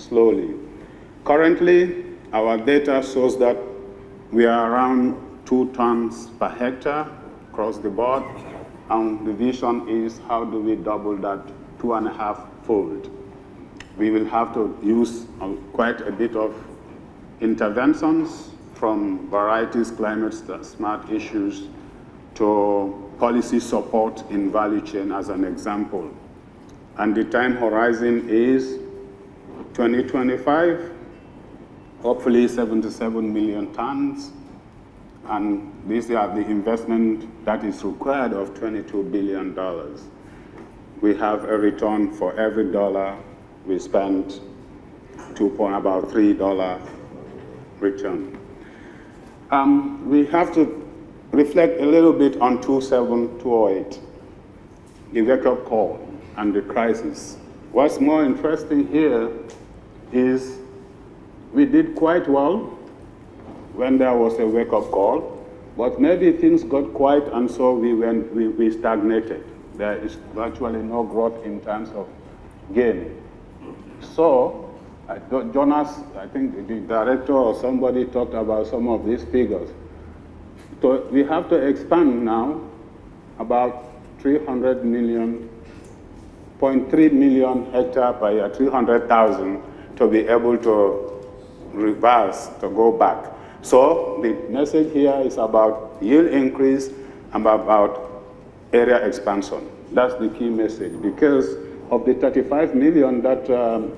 slowly. Currently, our data shows that we are around 2 tons per hectare across the board, and the vision is how do we double that 2.5-fold. We will have to use quite a bit of interventions from varieties, climate smart issues, to policy support in value chain as an example. And the time horizon is 2025, hopefully 77 million tons. And these are the investment that is required of $22 billion. We have a return for every dollar we spend, about $3 return. We have to reflect a little bit on 208, the wake-up call and the crisis. What's more interesting here is we did quite well when there was a wake-up call, but maybe things got quiet and so we stagnated. There is virtually no growth in terms of gain. So, Jonas, I think the director or somebody talked about some of these figures. So we have to expand now about 300 million, 0.3 million hectare per year, 300,000 to be able to reverse, to go back. So the message here is about yield increase and about area expansion. That's the key message, because of the 35 million that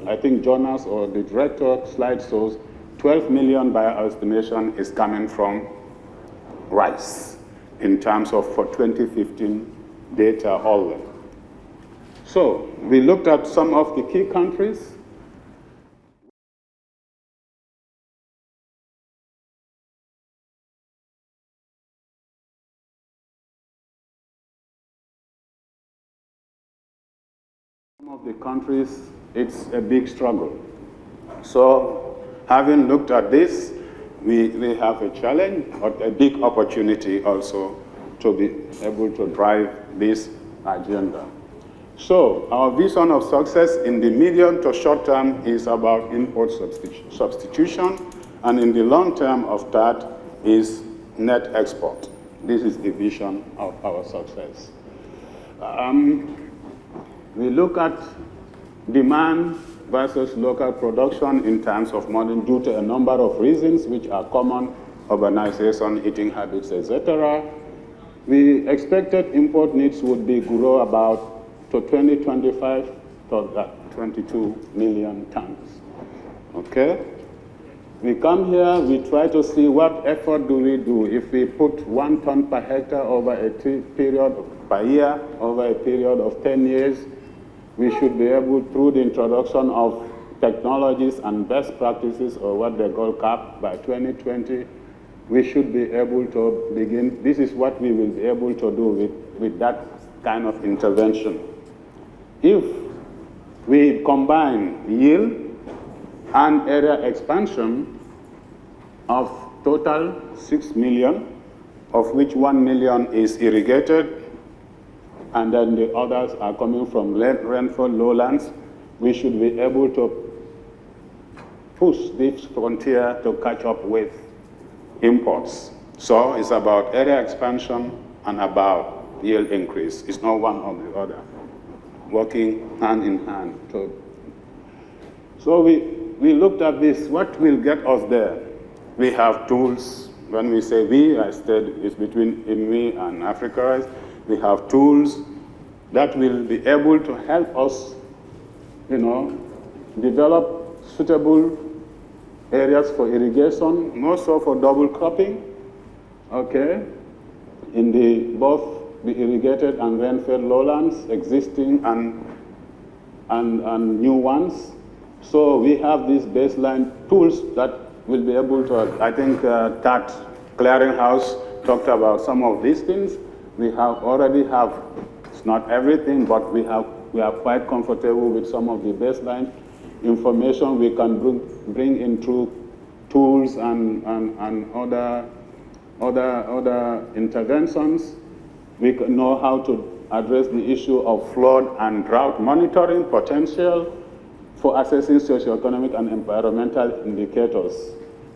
I think Jonas or the director slide shows, 12 million by our estimation is coming from rice in terms of for 2015 data only. So we looked at some of the key countries. Some of the countries, it's a big struggle. So having looked at this, we have a challenge, but a big opportunity also to be able to drive this agenda. So our vision of success in the medium to short term is about import substitution, and in the long term of that is net export. This is the vision of our success. We look at demand versus local production in terms of money due to a number of reasons which are common: urbanization, eating habits, etc. We expected import needs would be grow about to 2025 to 22 million tons. Okay? We come here, we try to see what effort do we do. If we put 1 ton per hectare over a period per year, over a period of 10 years, we should be able, through the introduction of technologies and best practices, or what they call CAP, by 2020, we should be able to begin. This is what we will be able to do with that kind of intervention. If we combine yield and area expansion of total 6 million, of which 1 million is irrigated, and then the others are coming from rainfall lowlands, we should be able to push this frontier to catch up with imports. So it's about area expansion and about yield increase. It's not one or the other, working hand in hand. So we looked at this, what will get us there? We have tools. When we say we, I said it's between INWI and Africa. We have tools that will be able to help us, develop suitable areas for irrigation, more so for double cropping, okay, in both the irrigated and rain-fed lowlands, existing and new ones. So we have these baseline tools that will be able to, I think TAAT Clearinghouse talked about some of these things. We already have, it's not everything, but we are quite comfortable with some of the baseline information we can bring into tools and other interventions. We know how to address the issue of flood and drought monitoring potential. for assessing socioeconomic and environmental indicators.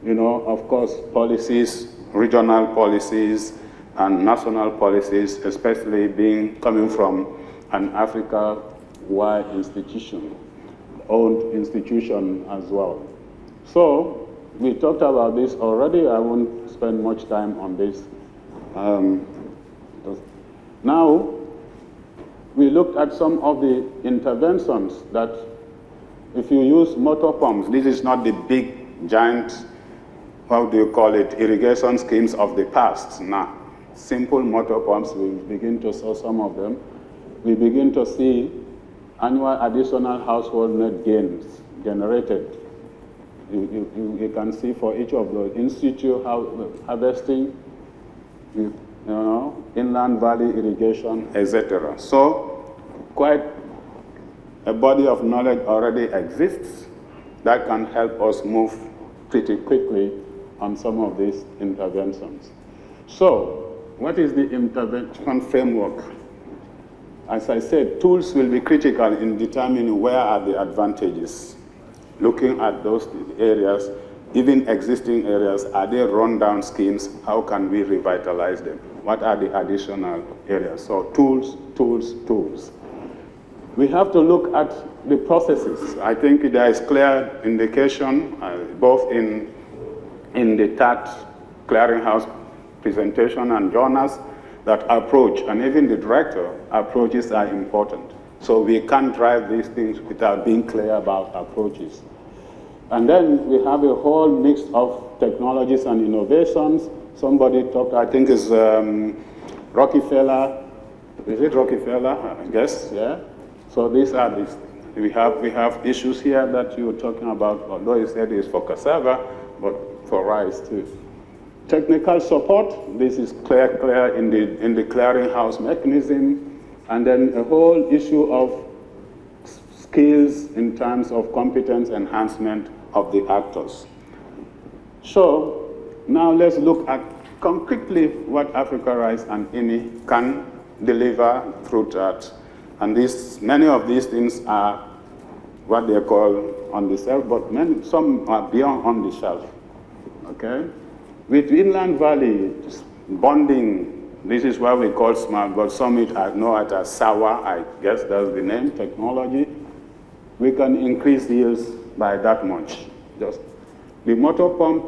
Of course, policies, regional policies, and national policies, especially coming from an Africa-wide owned institution as well. So we talked about this already. I won't spend much time on this. Now, we looked at some of the interventions that if you use motor pumps, this is not the big, giant, irrigation schemes of the past. Now, simple motor pumps, we begin to saw some of them. We begin to see annual additional household net gains generated. You can see for each of those, in situ harvesting, inland valley irrigation, etc. So quite a body of knowledge already exists that can help us move pretty quickly on some of these interventions. So what is the intervention framework? As I said, tools will be critical in determining where are the advantages. Looking at those areas, even existing areas, are they run-down schemes? How can we revitalize them? What are the additional areas? So tools, tools, tools. We have to look at the processes. I think there is clear indication, both in the TAAT clearinghouse presentation and journals, that approach, and even the director, approaches are important. So we can't drive these things without being clear about approaches. And then we have a whole mix of technologies and innovations. Somebody talked, I think it's Rockefeller. Is it Rockefeller? I guess, yeah. So these are these. We have issues here that you were talking about, although you said it's for cassava, but for rice too. Technical support, this is clear in the clearinghouse mechanism, and then a whole issue of skills in terms of competence enhancement of the actors. So now let's look at concretely what Africa Rice and INI can deliver through TAAT. And many of these things are what they call on the shelf, but some are beyond on the shelf. Okay? With Inland Valley bonding, this is what we call smart, but some know it as SAWA, I guess that's the name, technology. We can increase yields by that much. Just the motor pump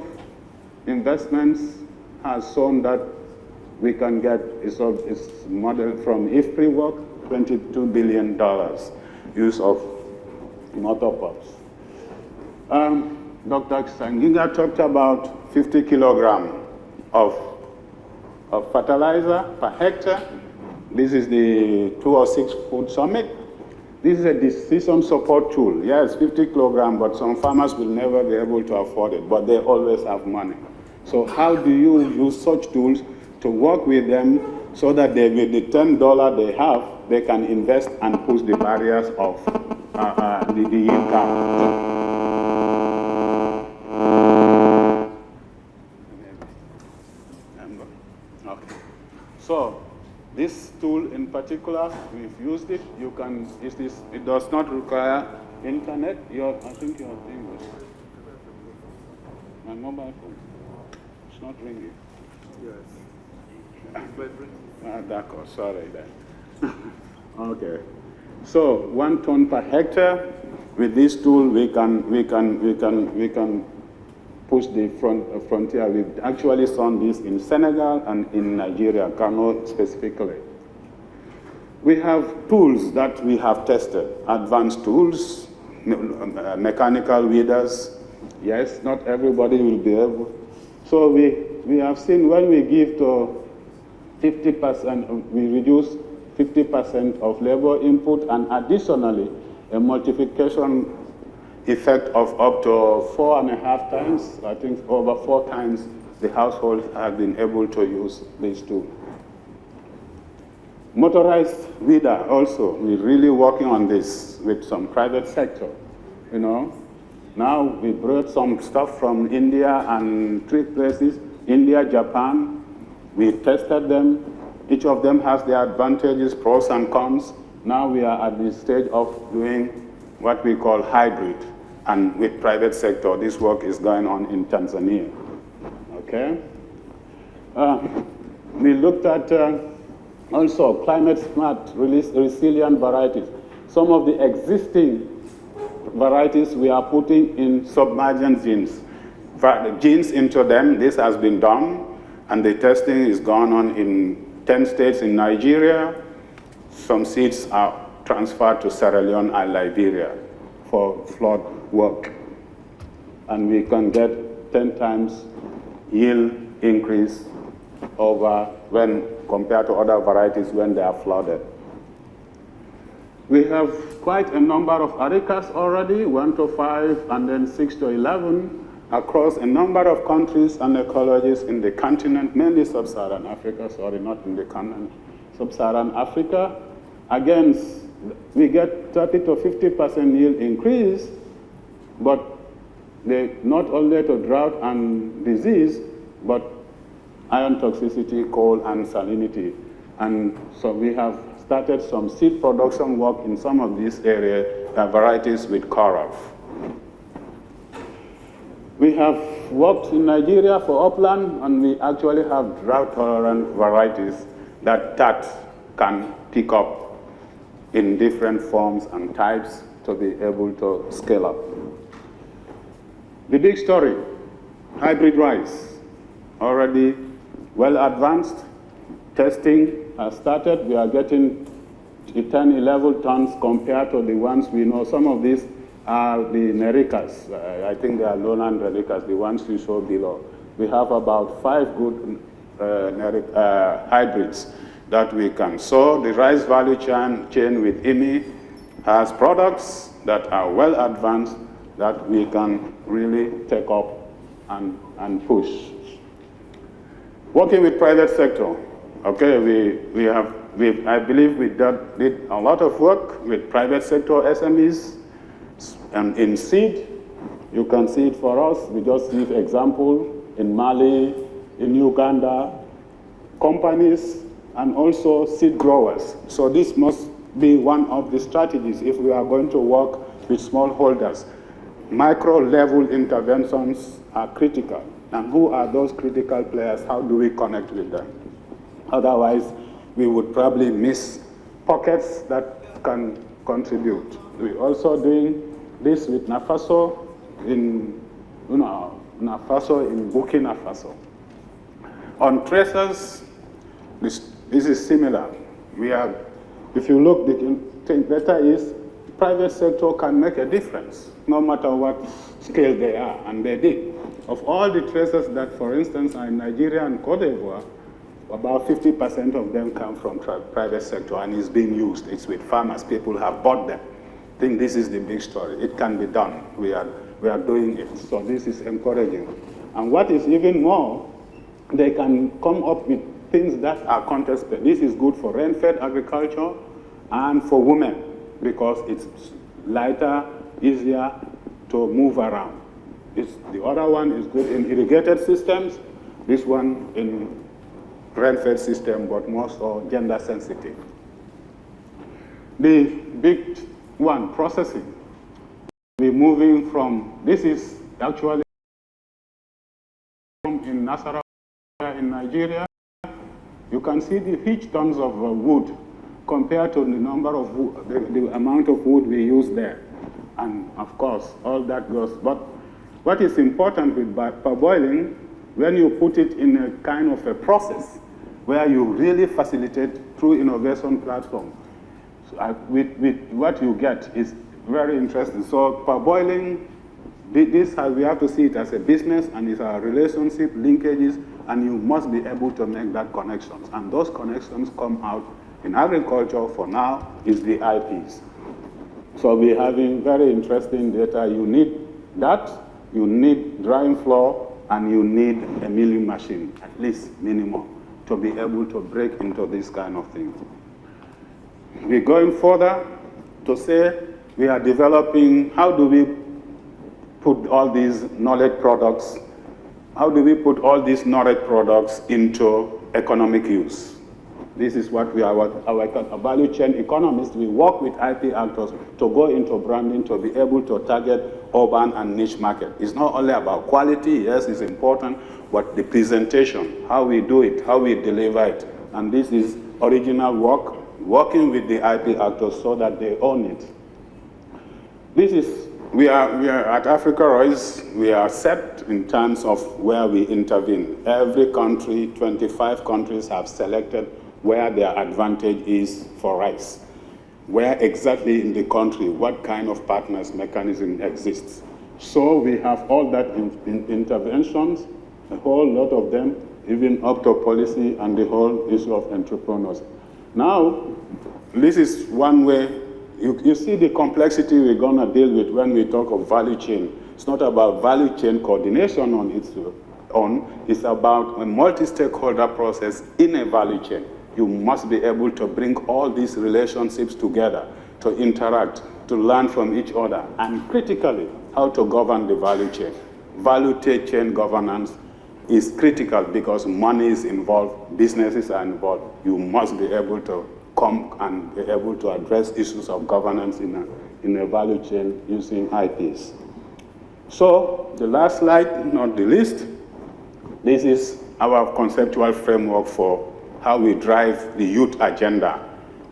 investments has shown that we can get its model from IFPRI work, $22 billion use of motor pumps. Dr. Sanginga talked about 50 kilograms of fertilizer per hectare. This is the 206 Food Summit. This is a decision support tool. Yes, 50 kilograms, but some farmers will never be able to afford it, but they always have money. So how do you use such tools to work with them so that with the $10 they have, they can invest and push the barriers of the yield gap? Okay. So this tool in particular, we've used it. It does not require internet. I think your thing was my mobile phone. It's not ringing. Yes. Dakar, sorry then. Okay. So 1 ton per hectare. With this tool, we can push the frontier. We've actually done this in Senegal and in Nigeria, Kano specifically. We have tools that we have tested, advanced tools, mechanical weeders. Yes, not everybody will be able. So we have seen when we give to 50%, we reduce 50% of labor input, and additionally, a multiplication effect of up to 4.5 times, I think over 4 times, the households have been able to use these tools. Motorized weeder also, we're really working on this with some private sector, Now we brought some stuff from India and 3 places, India, Japan. We tested them. Each of them has their advantages, pros and cons. Now we are at the stage of doing what we call hybrid. And with private sector, this work is going on in Tanzania, okay? We looked at also climate smart, resilient varieties. Some of the existing varieties we are putting in submergent genes into them. This has been done, and the testing is going on in 10 states in Nigeria. Some seeds are transferred to Sierra Leone and Liberia for flood work. And we can get 10 times yield increase over when compared to other varieties when they are flooded. We have quite a number of arekas already, 1 to 5 and then 6 to 11, across a number of countries and ecologies in the continent, mainly sub-Saharan Africa, sorry, not in the continent, sub-Saharan Africa. Again, we get 30 to 50% yield increase, but not only to drought and disease, but iron toxicity, coal, and salinity. And so we have started some seed production work in some of these areas, varieties with Coraf. We have worked in Nigeria for upland, and we actually have drought-tolerant varieties that TAAT can pick up in different forms and types to be able to scale up. The big story, hybrid rice, already well advanced. Testing has started. We are getting 10, 11 tons compared to the ones we know. Some of these are the nericas. I think they are lowland nericas, the ones you saw below. We have about 5 good hybrids that we can. So the rice value chain with IMI has products that are well advanced that we can really take up and push. Working with private sector, okay, I believe we did a lot of work with private sector SMEs, and in seed, you can see it for us. We just give example in Mali, in Uganda, companies, and also seed growers. So this must be one of the strategies if we are going to work with smallholders. Micro-level interventions are critical. And who are those critical players? How do we connect with them? Otherwise, we would probably miss pockets that can contribute. We're also doing this with NAFASO in Burkina Faso. On tracers, this is similar. If you look, the thing better is private sector can make a difference, no matter what scale they are, and they did. Of all the tracers that, for instance, are in Nigeria and Cote d'Ivoire, about 50% of them come from private sector and is being used. It's with farmers. People have bought them. I think this is the big story. It can be done. We are doing it. So this is encouraging. And what is even more, they can come up with things that are contested. This is good for rain-fed agriculture and for women because it's lighter, easier to move around. The other one is good in irrigated systems. This one in rain-fed system, but more so gender sensitive. The big one, processing. We're moving from, this is actually in Nasarawa in Nigeria. You can see the huge tons of wood compared to the number of wood, the amount of wood we use there. And of course, all that goes. But what is important with parboiling, when you put it in a kind of a process where you really facilitate through innovation platform, so with what you get is very interesting. So parboiling, we have to see it as a business, and it's a relationship, linkages, and you must be able to make that connections. And those connections come out in agriculture for now is the IPs. So we're having very interesting data. You need that, you need drying floor, and you need a milling machine, at least minimum, to be able to break into this kind of thing. We're going further to say we are developing, how do we put all these knowledge products, how do we put all these knowledge products into economic use? This is what we are, our value chain economists. We work with IP actors to go into branding to be able to target urban and niche market. It's not only about quality, yes, it's important, but the presentation, how we do it, how we deliver it. And this is original work, working with the IP actors so that they own it. This is, we are at Africa Rice, we are set in terms of where we intervene. Every country, 25 countries have selected where their advantage is for rice. Where exactly in the country, what kind of partners mechanism exists. So we have all that in interventions, a whole lot of them, even up to policy and the whole issue of entrepreneurs. Now, this is one way, you see the complexity we're gonna deal with when we talk of value chain. It's not about value chain coordination on its own, it's about a multi-stakeholder process in a value chain. You must be able to bring all these relationships together, to interact, to learn from each other, and critically, how to govern the value chain. Value chain governance is critical because money is involved, businesses are involved. You must be able to come and be able to address issues of governance in a value chain using IPs. So the last slide, not the least, this is our conceptual framework for how we drive the youth agenda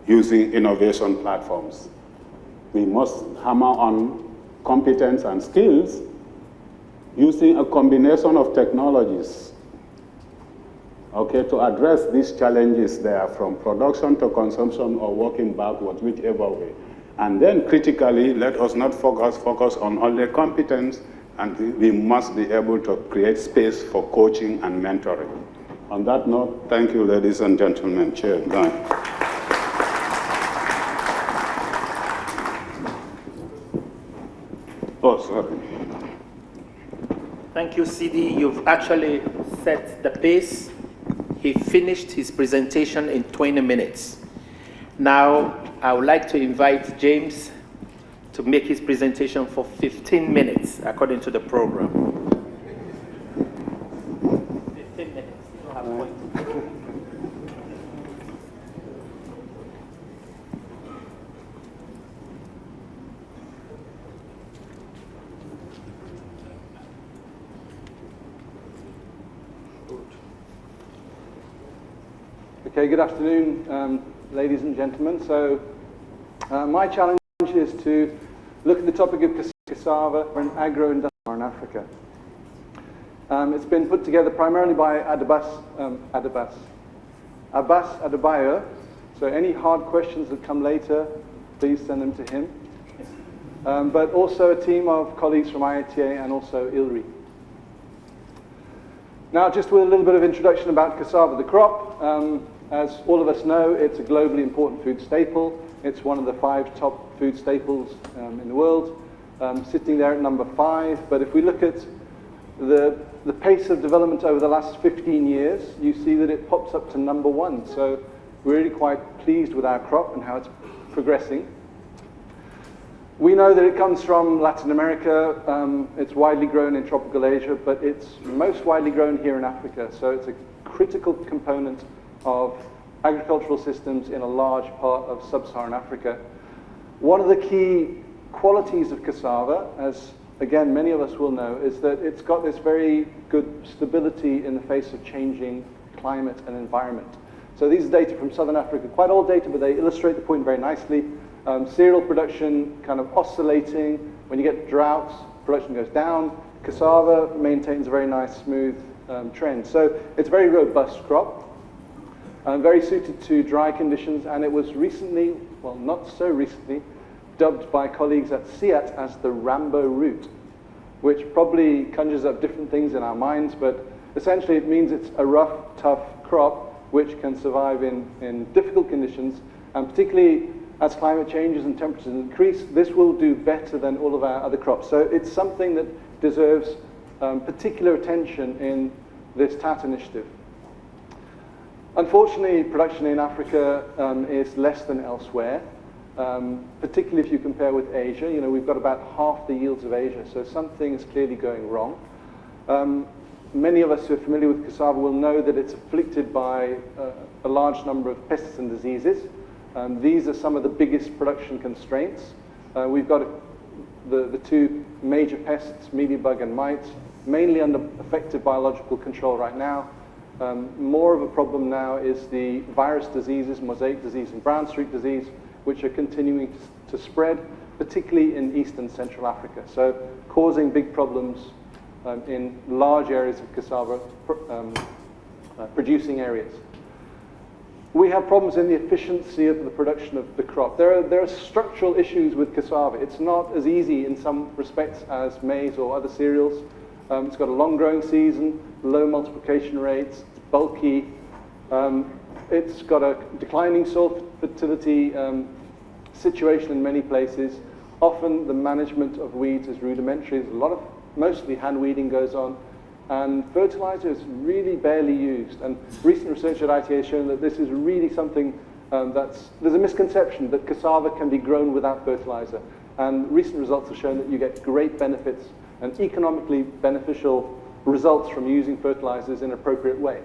using innovation platforms. We must hammer on competence and skills using a combination of technologies, okay, to address these challenges there from production to consumption or working backwards, whichever way. And then critically, let us not focus on only competence, and we must be able to create space for coaching and mentoring. On that note, thank you, ladies and gentlemen. Chair, done. Oh, sorry. Thank you, CD. You've actually set the pace. He finished his presentation in 20 minutes. Now, I would like to invite James to make his presentation for 15 minutes, according to the program. 15 minutes. You don't have points. Okay, good afternoon, ladies and gentlemen. So my challenge is to look at the topic of cassava and agro-industrial in Africa. It's been put together primarily by Abbas Adebayo. So any hard questions that come later, please send them to him. But also a team of colleagues from IITA and also ILRI. Now, just with a little bit of introduction about cassava, the crop. As all of us know, it's a globally important food staple. It's one of the 5 top food staples in the world, sitting there at number 5. But if we look at the pace of development over the last 15 years, you see that it pops up to number 1. So we're really quite pleased with our crop and how it's progressing. We know that it comes from Latin America. It's widely grown in tropical Asia, but it's most widely grown here in Africa. So it's a critical component of agricultural systems in a large part of sub-Saharan Africa. One of the key qualities of cassava, as again many of us will know, is that it's got this very good stability in the face of changing climate and environment. So these are data from Southern Africa, quite old data, but they illustrate the point very nicely. Cereal production kind of oscillating. When you get droughts, production goes down. Cassava maintains a very nice smooth trend. So it's a very robust crop. Very suited to dry conditions, and it was recently, well, not so recently, dubbed by colleagues at CGIAR as the Rambo root, which probably conjures up different things in our minds, but essentially it means it's a rough, tough crop which can survive in difficult conditions, and particularly as climate changes and temperatures increase, this will do better than all of our other crops. So it's something that deserves particular attention in this TAAT initiative. Unfortunately, production in Africa is less than elsewhere, particularly if you compare with Asia. You know, we've got about half the yields of Asia, so something is clearly going wrong. many of us who are familiar with cassava will know that it's afflicted by a large number of pests and diseases. These are some of the biggest production constraints. We've got the two major pests, mealybug and mite, mainly under effective biological control right now. More of a problem now is the virus diseases, mosaic disease and brown streak disease, which are continuing to spread, particularly in East and Central Africa. So causing big problems in large areas of cassava producing areas. We have problems in the efficiency of the production of the crop. There are structural issues with cassava. It's not as easy in some respects as maize or other cereals. It's got a long growing season, low multiplication rates, it's bulky. It's got a declining soil fertility situation in many places. Often the management of weeds is rudimentary. There's a lot of, mostly hand weeding goes on. And fertilizer is really barely used. And recent research at IITA has shown that this is really something there's a misconception that cassava can be grown without fertilizer. And recent results have shown that you get great benefits and economically beneficial results from using fertilizers in an appropriate way.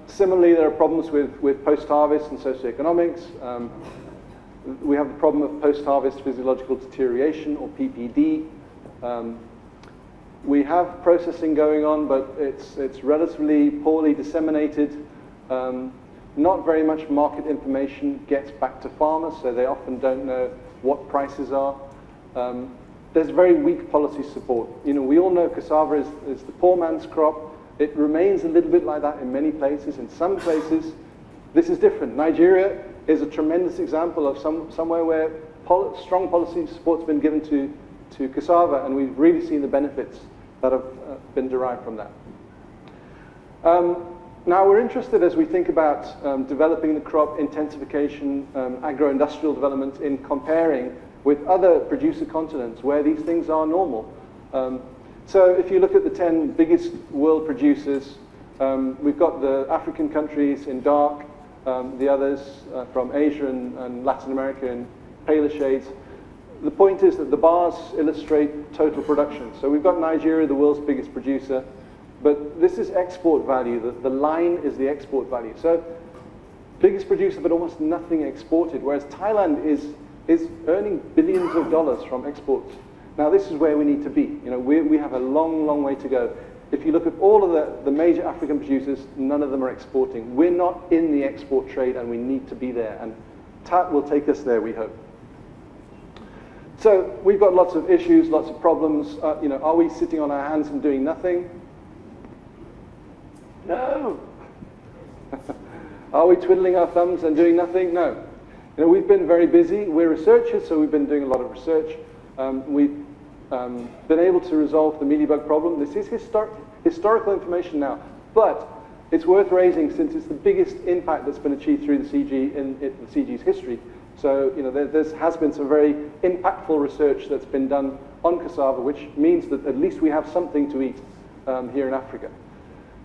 Similarly, there are problems with post-harvest and socioeconomics. We have the problem of post-harvest physiological deterioration, or PPD. We have processing going on, but it's relatively poorly disseminated. Not very much market information gets back to farmers, so they often don't know what prices are. There's very weak policy support. You know, we all know cassava is the poor man's crop. It remains a little bit like that in many places. In some places, this is different. Nigeria is a tremendous example of somewhere where strong policy support's been given to cassava, and we've really seen the benefits that have been derived from that. Now we're interested, as we think about developing the crop, intensification, agro-industrial development, in comparing with other producer continents where these things are normal. So if you look at the 10 biggest world producers, we've got the African countries in dark, the others from Asia and Latin America in paler shades. The point is that the bars illustrate total production. So we've got Nigeria, the world's biggest producer, but this is export value. The line is the export value. So biggest producer, but almost nothing exported, whereas Thailand is earning billions of dollars from exports. Now this is where we need to be. You know, we have a long, long way to go. If you look at all of the major African producers, none of them are exporting. We're not in the export trade, and we need to be there. And TAAT will take us there, we hope. So we've got lots of issues, lots of problems. You know, are we sitting on our hands and doing nothing? No. Are we twiddling our thumbs and doing nothing? No. You know, we've been very busy. We're researchers, so we've been doing a lot of research. We've been able to resolve the mealybug problem. This is historical information now, but it's worth raising since it's the biggest impact that's been achieved through the CG in the CG's history. So, you know, there has been some very impactful research that's been done on cassava, which means that at least we have something to eat here in Africa.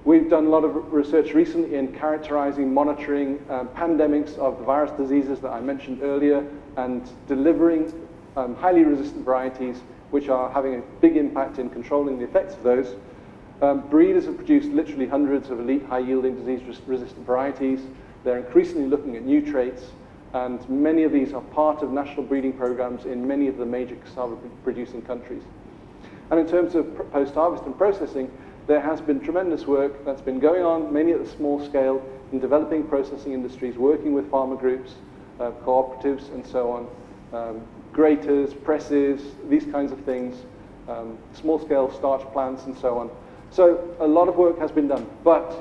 We've done a lot of research recently in characterizing, monitoring pandemics of the virus diseases that I mentioned earlier, and delivering highly resistant varieties, which are having a big impact in controlling the effects of those. Breeders have produced literally hundreds of elite high-yielding disease-resistant varieties. They're increasingly looking at new traits, and many of these are part of national breeding programs in many of the major cassava-producing countries. And in terms of post-harvest and processing, there has been tremendous work that's been going on, many at the small scale, in developing processing industries, working with farmer groups, cooperatives, and so on, graters, presses, these kinds of things, small-scale starch plants, and so on. So a lot of work has been done, but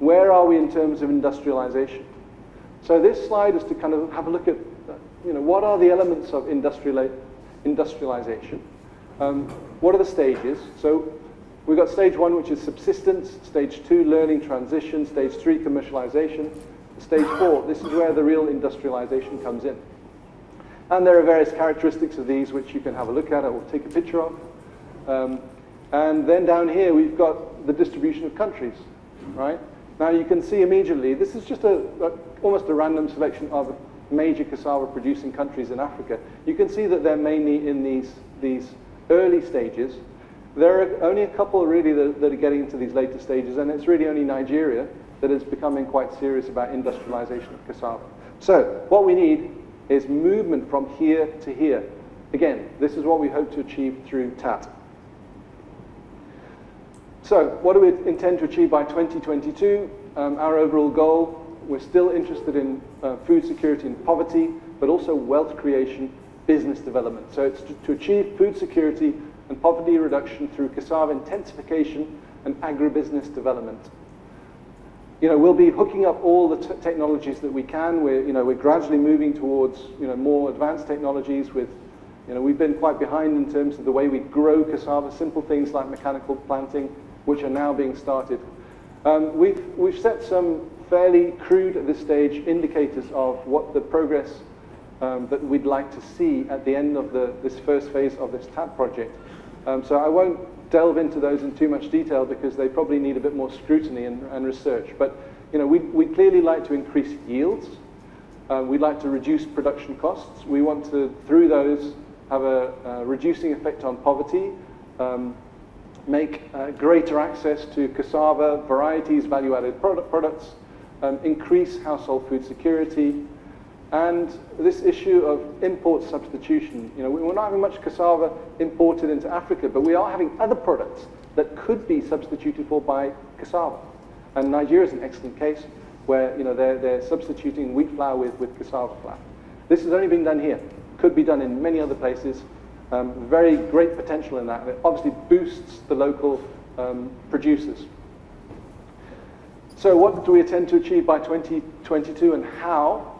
where are we in terms of industrialization? So this slide is to kind of have a look at, you know, what are the elements of industrialization? What are the stages? So we've got stage 1, which is subsistence, stage 2, learning transition, stage 3, commercialization, stage 4, this is where the real industrialization comes in. And there are various characteristics of these which you can have a look at or take a picture of. And then down here we've got the distribution of countries, right? Now you can see immediately, this is just almost a random selection of major cassava producing countries in Africa. You can see that they're mainly in these early stages, There are only a couple really that are getting into these later stages, and it's really only Nigeria that is becoming quite serious about industrialization of cassava. So what we need is movement from here to here. Again, this is what we hope to achieve through TAAT. So what do we intend to achieve by 2022? Our overall goal, we're still interested in food security and poverty, but also wealth creation, business development. So it's to achieve food security and poverty reduction through cassava intensification and agribusiness development. We'll be hooking up all the technologies that we can. We're gradually moving towards more advanced technologies with, we've been quite behind in terms of the way we grow cassava, simple things like mechanical planting, which are now being started. We've set some fairly crude at this stage indicators of what the progress that we'd like to see at the end of this first phase of this TAAT project. So I won't delve into those in too much detail because they probably need a bit more scrutiny and research. But we'd clearly like to increase yields. We'd like to reduce production costs. We want to, through those, have a reducing effect on poverty, make greater access to cassava varieties, value-added products, increase household food security, and this issue of import substitution. We're not having much cassava imported into Africa, but we are having other products that could be substituted for by cassava. And Nigeria is an excellent case where they're substituting wheat flour with cassava flour. This has only been done here. Could be done in many other places. Very great potential in that. It obviously boosts the local producers. So what do we intend to achieve by 2022 and how?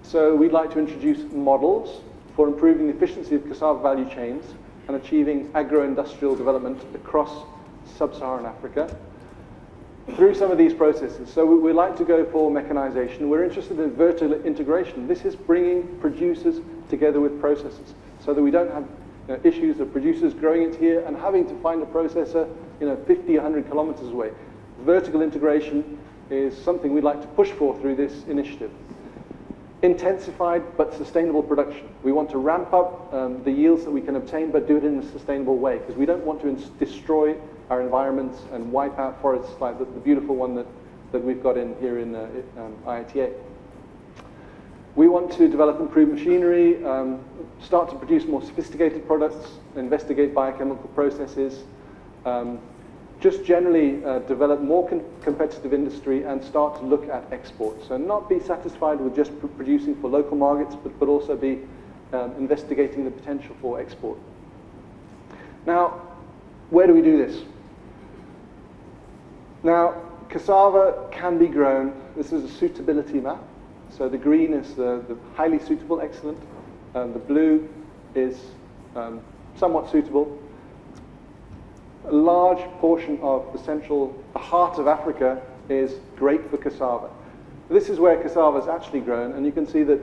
So we'd like to introduce models for improving the efficiency of cassava value chains and achieving agro-industrial development across sub-Saharan Africa through some of these processes. So we like to go for mechanization. We're interested in vertical integration. This is bringing producers together with processors so that we don't have issues of producers growing it here and having to find a processor 50, 100 kilometers away. Vertical integration is something we'd like to push for through this initiative. Intensified but sustainable production. We want to ramp up the yields that we can obtain, but do it in a sustainable way, because we don't want to destroy our environments and wipe out forests like the beautiful one that we've got in here in IITA. We want to develop improved machinery, start to produce more sophisticated products, investigate biochemical processes, just generally develop more competitive industry and start to look at export. So not be satisfied with just producing for local markets, but also be investigating the potential for export. Now, where do we do this? Now, cassava can be grown. This is a suitability map. So the green is the highly suitable, excellent. The blue is somewhat suitable. A large portion of the heart of Africa is great for cassava. This is where cassava is actually grown, and you can see that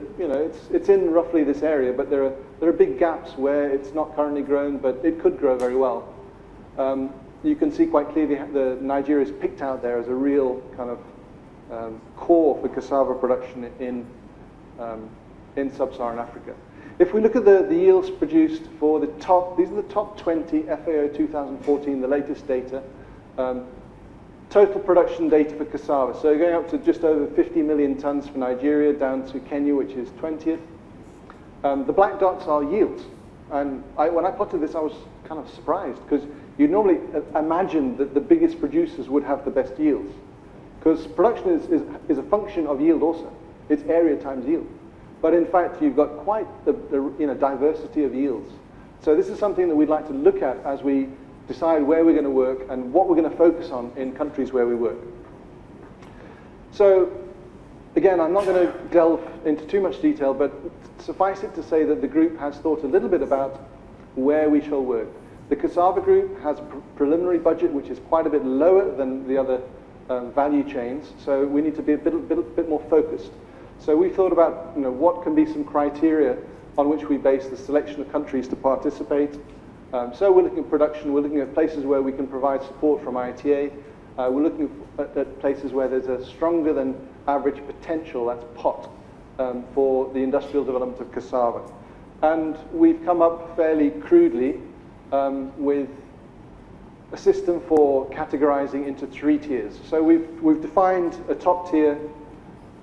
it's in roughly this area, but there are big gaps where it's not currently grown, but it could grow very well. You can see quite clearly the Nigeria is picked out there as a real kind of core for cassava production in sub-Saharan Africa. If we look at the yields produced for these are the top 20 FAO 2014, the latest data, total production data for cassava. So going up to just over 50 million tons for Nigeria, down to Kenya, which is 20th. The black dots are yields. And when I plotted this, I was kind of surprised, because you'd normally imagine that the biggest producers would have the best yields, because production is a function of yield also. It's area times yield. But in fact, you've got quite the diversity of yields. So this is something that we'd like to look at as we decide where we're going to work and what we're going to focus on in countries where we work. So again, I'm not going to delve into too much detail, but suffice it to say that the group has thought a little bit about where we shall work. The cassava group has a preliminary budget which is quite a bit lower than the other value chains, so we need to be a bit more focused. So we thought about what can be some criteria on which we base the selection of countries to participate. So we're looking at production, we're looking at places where we can provide support from IITA, we're looking at places where there's a stronger than average potential, that's pot, for the industrial development of cassava. And we've come up fairly crudely with a system for categorizing into 3 tiers. So we've defined a top tier,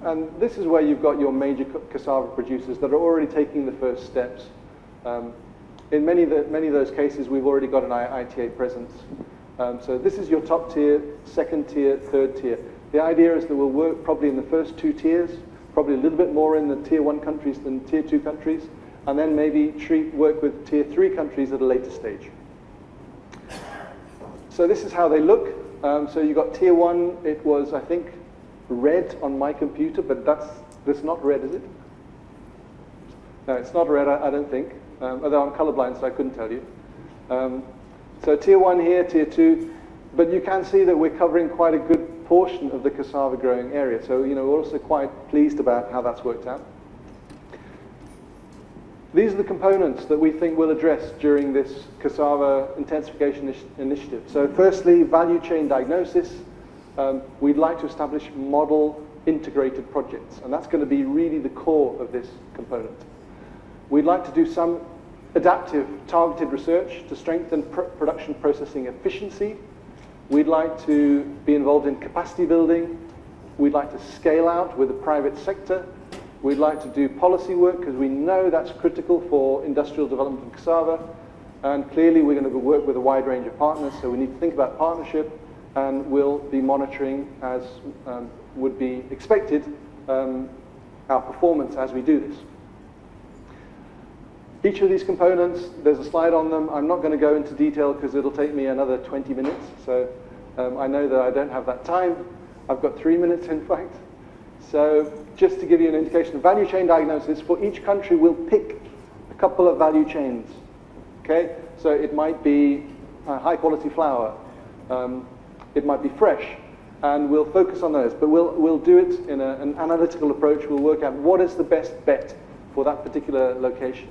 and this is where you've got your major cassava producers that are already taking the first steps. In many of those cases, we've already got an IITA presence. So this is your top tier, second tier, third tier. The idea is that we'll work probably in the first 2 tiers, probably a little bit more in the tier 1 countries than tier 2 countries, and then maybe work with tier 3 countries at a later stage. So this is how they look. So you got tier 1, it was, I think, red on my computer, but that's not red, is it? No, it's not red, I don't think. Although I'm colorblind, so I couldn't tell you. So tier 1 here, tier 2, but you can see that we're covering quite a good portion of the cassava growing area. So, we're also quite pleased about how that's worked out. These are the components that we think we'll address during this cassava intensification initiative. So firstly, value chain diagnosis. We'd like to establish model integrated projects, and that's going to be really the core of this component. We'd like to do some adaptive targeted research to strengthen production processing efficiency. We'd like to be involved in capacity building. We'd like to scale out with the private sector. We'd like to do policy work because we know that's critical for industrial development in cassava. And clearly we're going to work with a wide range of partners, so we need to think about partnership, and we'll be monitoring, as would be expected, our performance as we do this. Each of these components, there's a slide on them. I'm not going to go into detail because it'll take me another 20 minutes. So I know that I don't have that time. I've got 3 minutes, in fact. So just to give you an indication of value chain diagnosis, for each country, we'll pick a couple of value chains. Okay? So it might be high-quality flour. It might be fresh. And we'll focus on those. But we'll do it in an analytical approach. We'll work out what is the best bet for that particular location.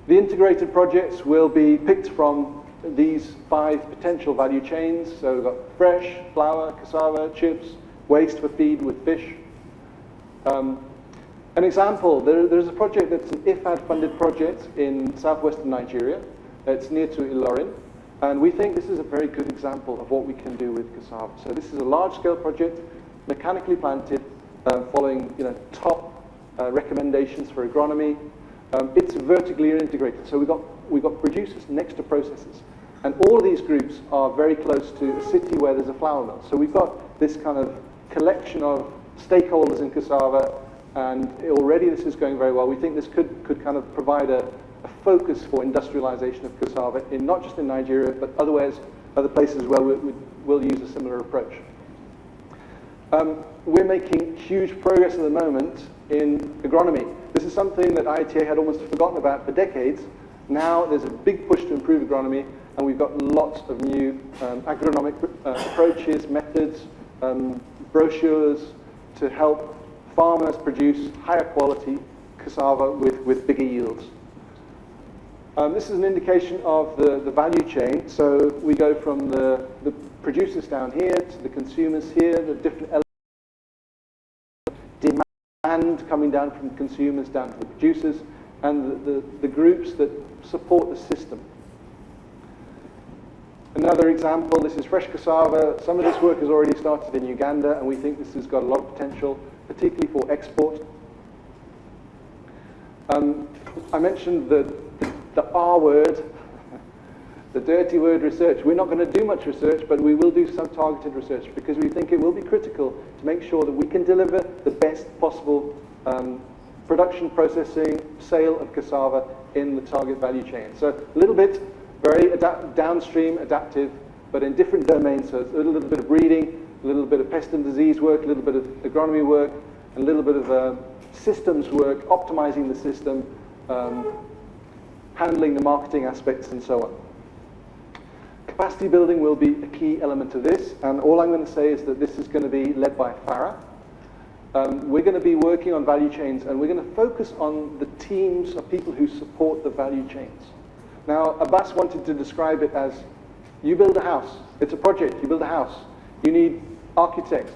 The integrated projects will be picked from these 5 potential value chains. So we've got fresh, flour, cassava, chips, waste for feed with fish. An example, there's a project that's an IFAD-funded project in southwestern Nigeria. It's near to Ilorin. And we think this is a very good example of what we can do with cassava. So this is a large-scale project, mechanically planted, following top recommendations for agronomy. It's vertically integrated, so we've got producers next to processors. And all of these groups are very close to a city where there's a flour mill. So we've got this kind of collection of stakeholders in cassava, and already this is going very well. We think this could kind of provide a focus for industrialization of cassava, not just in Nigeria, but other places where we'll use a similar approach. We're making huge progress at the moment in agronomy. This is something that IITA had almost forgotten about for decades. Now there's a big push to improve agronomy, and we've got lots of new agronomic approaches, methods, brochures to help farmers produce higher quality cassava with bigger yields. This is an indication of the value chain. So we go from the producers down here to the consumers here, the different elements. Demand coming down from consumers down to the producers, and the groups that support the system. Another example, this is fresh cassava. Some of this work has already started in Uganda, and we think this has got a lot of potential, particularly for export. I mentioned the R word, the dirty word research. We're not going to do much research, but we will do some targeted research because we think it will be critical to make sure that we can deliver the best possible production, processing, sale of cassava in the target value chain. So a little bit very downstream, adaptive, but in different domains. So it's a little bit of breeding, a little bit of pest and disease work, a little bit of agronomy work, a little bit of systems work, optimizing the system, handling the marketing aspects, and so on. Capacity building will be a key element of this, and all I'm going to say is that this is going to be led by Farah. We're going to be working on value chains, and we're going to focus on the teams of people who support the value chains. Now, Abbas wanted to describe it as, you build a house. It's a project. You build a house. You need architects.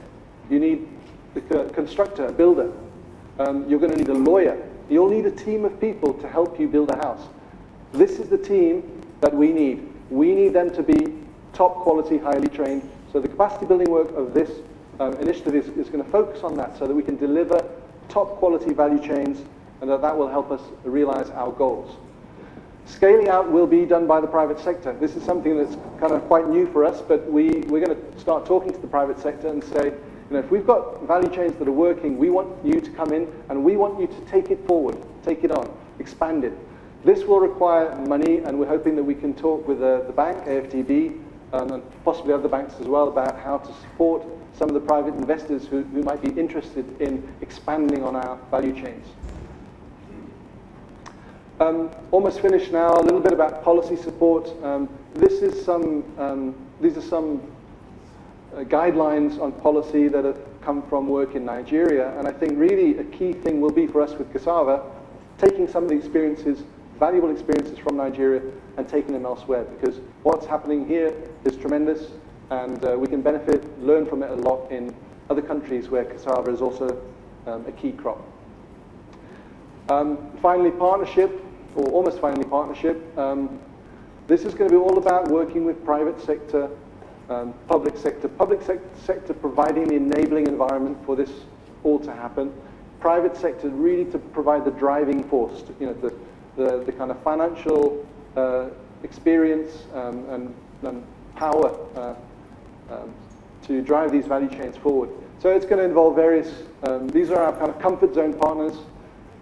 You need a constructor, a builder. You're going to need a lawyer. You'll need a team of people to help you build a house. This is the team that we need. We need them to be top quality, highly trained. So the capacity building work of this initiative is going to focus on that so that we can deliver top quality value chains and that will help us realize our goals. Scaling out will be done by the private sector. This is something that's kind of quite new for us, but we're going to start talking to the private sector and say, if we've got value chains that are working, we want you to come in and we want you to take it forward, take it on, expand it. This will require money, and we're hoping that we can talk with the bank, AfDB, and possibly other banks as well, about how to support some of the private investors who might be interested in expanding on our value chains. Almost finished now. A little bit about policy support. These are some guidelines on policy that have come from work in Nigeria, and I think really a key thing will be for us with Cassava, taking some of the experiences, valuable experiences from Nigeria, and taking them elsewhere, because what's happening here is tremendous, and we can benefit, learn from it a lot in other countries where cassava is also a key crop. Finally, partnership, or almost finally partnership. This is going to be all about working with private sector, public sector providing the enabling environment for this all to happen. Private sector really to provide the driving force, the kind of financial experience and power to drive these value chains forward. So it's going to involve various, these are our kind of comfort zone partners,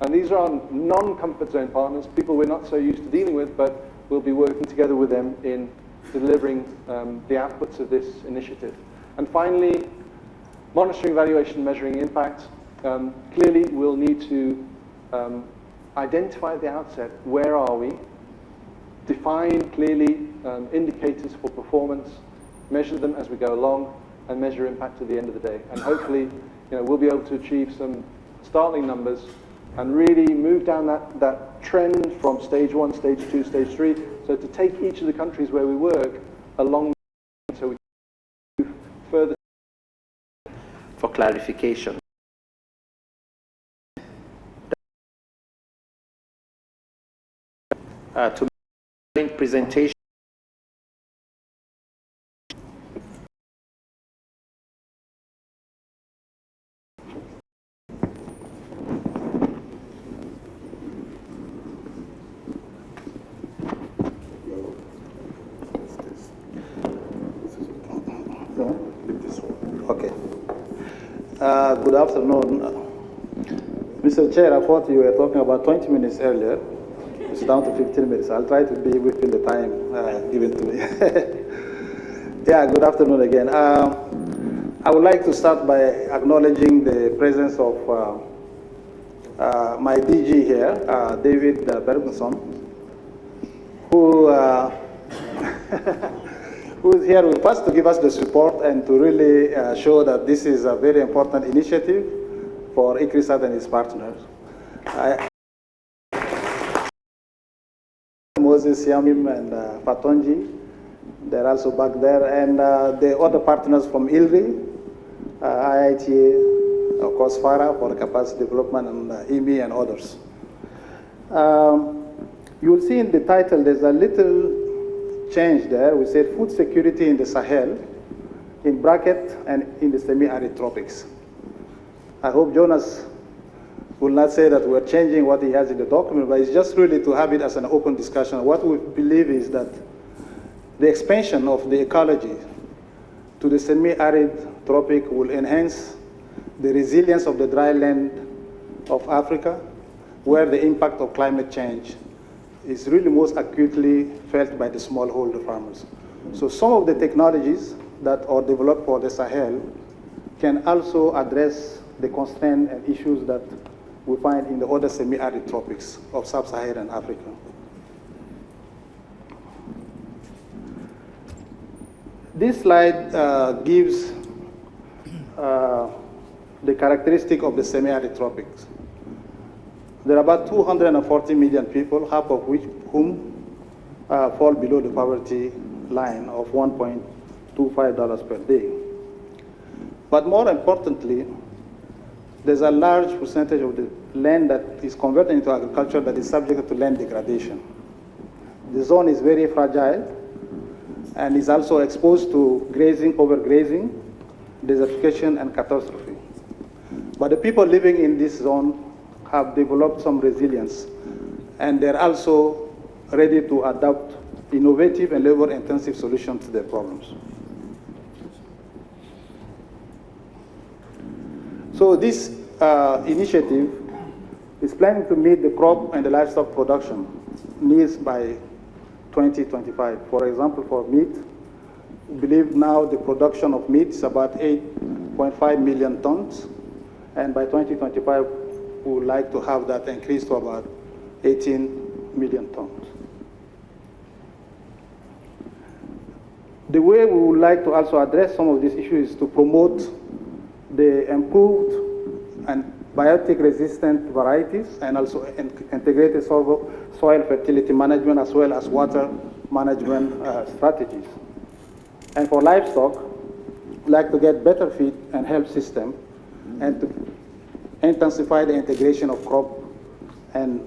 and these are our non-comfort zone partners, people we're not so used to dealing with, but we'll be working together with them in delivering the outputs of this initiative. And finally, monitoring, evaluation, measuring impact. Clearly, we'll need to identify at the outset, where are we, define clearly indicators for performance, measure them as we go along, and measure impact at the end of the day. And hopefully, we'll be able to achieve some startling numbers and really move down that trend from stage 1, stage 2, stage 3, so to take each of the countries where we work along so we can move further. For clarification. To make presentation. Okay. Good afternoon. Mr. Chair, I thought you were talking about 20 minutes earlier. It's down to 15 minutes. I'll try to be within the time given to me. Yeah, good afternoon again. I would like to start by acknowledging the presence of my DG here, David Bergson, who is here with us to give us the support and to really show that this is a very important initiative for ICRISAT and its partners. Moses, Yamim, and Fatonji, they're also back there, and the other partners from ILRI, IITA, of course, FARA for capacity development, and IMI and others. You will see in the title there's a little change there. We said food security in the Sahel, in bracket, and in the semi-arid tropics. I hope Jonas will not say that we're changing what he has in the document, but it's just really to have it as an open discussion. What we believe is that the expansion of the ecology to the semi-arid tropic will enhance the resilience of the dry land of Africa, where the impact of climate change is really most acutely felt by the smallholder farmers. So some of the technologies that are developed for the Sahel can also address the constraints and issues that we find in the other semi-arid tropics of sub-Saharan Africa. This slide gives the characteristic of the semi-arid tropics. There are about 240 million people, half of whom fall below the poverty line of $1.25 per day. But more importantly, there's a large percentage of the land that is converted into agriculture that is subject to land degradation. The zone is very fragile, and is also exposed to grazing, overgrazing, desertification, and catastrophe. But the people living in this zone have developed some resilience, and they're also ready to adopt innovative and labor-intensive solutions to their problems. So this initiative is planning to meet the crop and the livestock production needs by 2025. For example, for meat, we believe now the production of meat is about 8.5 million tons, and by 2025, we would like to have that increase to about 18 million tons. The way we would like to also address some of these issues is to promote the improved and biotic-resistant varieties and also integrated soil fertility management as well as water management strategies. And for livestock, we'd like to get better feed and health system and to intensify the integration of crop and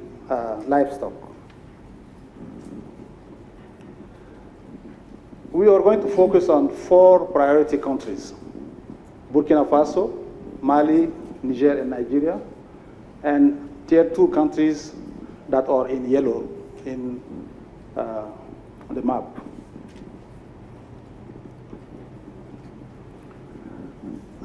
livestock. We are going to focus on 4 priority countries: Burkina Faso, Mali, Niger, and Nigeria, and tier 2 countries that are in yellow in the map.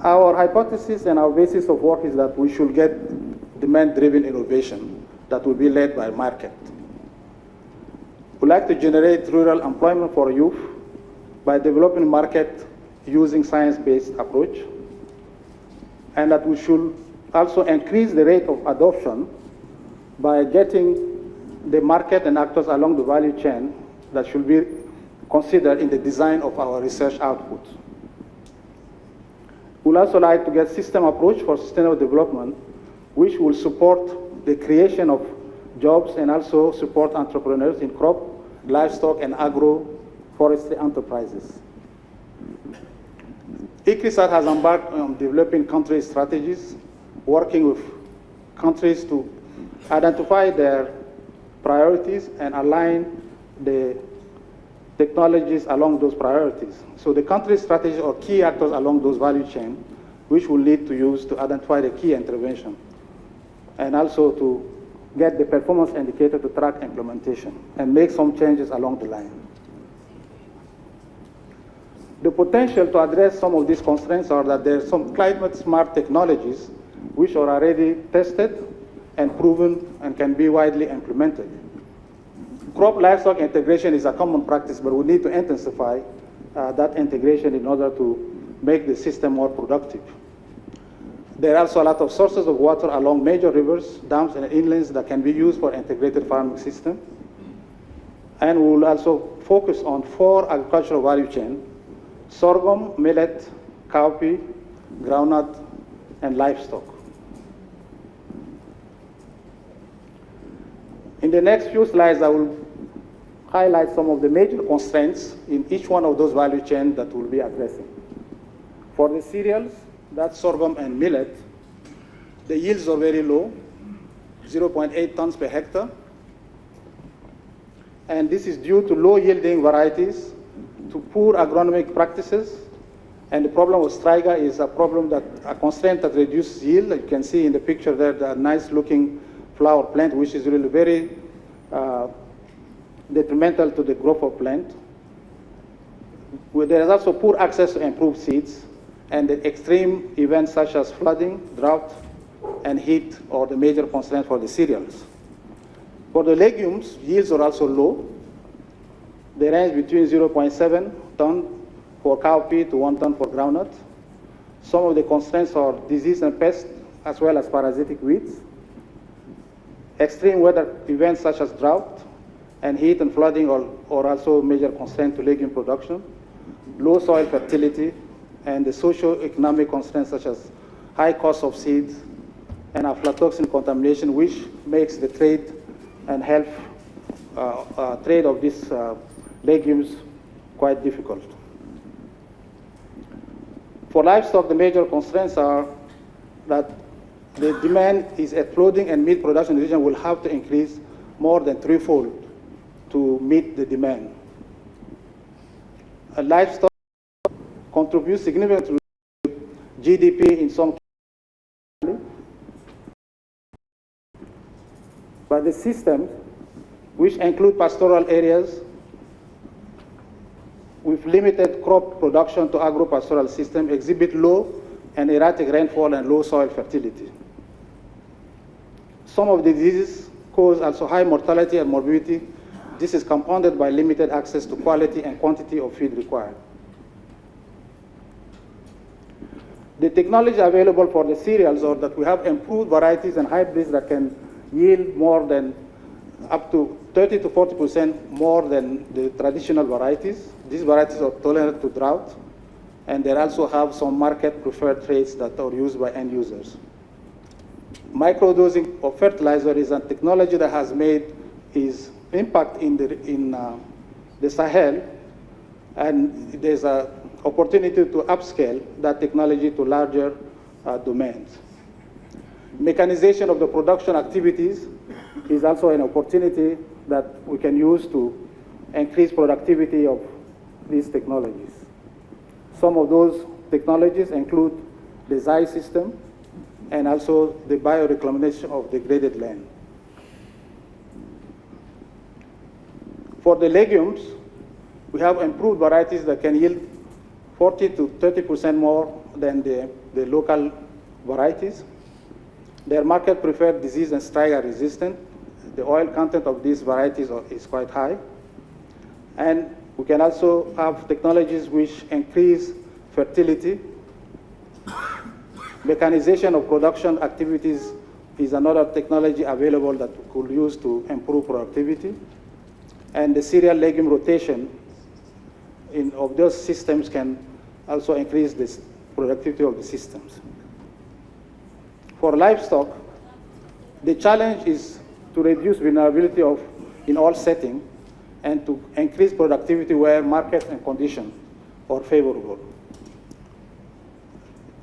Our hypothesis and our basis of work is that we should get demand-driven innovation that will be led by market. We'd like to generate rural employment for youth by developing market using science-based approach, and that we should also increase the rate of adoption by getting the market and actors along the value chain that should be considered in the design of our research output. We'd also like to get system approach for sustainable development, which will support the creation of jobs and also support entrepreneurs in crop, livestock, and agroforestry enterprises. ICRISAT has embarked on developing country strategies, working with countries to identify their priorities and align the technologies along those priorities. So the country strategies are key actors along those value chain, which will need to use to identify the key intervention, and also to get the performance indicator to track implementation and make some changes along the line. The potential to address some of these constraints are that there are some climate-smart technologies which are already tested and proven and can be widely implemented. Crop livestock integration is a common practice, but we need to intensify that integration in order to make the system more productive. There are also a lot of sources of water along major rivers, dams, and inlands that can be used for integrated farming system. And we will also focus on 4 agricultural value chains: sorghum, millet, cowpea, groundnut, and livestock. In the next few slides, I will highlight some of the major constraints in each one of those value chains that we'll be addressing. For the cereals, that's sorghum and millet, the yields are very low, 0.8 tons per hectare. And this is due to low yielding varieties, to poor agronomic practices, and the problem of striga is a constraint that reduces yield. You can see in the picture there the nice looking flower plant, which is really very detrimental to the growth of plant. There is also poor access to improved seeds, and the extreme events such as flooding, drought, and heat are the major constraints for the cereals. For the legumes, yields are also low. They range between 0.7 ton for cowpea to 1 ton for groundnut. Some of the constraints are disease and pest, as well as parasitic weeds. Extreme weather events such as drought and heat and flooding are also major constraints to legume production. Low soil fertility, and the socio-economic constraints such as high cost of seeds and aflatoxin contamination, which makes the trade and health trade of these legumes quite difficult. For livestock, the major constraints are that the demand is exploding, and meat production in the region will have to increase more than 3-fold to meet the demand. livestock contribute significantly to GDP in some cases. But the systems, which include pastoral areas with limited crop production to agro-pastoral system, exhibit low and erratic rainfall and low soil fertility. Some of the diseases cause also high mortality and morbidity. This is compounded by limited access to quality and quantity of feed required. The technology available for the cereals are that we have improved varieties and hybrids that can yield more than up to 30 to 40% more than the traditional varieties. These varieties are tolerant to drought, and they also have some market preferred traits that are used by end users. Microdosing of fertilizer is a technology that has made its impact in the Sahel, and there's an opportunity to upscale that technology to larger domains. Mechanization of the production activities is also an opportunity that we can use to increase productivity of these technologies. Some of those technologies include the ZI system and also the bioreclamation of degraded land. For the legumes, we have improved varieties that can yield 40 to 30% more than the local varieties. Their market preferred disease and striga resistant. The oil content of these varieties is quite high. And we can also have technologies which increase fertility. Mechanization of production activities is another technology available that we could use to improve productivity. And the cereal legume rotation of those systems can also increase the productivity of the systems. For livestock, the challenge is to reduce vulnerability in all settings and to increase productivity where market and conditions are favorable.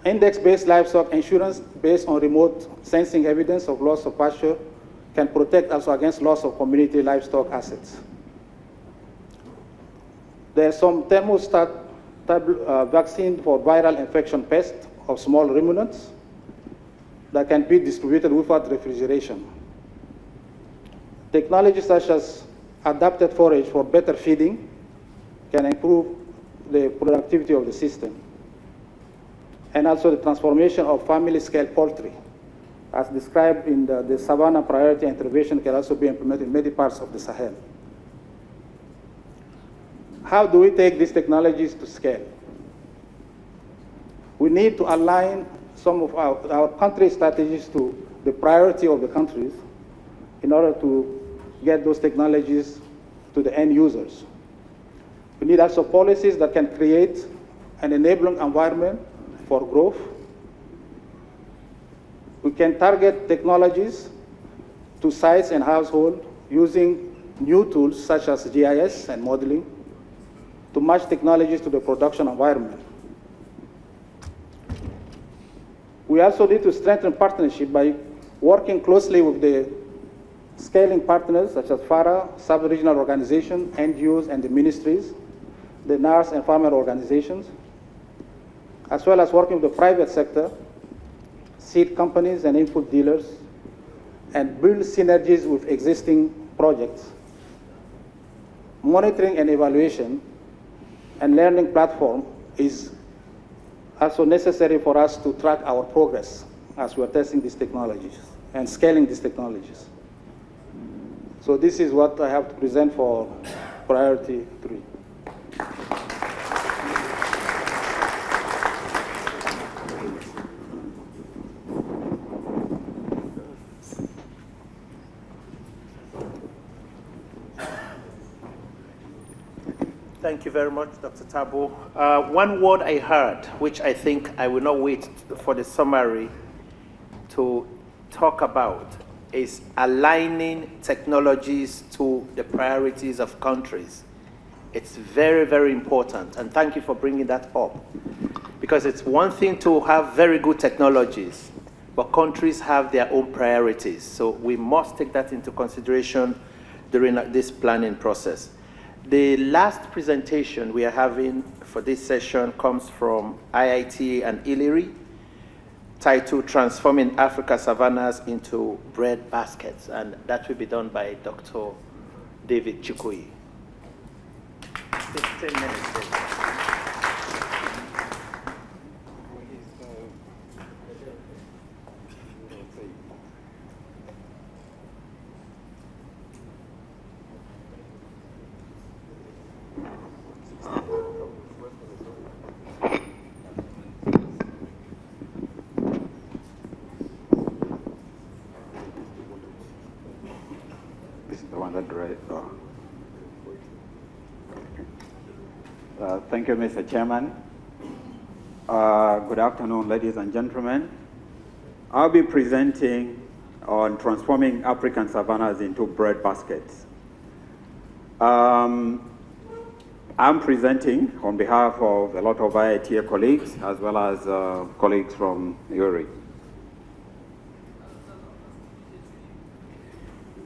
Index-based livestock insurance based on remote sensing evidence of loss of pasture can protect also against loss of community livestock assets. There's some thermostat vaccine for viral infection pests of small ruminants that can be distributed without refrigeration. Technologies such as adapted forage for better feeding can improve the productivity of the system. And also the transformation of family-scale poultry, as described in the Savannah Priority Intervention, can also be implemented in many parts of the Sahel. How do we take these technologies to scale? We need to align some of our country strategies to the priority of the countries in order to get those technologies to the end users. We need also policies that can create an enabling environment for growth. We can target technologies to sites and households using new tools such as GIS and modeling to match technologies to the production environment. We also need to strengthen partnership by working closely with the scaling partners such as FARA, sub-regional organizations, NGOs, and the ministries, the NARS and farmer organizations, as well as working with the private sector, seed companies and input dealers, and build synergies with existing projects. Monitoring and evaluation and learning platform is also necessary for us to track our progress as we're testing these technologies and scaling these technologies. So this is what I have to present for Priority 3. Thank you very much, Dr. Tabo. One word I heard, which I think I will not wait for the summary to talk about, is aligning technologies to the priorities of countries. It's very, very important, and thank you for bringing that up. Because it's one thing to have very good technologies, but countries have their own priorities. So we must take that into consideration during this planning process. The last presentation we are having for this session comes from IITA and Iliri, titled Transforming Africa Savannas into Bread Baskets, and that will be done by Dr. David Chikoyi. 15 minutes. Thank you, Mr. Chairman. Good afternoon, ladies and gentlemen. I'll be presenting on transforming African savannas into bread baskets. I'm presenting on behalf of a lot of IITA colleagues, as well as colleagues from URI.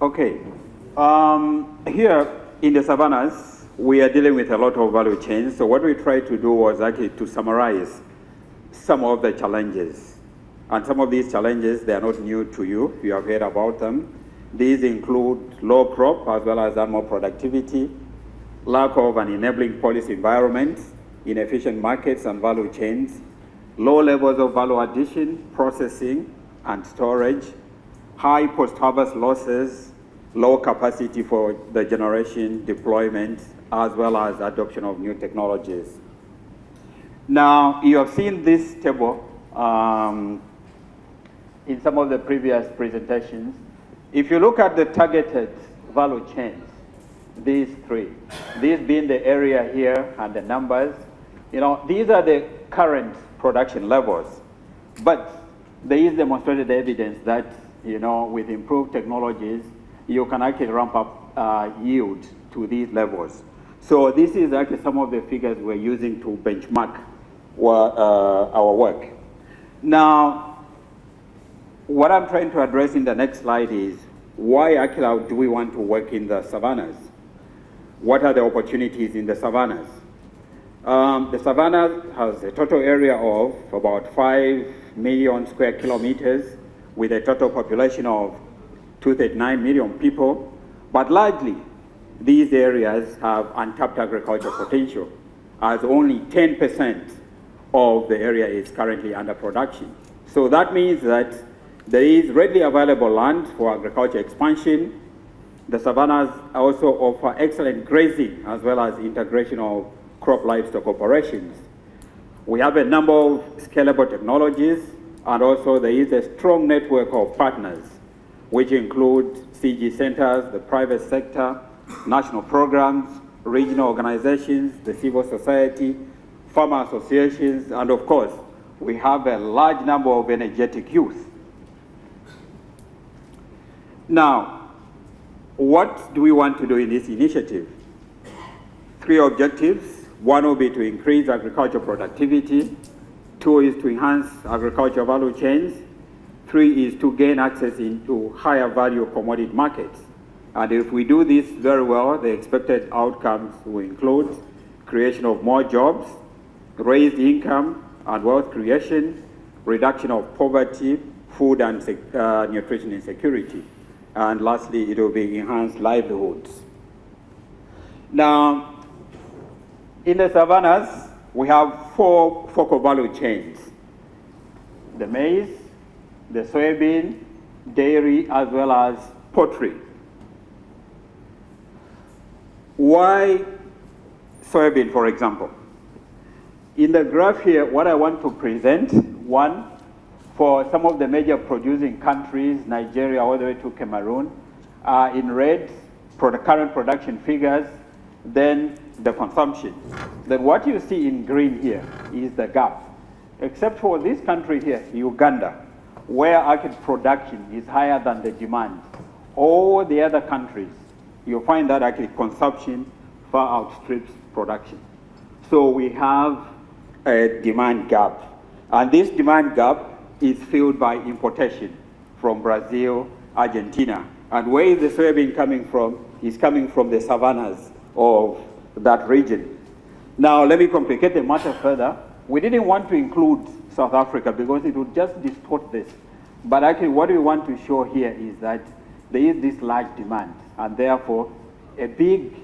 Okay. Here in the savannas, we are dealing with a lot of value chains. So what we tried to do was actually to summarize some of the challenges. And some of these challenges, they are not new to you. You have heard about them. These include low crop as well as animal productivity, lack of an enabling policy environment, inefficient markets and value chains, low levels of value addition, processing and storage, high post-harvest losses, low capacity for the generation, deployment, as well as adoption of new technologies. Now, you have seen this table in some of the previous presentations. If you look at the targeted value chains, these three, these being the area here and the numbers, these are the current production levels. But there is demonstrated evidence that, with improved technologies, you can actually ramp up yield to these levels. So this is actually some of the figures we're using to benchmark our work. Now, what I'm trying to address in the next slide is why actually do we want to work in the savannas? What are the opportunities in the savannas? The savanna has a total area of about 5 million square kilometers with a total population of 239 million people, but largely these areas have untapped agricultural potential, as only 10% of the area is currently under production. So that means that there is readily available land for agriculture expansion. The savannas also offer excellent grazing as well as integration of crop livestock operations. We have a number of scalable technologies, and also there is a strong network of partners, which include CG centers, the private sector, national programs, regional organizations, the civil society, farmer associations, and of course, we have a large number of energetic youth. Now, what do we want to do in this initiative? 3 objectives. 1 will be to increase agricultural productivity. 2 is to enhance agricultural value chains. 3 is to gain access into higher value commodity markets. And if we do this very well, the expected outcomes will include creation of more jobs, raised income and wealth creation, reduction of poverty, food and nutrition insecurity, and lastly, it will be enhanced livelihoods. Now, in the savannas, we have 4 focal value chains: the maize, the soybean, dairy, as well as poultry. Why soybean, for example? In the graph here, what I want to present, 1, for some of the major producing countries, Nigeria all the way to Cameroon, in red, current production figures, then the consumption. Then what you see in green here is the gap. Except for this country here, Uganda, where actual production is higher than the demand. All the other countries, you'll find that actually consumption far outstrips production. So we have a demand gap. And this demand gap is filled by importation from Brazil, Argentina. And where is the soybean coming from? It's coming from the savannas of that region. Now, let me complicate the matter further. We didn't want to include South Africa because it would just distort this. But actually, what we want to show here is that there is this large demand, and therefore a big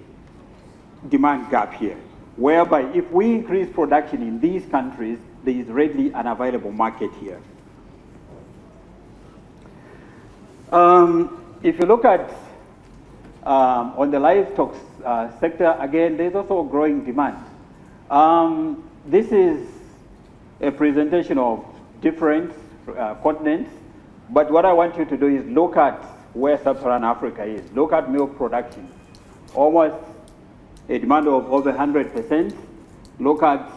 demand gap here, whereby if we increase production in these countries, there is readily an available market here. If you look at on the livestock sector, again, there's also a growing demand. This is a presentation of different continents, but what I want you to do is look at where Sub-Saharan Africa is. Look at milk production, almost a demand of over 100%. Look at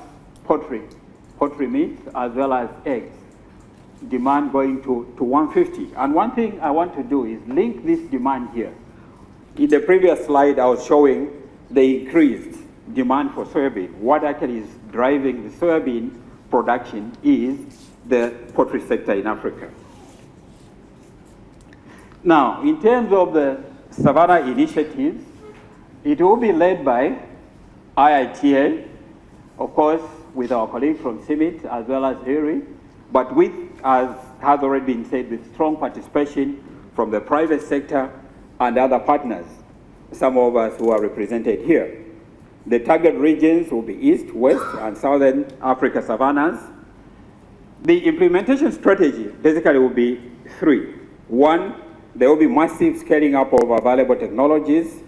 poultry meat, as well as eggs, demand going to 150. And one thing I want to do is link this demand here. In the previous slide, I was showing the increased demand for soybean. What actually is driving the soybean production is the poultry sector in Africa. Now, in terms of the Savannah initiatives, it will be led by IITA, of course, with our colleague from CIMIT, as well as IRI, but with, as has already been said, with strong participation from the private sector and other partners, some of us who are represented here. The target regions will be East, West, and Southern Africa savannas. The implementation strategy basically will be three. One, there will be massive scaling up of available technologies.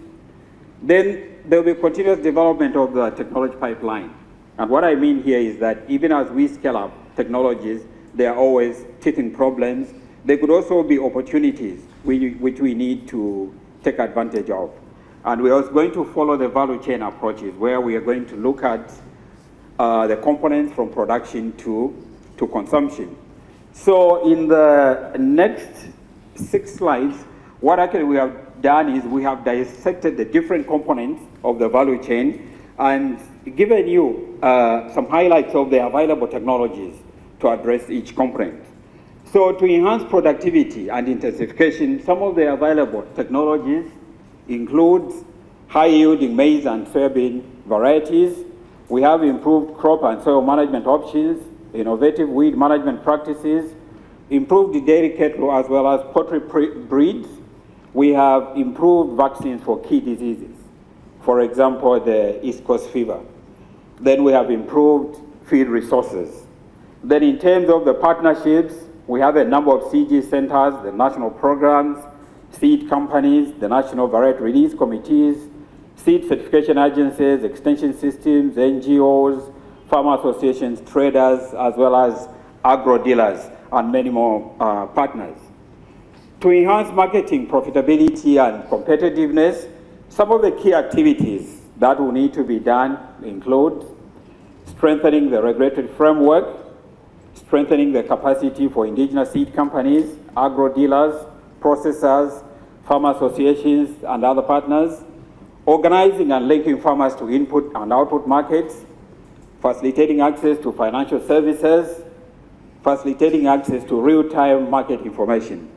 Then there will be continuous development of the technology pipeline. And what I mean here is that even as we scale up technologies, there are always teething problems. There could also be opportunities which we need to take advantage of. And we are going to follow the value chain approaches, where we are going to look at the components from production to consumption. So in the next 6 slides, what actually we have done is we have dissected the different components of the value chain and given you some highlights of the available technologies to address each component. So to enhance productivity and intensification, some of the available technologies include high-yielding maize and soybean varieties. We have improved crop and soil management options, innovative weed management practices, improved dairy cattle as well as poultry breeds. We have improved vaccines for key diseases, for example, the East Coast fever. Then we have improved feed resources. Then in terms of the partnerships, we have a number of CG centers, the national programs, seed companies, the national variety release committees, seed certification agencies, extension systems, NGOs, farmer associations, traders, as well as agro dealers, and many more partners. To enhance marketing profitability and competitiveness, some of the key activities that will need to be done include strengthening the regulatory framework, strengthening the capacity for indigenous seed companies, agro dealers, processors, farmer associations, and other partners, organizing and linking farmers to input and output markets, facilitating access to financial services, facilitating access to real-time market information.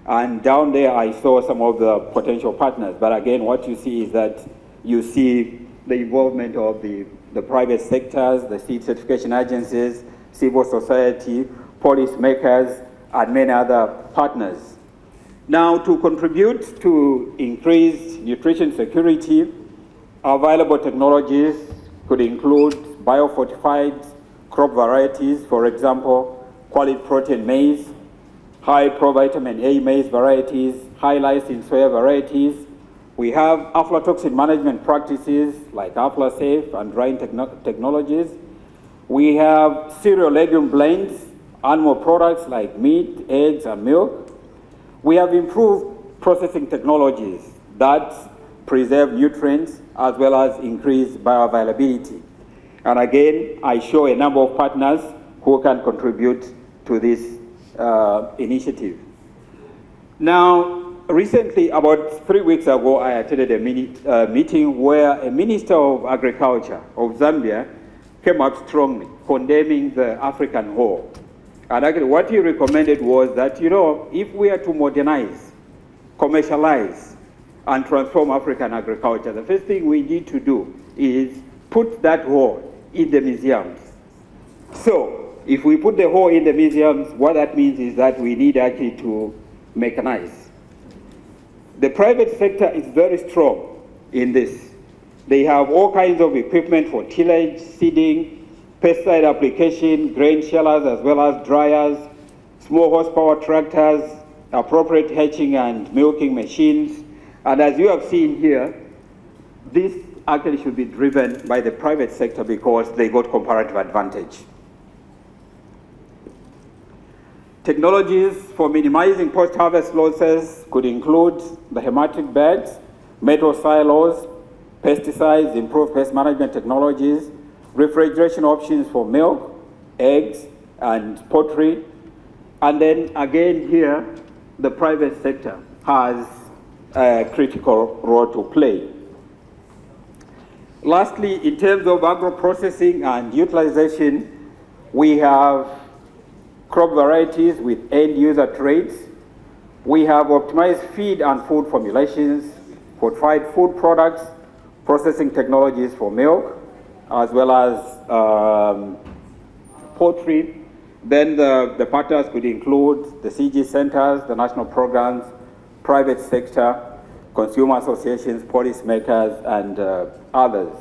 And down there, I saw some of the potential partners. But again, what you see is that you see the involvement of the private sectors, the seed certification agencies, civil society, policymakers, and many other partners. Now, to contribute to increased nutrition security, available technologies could include biofortified crop varieties, for example, quality protein maize, high provitamin A maize varieties, high lysine soya varieties. We have aflatoxin management practices like AflaSafe and drying technologies. We have cereal legume blends, animal products like meat, eggs, and milk. We have improved processing technologies that preserve nutrients as well as increase bioavailability. And again, I show a number of partners who can contribute to this initiative. Now, recently, about 3 weeks ago, I attended a meeting where a Minister of Agriculture of Zambia came up strongly condemning the African whole. And actually what he recommended was that, if we are to modernize, commercialize, and transform African agriculture. The first thing we need to do is put that whole in the museums. So if we put the whole in the museums, what that means is that we need actually to mechanize. The private sector is very strong in this. They have all kinds of equipment for tillage, seeding, pesticide application, grain shellers, as well as dryers, small horsepower tractors, appropriate hatching and milking machines. And as you have seen here, this actually should be driven by the private sector because they got comparative advantage. Technologies for minimizing post-harvest losses could include the hematic beds, metal silos, pesticides, improved pest management technologies, refrigeration options for milk, eggs, and poultry. And then again here, the private sector has a critical role to play. Lastly, in terms of agro-processing and utilization, we have crop varieties with end-user traits. We have optimized feed and food formulations, fortified food products, processing technologies for milk, as well as poultry. Then the partners could include the CG centers, the national programs, private sector, consumer associations, policymakers, and others.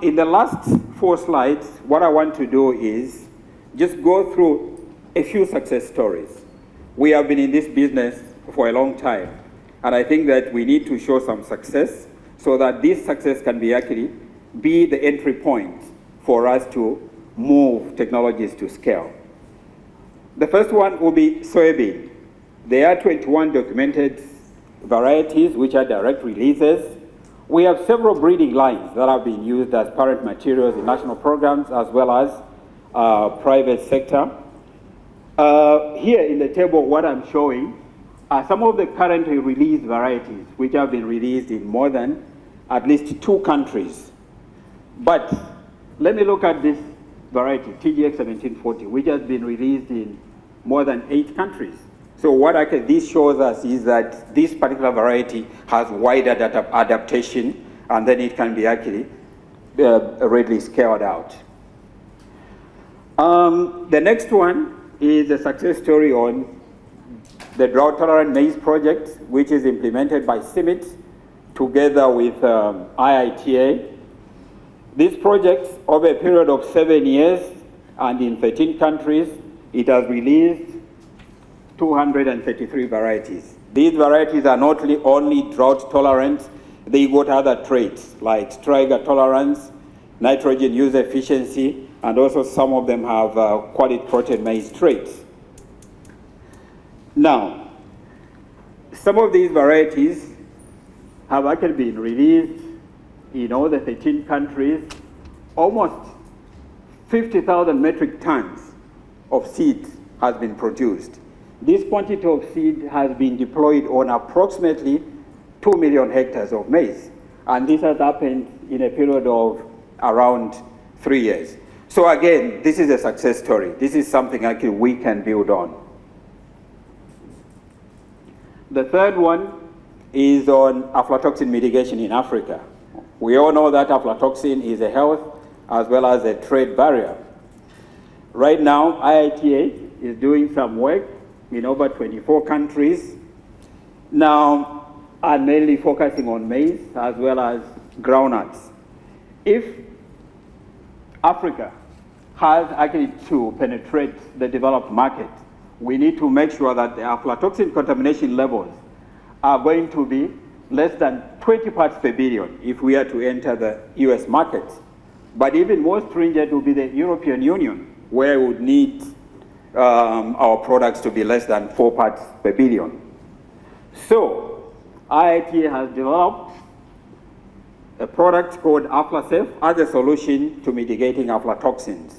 In the last 4 slides, what I want to do is just go through a few success stories. We have been in this business for a long time, and I think that we need to show some success so that this success can be actually be the entry point for us to move technologies to scale. The first one will be soybean. There are 21 documented varieties which are direct releases. We have several breeding lines that have been used as parent materials in national programs as well as private sector. Here in the table, what I'm showing are some of the currently released varieties which have been released in more than at least 2 countries. But let me look at this variety, TGX 1740, which has been released in more than 8 countries. So what this shows us is that this particular variety has wider adaptation, and then it can be actually readily scaled out. The next one is a success story on the drought-tolerant maize project, which is implemented by CIMIT together with IITA. This project, over a period of 7 years and in 13 countries, it has released 233 varieties. These varieties are not only drought tolerant, they got other traits like striga tolerance, nitrogen use efficiency, and also some of them have quality protein maize traits. Now, some of these varieties have actually been released in all the 13 countries. Almost 50,000 metric tons of seed has been produced. This quantity of seed has been deployed on approximately 2 million hectares of maize. And this has happened in a period of around 3 years. So again, this is a success story. This is something actually we can build on. The third one is on aflatoxin mitigation in Africa. We all know that aflatoxin is a health as well as a trade barrier. Right now, IITA is doing some work in over 24 countries now, and mainly focusing on maize as well as groundnuts. If Africa has actually to penetrate the developed market, we need to make sure that the aflatoxin contamination levels are going to be less than 20 parts per billion if we are to enter the US market. But even more stringent will be the European Union, where we would need our products to be less than 4 parts per billion. So IITA has developed a product called AflaSafe as a solution to mitigating aflatoxins.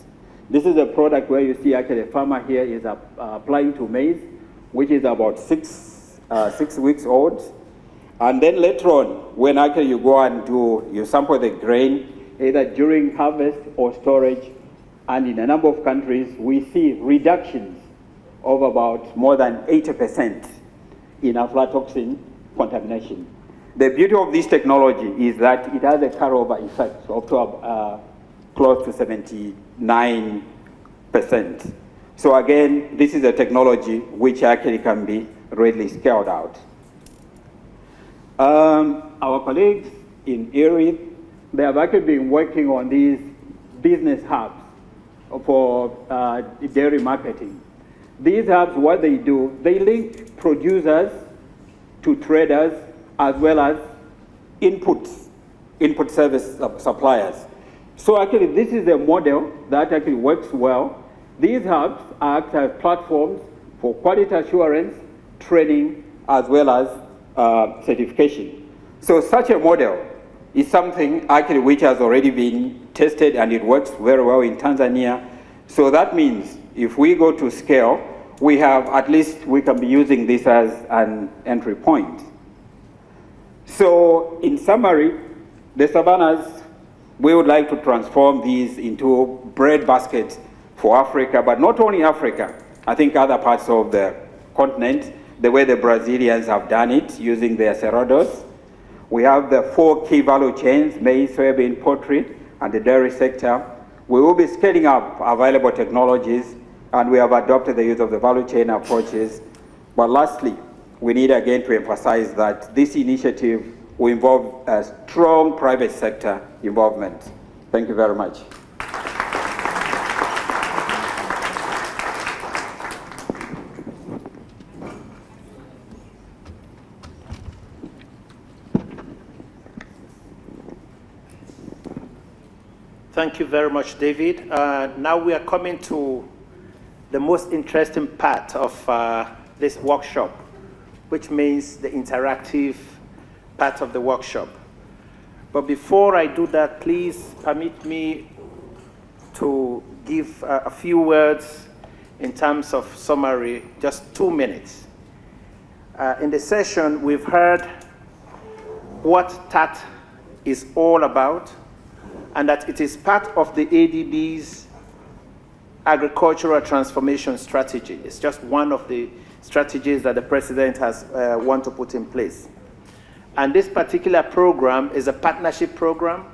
This is a product where you see actually a farmer here is applying to maize, which is about 6 weeks old. And then later on, when actually you go and you sample the grain, either during harvest or storage, and in a number of countries, we see reductions of about more than 80% in aflatoxin contamination. The beauty of this technology is that it has a carryover effect up to close to 79%. So again, this is a technology which actually can be readily scaled out. Our colleagues in IRI, they have actually been working on these business hubs for dairy marketing. These hubs, what they do, they link producers to traders as well as input service suppliers. So actually, this is a model that actually works well. These hubs act as platforms for quality assurance, training, as well as certification. So such a model is something actually which has already been tested and it works very well in Tanzania. So that means if we go to scale, we have at least we can be using this as an entry point. So in summary, the savannas, we would like to transform these into bread baskets for Africa, but not only Africa, I think other parts of the continent, the way the Brazilians have done it using their cerrados. We have the 4 key value chains, maize, soybean, poultry, and the dairy sector. We will be scaling up available technologies, and we have adopted the use of the value chain approaches. But lastly, we need again to emphasize that this initiative will involve a strong private sector involvement. Thank you very much. Thank you very much, David. Now we are coming to the most interesting part of this workshop, which means the interactive part of the workshop. But before I do that, please permit me to give a few words in terms of summary, just 2 minutes. In the session, we've heard what TAAT is all about, and that it is part of the ADB's agricultural transformation strategy. It's just one of the strategies that the president has want to put in place. And this particular program is a partnership program,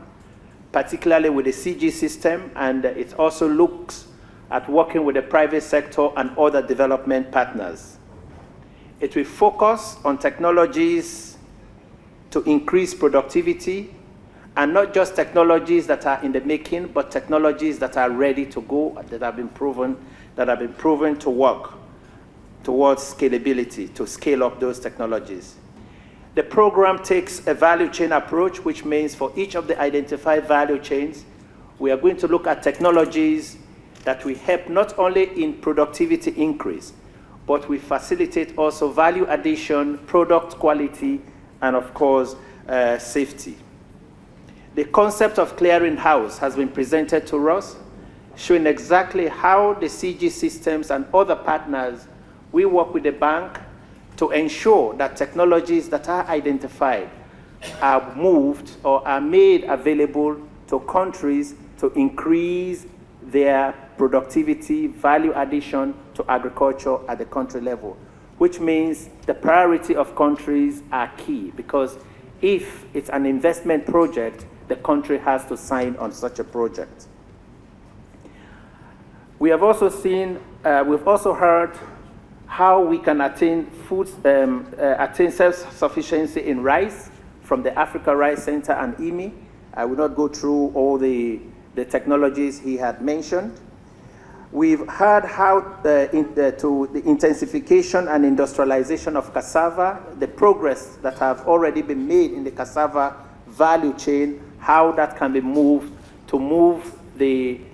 particularly with the CG system, and it also looks at working with the private sector and other development partners. It will focus on technologies to increase productivity, and not just technologies that are in the making, but technologies that are ready to go, that have been proven to work towards scalability, to scale up those technologies. The program takes a value chain approach, which means for each of the identified value chains, we are going to look at technologies that will help not only in productivity increase, but we facilitate also value addition, product quality, and of course, safety. The concept of clearinghouse has been presented to us, showing exactly how the CG systems and other partners, we work with the bank to ensure that technologies that are identified are moved or are made available to countries to increase their productivity, value addition to agriculture at the country level, which means the priority of countries are key, because if it's an investment project, the country has to sign on such a project. We have also seen, we've also heard how we can attain attain self-sufficiency in rice from the Africa Rice Center and IMI. I will not go through all the technologies he had mentioned. We've heard how the intensification and industrialization of cassava, the progress that have already been made in the cassava value chain, how that can be moved to move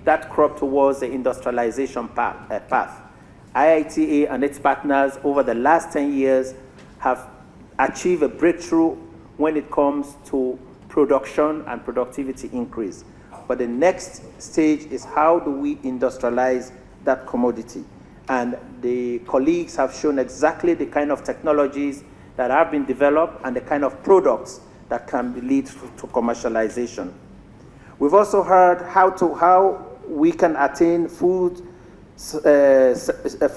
that crop towards the industrialization path. IITA and its partners over the last 10 years have achieved a breakthrough when it comes to production and productivity increase. But the next stage is how do we industrialize that commodity? And the colleagues have shown exactly the kind of technologies that have been developed and the kind of products that can lead to commercialization. We've also heard how we can attain food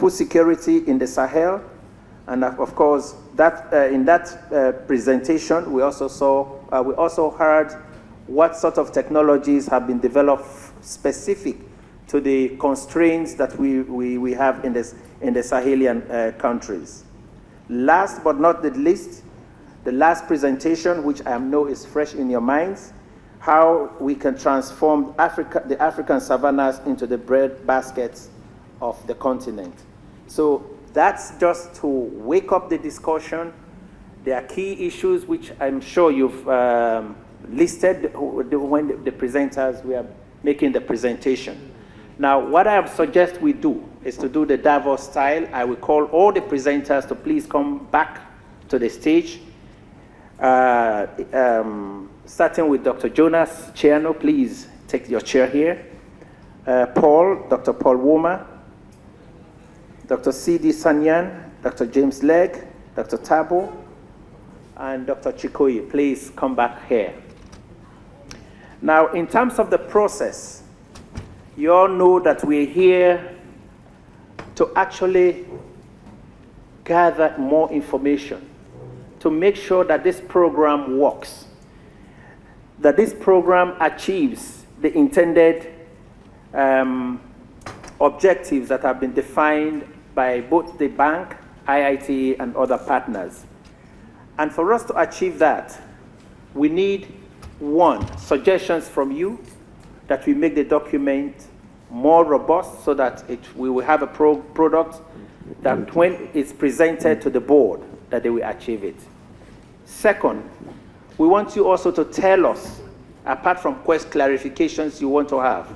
security in the Sahel, And of course, that, in that presentation, we also heard what sort of technologies have been developed specific to the constraints that we have in the Sahelian countries. Last but not the least, the last presentation, which I know is fresh in your minds, how we can transform the African savannas into the bread baskets of the continent. So that's just to wake up the discussion. There are key issues which I'm sure you've listed when the presenters were making the presentation. Now, what I suggest we do is to do the Davos style. I will call all the presenters to please come back to the stage. Starting with Dr. Jonas Cherno, please take your chair here. Dr. Paul Woma, Dr. C.D. Sanyan, Dr. James Legg, Dr. Tabo, and Dr. Chikoyi, please come back here. Now, in terms of the process, you all know that we're here to actually gather more information, to make sure that this program works, that this program achieves the intended objectives that have been defined by both the bank, IITA, and other partners. And for us to achieve that, we need, one, suggestions from you that we make the document more robust so that we will have a product that when it's presented to the board, that they will achieve it. Second, we want you also to tell us, apart from clarifications you want to have,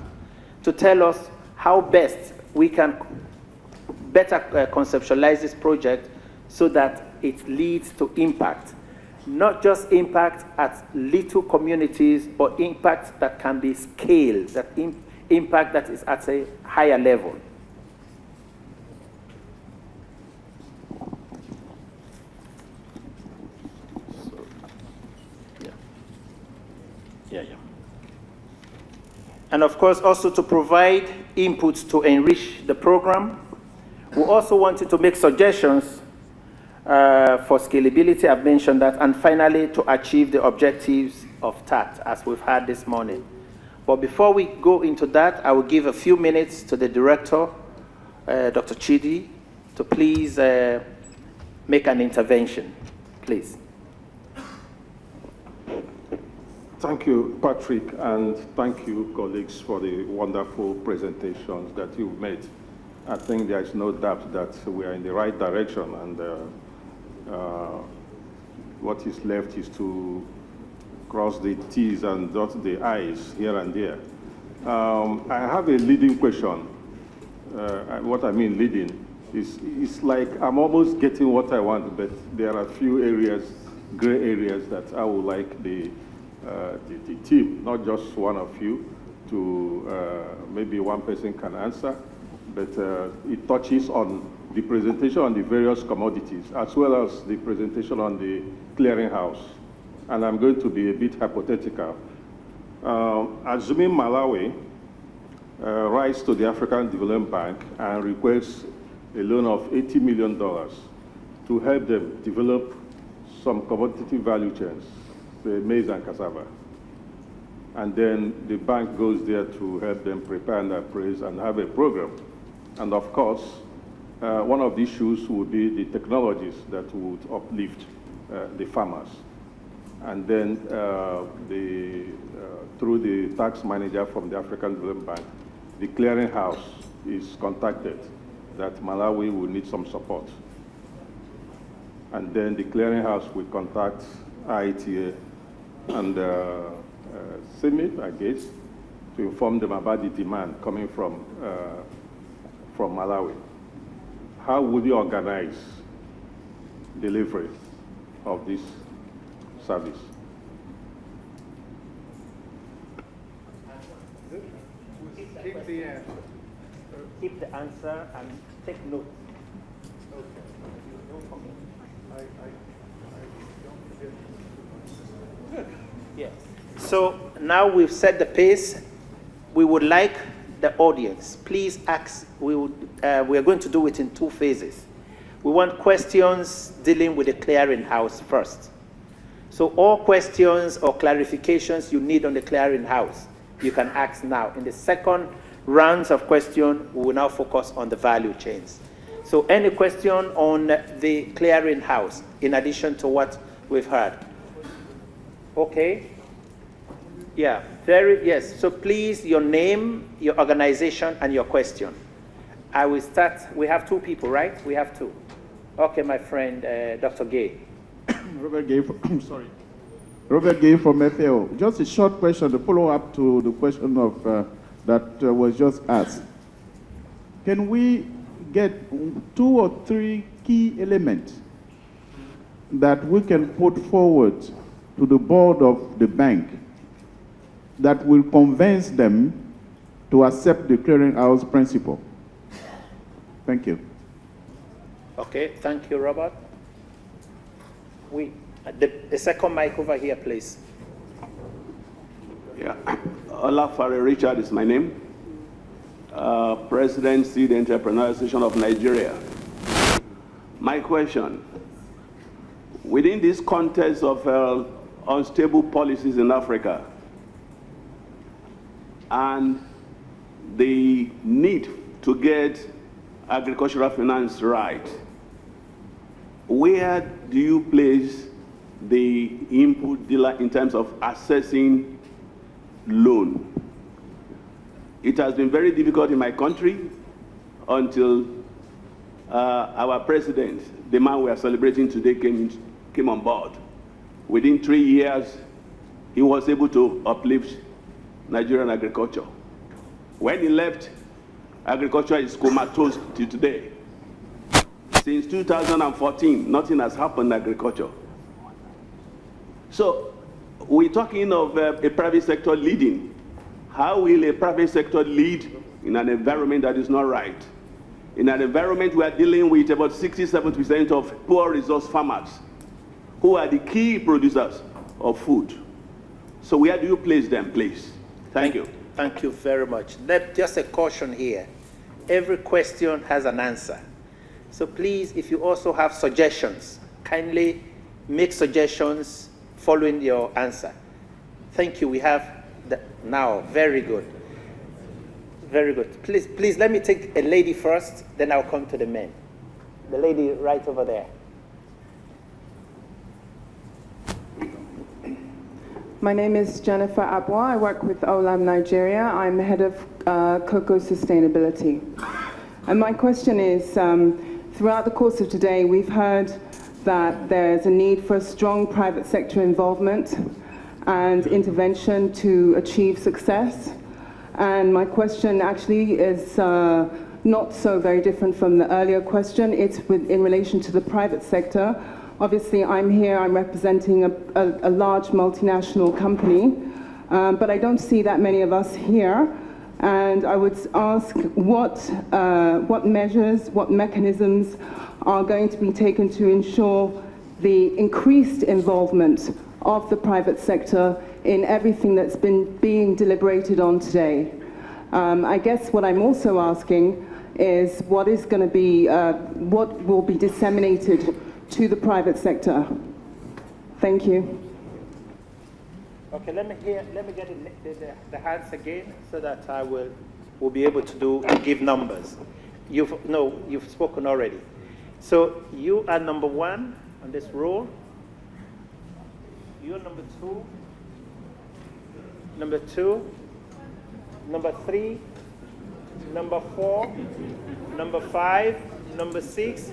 to tell us how best we can better conceptualize this project so that it leads to impact. Not just impact at little communities, but impact that can be scaled, that impact that is at a higher level. And of course, also to provide inputs to enrich the program. We also wanted to make suggestions for scalability, I've mentioned that, and finally, to achieve the objectives of TAAT, as we've had this morning. But before we go into that, I will give a few minutes to the director, Dr. Chidi, to please make an intervention, please. Thank you, Patrick, and thank you, colleagues, for the wonderful presentations that you've made. I think there is no doubt that we are in the right direction, and what is left is to cross the T's and dot the I's here and there. I have a leading question. What I mean leading is, it's like I'm almost getting what I want, but there are a few areas, gray areas, that I would like the team, not just one of you, to maybe one person can answer, but it touches on the presentation on the various commodities, as well as the presentation on the clearinghouse. And I'm going to be a bit hypothetical. Assuming Malawi writes to the African Development Bank and requests a loan of $80 million to help them develop some commodity value chains, say maize and cassava. And then the bank goes there to help them prepare and appraise and have a program. And of course, one of the issues would be the technologies that would uplift the farmers. And then through the tax manager from the African Development Bank, the clearinghouse is contacted that Malawi will need some support. And then the clearinghouse will contact IITA and CIMIP, I guess, to inform them about the demand coming from Malawi. How would you organize delivery of this service? Keep the answer and take notes. Yes. So now we've set the pace. We would like the audience, please ask. We are going to do it in two phases. we want questions dealing with the clearinghouse first. So all questions or clarifications you need on the clearinghouse, you can ask now. In the second rounds of questions, we will now focus on the value chains. So any question on the clearinghouse, in addition to what we've heard? Okay. Yeah, yes. So please, your name, your organization, and your question. I will start. We have two people, right? We have two. Okay, my friend, Dr. Gay. Robert Gay, sorry. Robert Gay from FAO. Just a short question to follow up to the question of that was just asked. Can we get 2 or 3 key elements that we can put forward to the board of the bank that will convince them to accept the clearinghouse principle? Thank you. Okay, thank you, Robert. The second mic over here, please. Yeah, Olafare Richard is my name. President, Seed Entrepreneur Association of Nigeria. My question, within this context of unstable policies in Africa and the need to get agricultural finance right, where do you place the input dealer in terms of assessing loan? It has been very difficult in my country until our president, the man we are celebrating today, came on board. Within 3 years, he was able to uplift Nigerian agriculture. When he left, agriculture is comatose till today. Since 2014, nothing has happened in agriculture. So we're talking of a private sector leading. How will a private sector lead in an environment that is not right? In an environment we are dealing with about 67% of poor resource farmers, who are the key producers of food. So where do you place them, please? Thank you. Thank you very much. Just a caution here. Every question has an answer. So please, if you also have suggestions, kindly make suggestions following your answer. Thank you. We have now. Very good. Very good. Please let me take a lady first, then I'll come to the men. The lady right over there. My name is Jennifer Abwa. I work with Olam Nigeria. I'm head of cocoa sustainability. And my question is, throughout the course of today, we've heard that there's a need for strong private sector involvement and intervention to achieve success. And my question actually is not so very different from the earlier question. It's in relation to the private sector. Obviously, I'm representing a large multinational company, but I don't see that many of us here. And I would ask what measures, what mechanisms are going to be taken to ensure the increased involvement of the private sector in everything that's been being deliberated on today. I guess what I'm also asking is what will be disseminated to the private sector. Thank you. Okay, let me get the hands again so that I will be able to give numbers. You've spoken already. So you are number 1 on this row. You're number 2. Number 2. Number 3. Number 4. Number 5. Number 6.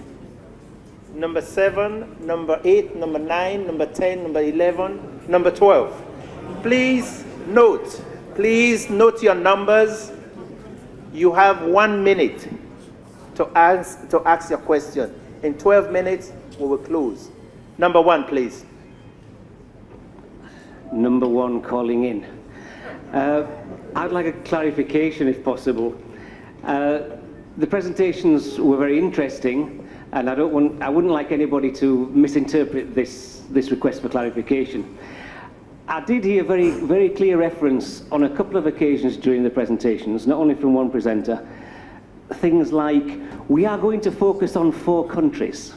Number 7. Number 8. Number 9. Number 10. Number 11. Number 12. Please note your numbers. You have 1 minute to ask your question. In 12 minutes, we will close. Number 1, please. Number 1 calling in. I'd like a clarification if possible. The presentations were very interesting, and I wouldn't like anybody to misinterpret this request for clarification. I did hear very, very clear reference on a couple of occasions during the presentations, not only from one presenter, things like, we are going to focus on 4 countries,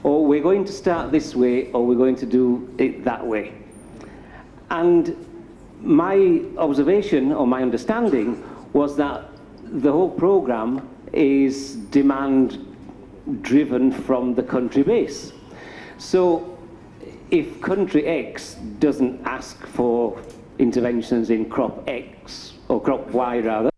or we're going to start this way, or we're going to do it that way. And my observation, or my understanding, was that the whole program is demand-driven from the country base. So if country X doesn't ask for interventions in crop X, or crop Y rather,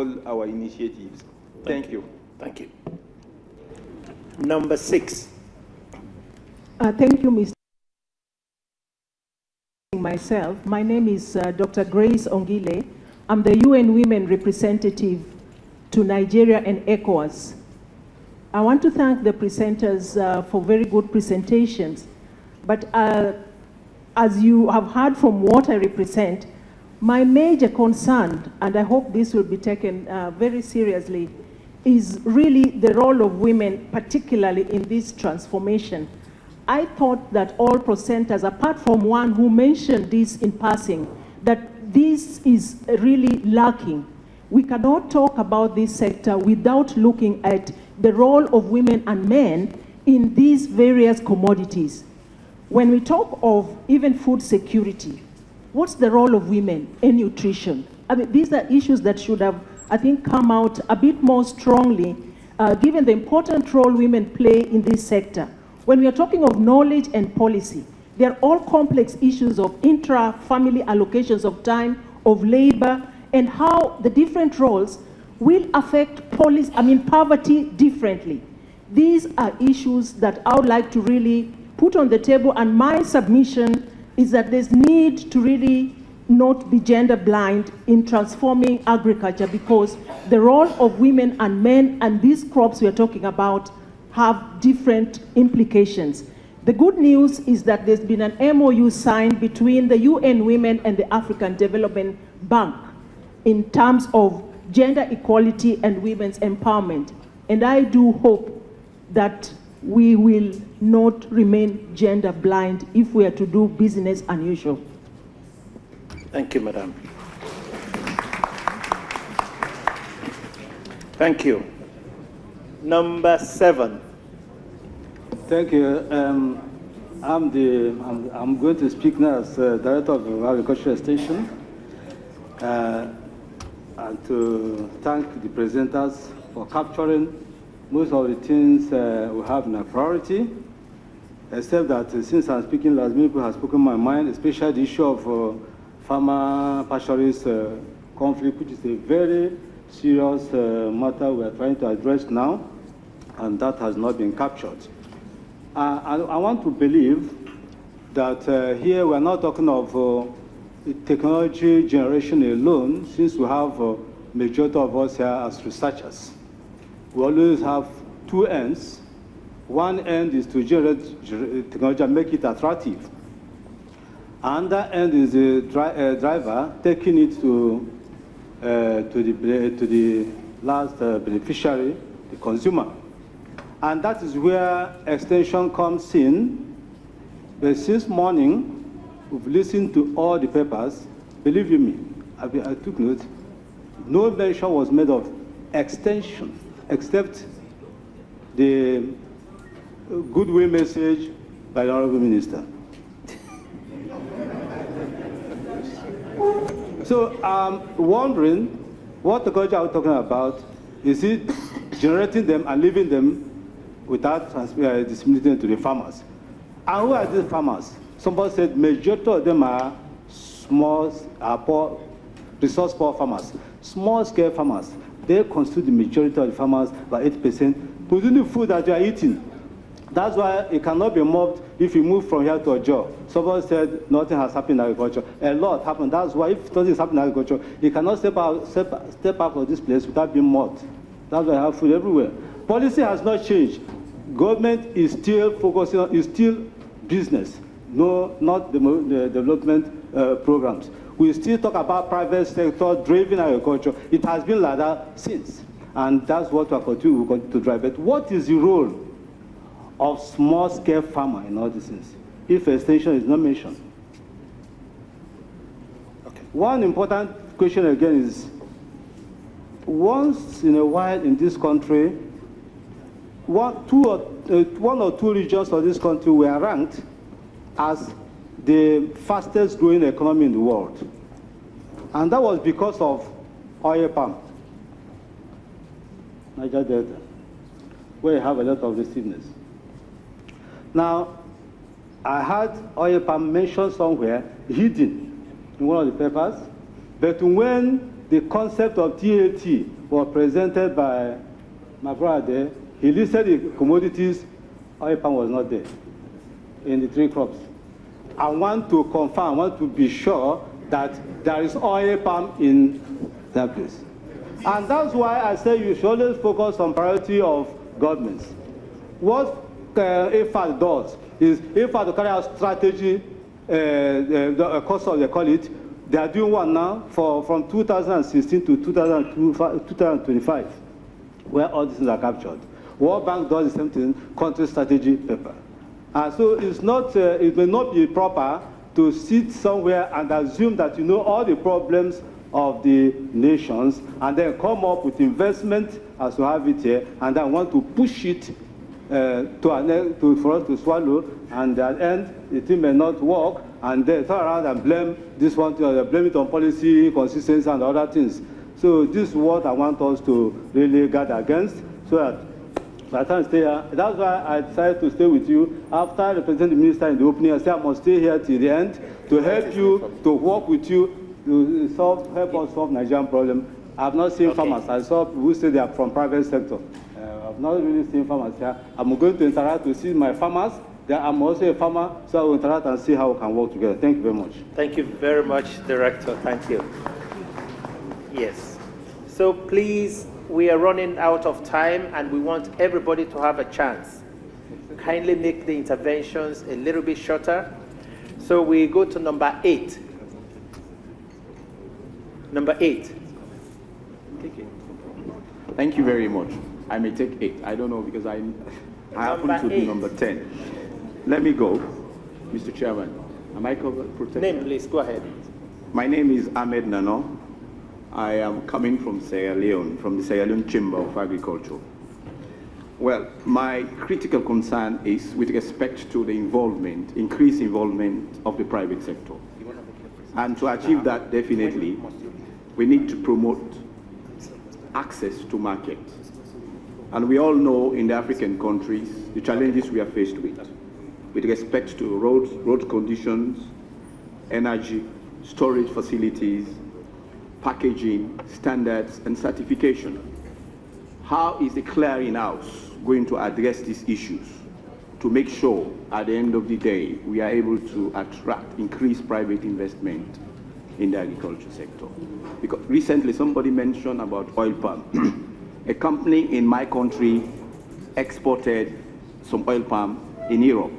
all our initiatives. Thank you. Thank you. Number 6. Thank you, Mr. Myself. My name is Dr. Grace Ongile. I'm the UN Women representative to Nigeria and ECOWAS. I want to thank the presenters for very good presentations. But as you have heard from what I represent, my major concern, and I hope this will be taken very seriously, is really the role of women, particularly in this transformation. I thought that all presenters, apart from one who mentioned this in passing, that this is really lacking. We cannot talk about this sector without looking at the role of women and men in these various commodities. When we talk of even food security, what's the role of women in nutrition? I mean, these are issues that should have, I think, come out a bit more strongly, given the important role women play in this sector. When we are talking of knowledge and policy, they are all complex issues of intra-family allocations of time, of labor, and how the different roles will affect poverty differently. These are issues that I would like to really put on the table, and my submission is that there's need to really not be gender blind in transforming agriculture, because the role of women and men and these crops we are talking about have different implications. The good news is that there's been an MOU signed between the UN Women and the African Development Bank in terms of gender equality and women's empowerment. And I do hope that we will not remain gender blind if we are to do business unusual. Thank you, Madam. Thank you. Number 7. Thank you. I'm going to speak now as Director of the Agricultural Station, and to thank the presenters for capturing most of the things we have in our priority, except that since I'm speaking, as many people have spoken my mind, especially the issue of farmer pastoralist conflict, which is a very serious matter we are trying to address now, and that has not been captured. I want to believe that here we are not talking of technology generation alone, since we have majority of us here as researchers. We always have two ends. One end is to generate technology and make it attractive. Another end is the driver taking it to the last beneficiary, the consumer. And that is where extension comes in. But since morning, we've listened to all the papers. Believe you me, I took note. No mention was made of extension, except the goodwill message by the Honorable Minister. So I'm wondering what technology are we talking about? Is it generating them and leaving them without disseminating to the farmers? And who are these farmers? Somebody said majority of them are small, poor, resource poor farmers. Small scale farmers. They constitute the majority of the farmers by 8%, producing the food that you are eating. That's why it cannot be moved if you move from here to a job. Somebody said nothing has happened in agriculture. A lot happened. That's why if nothing has happened in agriculture, you cannot step out of this place without being mobbed. That's why I have food everywhere. Policy has not changed. Government is still focusing on, is still business, no, not the development programs. We still talk about private sector driven agriculture. It has been like that since. And that's what we continue to drive. But what is the role of small-scale farmer in all these things, if extension is not mentioned? Okay. One important question again is, once in a while in this country, one or two regions of this country were ranked as the fastest growing economy in the world. And that was because of oil palm, Niger Delta, where you have a lot of receivers. Now, I had oil palm mentioned somewhere, hidden in one of the papers, but when the concept of TAT was presented by my brother there. He listed the commodities, oil palm was not there in the 3 crops. I want to confirm, I want to be sure that there is oil palm in that place. And that's why I say you should always focus on priority of governments. What AFAD does is AFAD to carry out strategy, the cost of they call it, they are doing one now from 2016 to 2025, where all these things are captured. World Bank does the same thing, country strategy paper. And so it's not, it may not be proper to sit somewhere and assume that you know all the problems of the nations and then come up with investment as we have it here and then want to push it for us to swallow, and at the end the thing may not work and then turn around and blame this one thing, blame it on policy, consistency and other things. So this is what I want us to really guard against, so that by the time I stay here, that's why I decided to stay with you. After representing the minister in the opening, I said I must stay here till the end to help you, to work with you, to help us solve Nigerian problem. I've not seen farmers. I saw people who say they are from private sector. I've not really seen farmers here. I'm going to interact to see my farmers. I'm also a farmer, so I will interact and see how we can work together. Thank you very much. Thank you very much, Director. Thank you. Yes. So please, we are running out of time and we want everybody to have a chance. Kindly make the interventions a little bit shorter. So we go to number 8. Number 8. Thank you very much. I may take 8. I don't know because I happen to be number 10. Let me go, Mr. Chairman. Am I covered? Protected? Name, please. Go ahead. My name is Ahmed Nano. I am coming from Sierra Leone, from the Sierra Leone Chamber of Agriculture. Well, my critical concern is with respect to the involvement, increased involvement of the private sector. And to achieve that, definitely, we need to promote access to market. And we all know in the African countries the challenges we are faced with respect to road conditions, energy, storage facilities, packaging, standards, and certification. How is the clearinghouse going to address these issues to make sure at the end of the day we are able to attract increased private investment in the agriculture sector? Because recently somebody mentioned about oil palm. A company in my country exported some oil palm in Europe.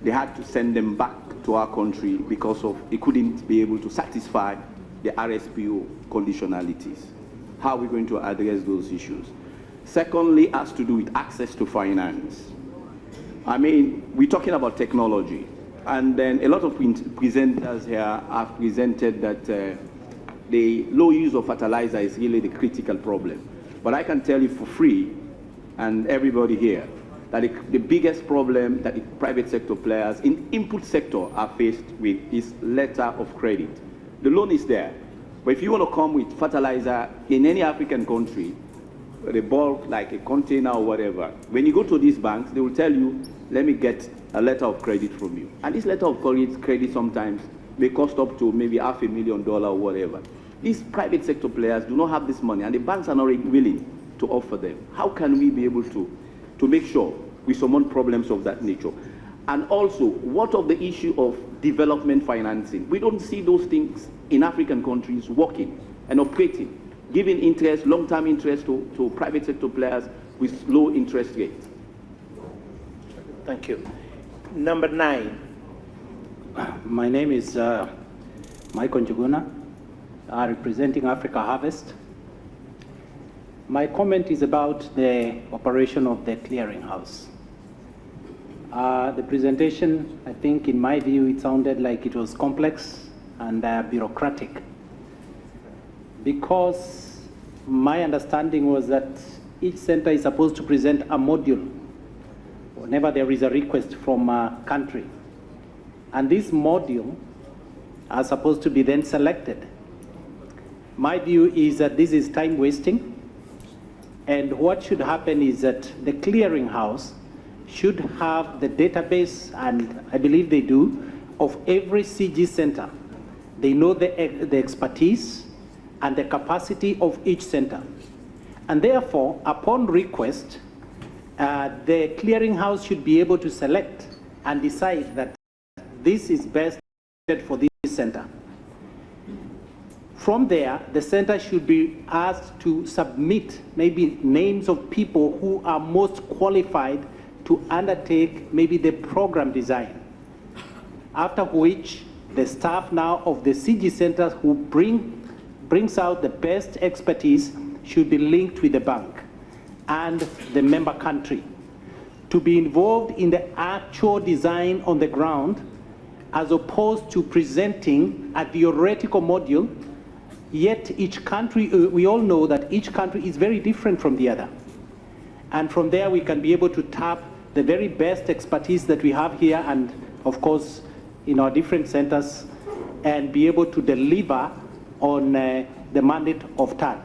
They had to send them back to our country because of it couldn't be able to satisfy the RSPO conditionalities. How are we going to address those issues? Secondly, has to do with access to finance. I mean, we're talking about technology, and then a lot of presenters here have presented that the low use of fertilizer is really the critical problem. But I can tell you for free, and everybody here, that the biggest problem that the private sector players in input sector are faced with is letter of credit. The loan is there, but if you want to come with fertilizer in any African country, the bulk, like a container or whatever, when you go to these banks, they will tell you, let me get a letter of credit from you. And this letter of credit sometimes may cost up to maybe $500,000 or whatever. These private sector players do not have this money, and the banks are not willing to offer them. How can we be able to make sure we surmount problems of that nature? And also, what of the issue of development financing? We don't see those things in African countries working and operating, giving interest, long-term interest to private sector players with low interest rates. Thank you. Number 9. My name is Michael Njuguna, representing Africa Harvest. My comment is about the operation of the clearinghouse. The presentation, I think in my view, it sounded like it was complex and bureaucratic, because my understanding was that each center is supposed to present a module whenever there is a request from a country. And this module are supposed to be then selected. My view is that this is time wasting, and what should happen is that the clearinghouse should have the database, and I believe they do, of every CG center. They know the expertise, and the capacity of each center. And therefore, upon request, the clearinghouse should be able to select and decide that this is best for this center. From there, the center should be asked to submit maybe names of people who are most qualified to undertake maybe the program design. After which, the staff now of the CG centers who brings out the best expertise should be linked with the bank and the member country to be involved in the actual design on the ground, as opposed to presenting a theoretical module. Yet each country, we all know that each country is very different from the other. And from there we can be able to tap the very best expertise that we have here and of course in our different centers, and be able to deliver on the mandate of TAAT.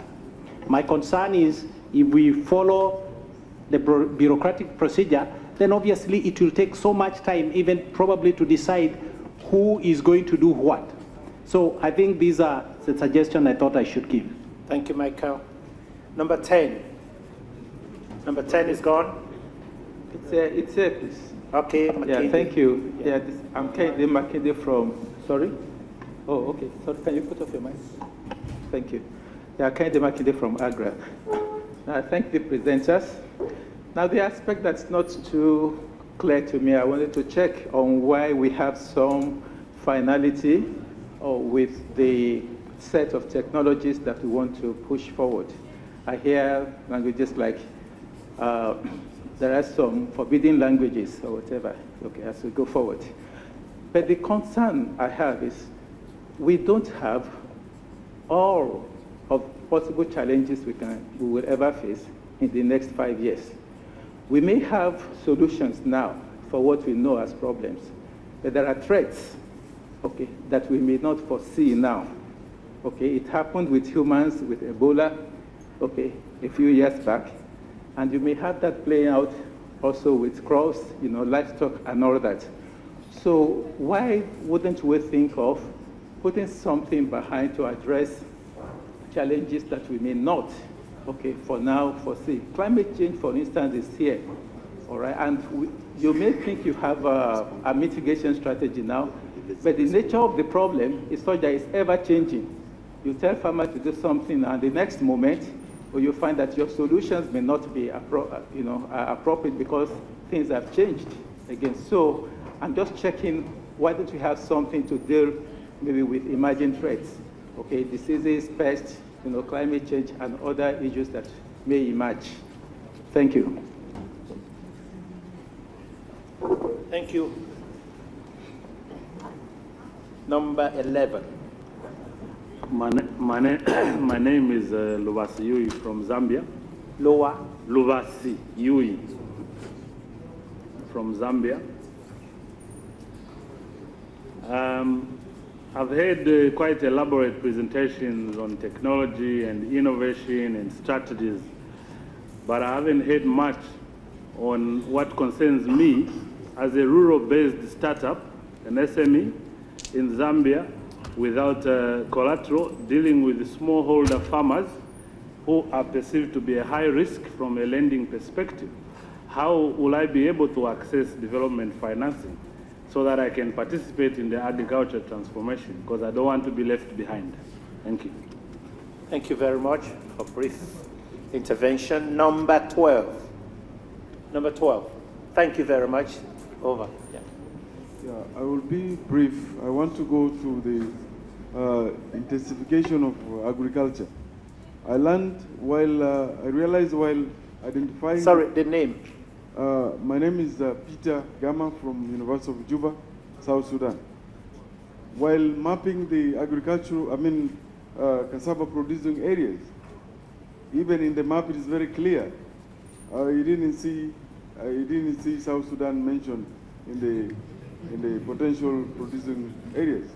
My concern is if we follow the bureaucratic procedure, then obviously it will take so much time even probably to decide who is going to do what. So I think these are the suggestions I thought I should give. Thank you, Michael. Number 10. Number 10 is gone? It's here, please. Okay, Yeah, thank you. Yeah, I'm Kennedy Makinde from, sorry? Oh, okay. Sorry, can you put off your mic? Thank you. Yeah, Kennedy Makinde from Agra. Now, I thank the presenters. Now, the aspect that's not too clear to me, I wanted to check on why we have some finality with the set of technologies that we want to push forward. I hear languages like there are some forbidden languages or whatever, okay, as we go forward. But the concern I have is we don't have all of possible challenges we will ever face in the next 5 years. We may have solutions now for what we know as problems, but there are threats, okay, that we may not foresee now. Okay, it happened with humans, with Ebola, okay, a few years back, and you may have that playing out also with crops, livestock and all that. So why wouldn't we think of putting something behind to address challenges that we may not, okay, for now foresee? Climate change, for instance, is here, all right? And you may think you have a mitigation strategy now, but the nature of the problem is such that it's ever changing. You tell farmers to do something, and the next moment, or you find that your solutions may not be appropriate because things have changed again. So I'm just checking, why don't we have something to deal maybe with emerging threats, okay, diseases, pests, climate change, and other issues that may emerge. Thank you. Thank you. Number 11. My name is Luvasi Yui from Zambia. Loa? Luvasi Yui from Zambia. I've heard quite elaborate presentations on technology and innovation and strategies, but I haven't heard much on what concerns me as a rural-based startup, an SME in Zambia, without collateral, dealing with smallholder farmers who are perceived to be a high risk from a lending perspective. How will I be able to access development financing so that I can participate in the agriculture transformation? Because I don't want to be left behind. Thank you. Thank you very much for brief intervention. Number 12. Number 12. Thank you very much. Over. Yeah, I will be brief. I want to go to the intensification of agriculture. I learned I realized while identifying... Sorry, the name? My name is Peter Gama from University of Juba, South Sudan. While mapping the cassava producing areas, even in the map it is very clear. You didn't see South Sudan mentioned in the potential producing areas.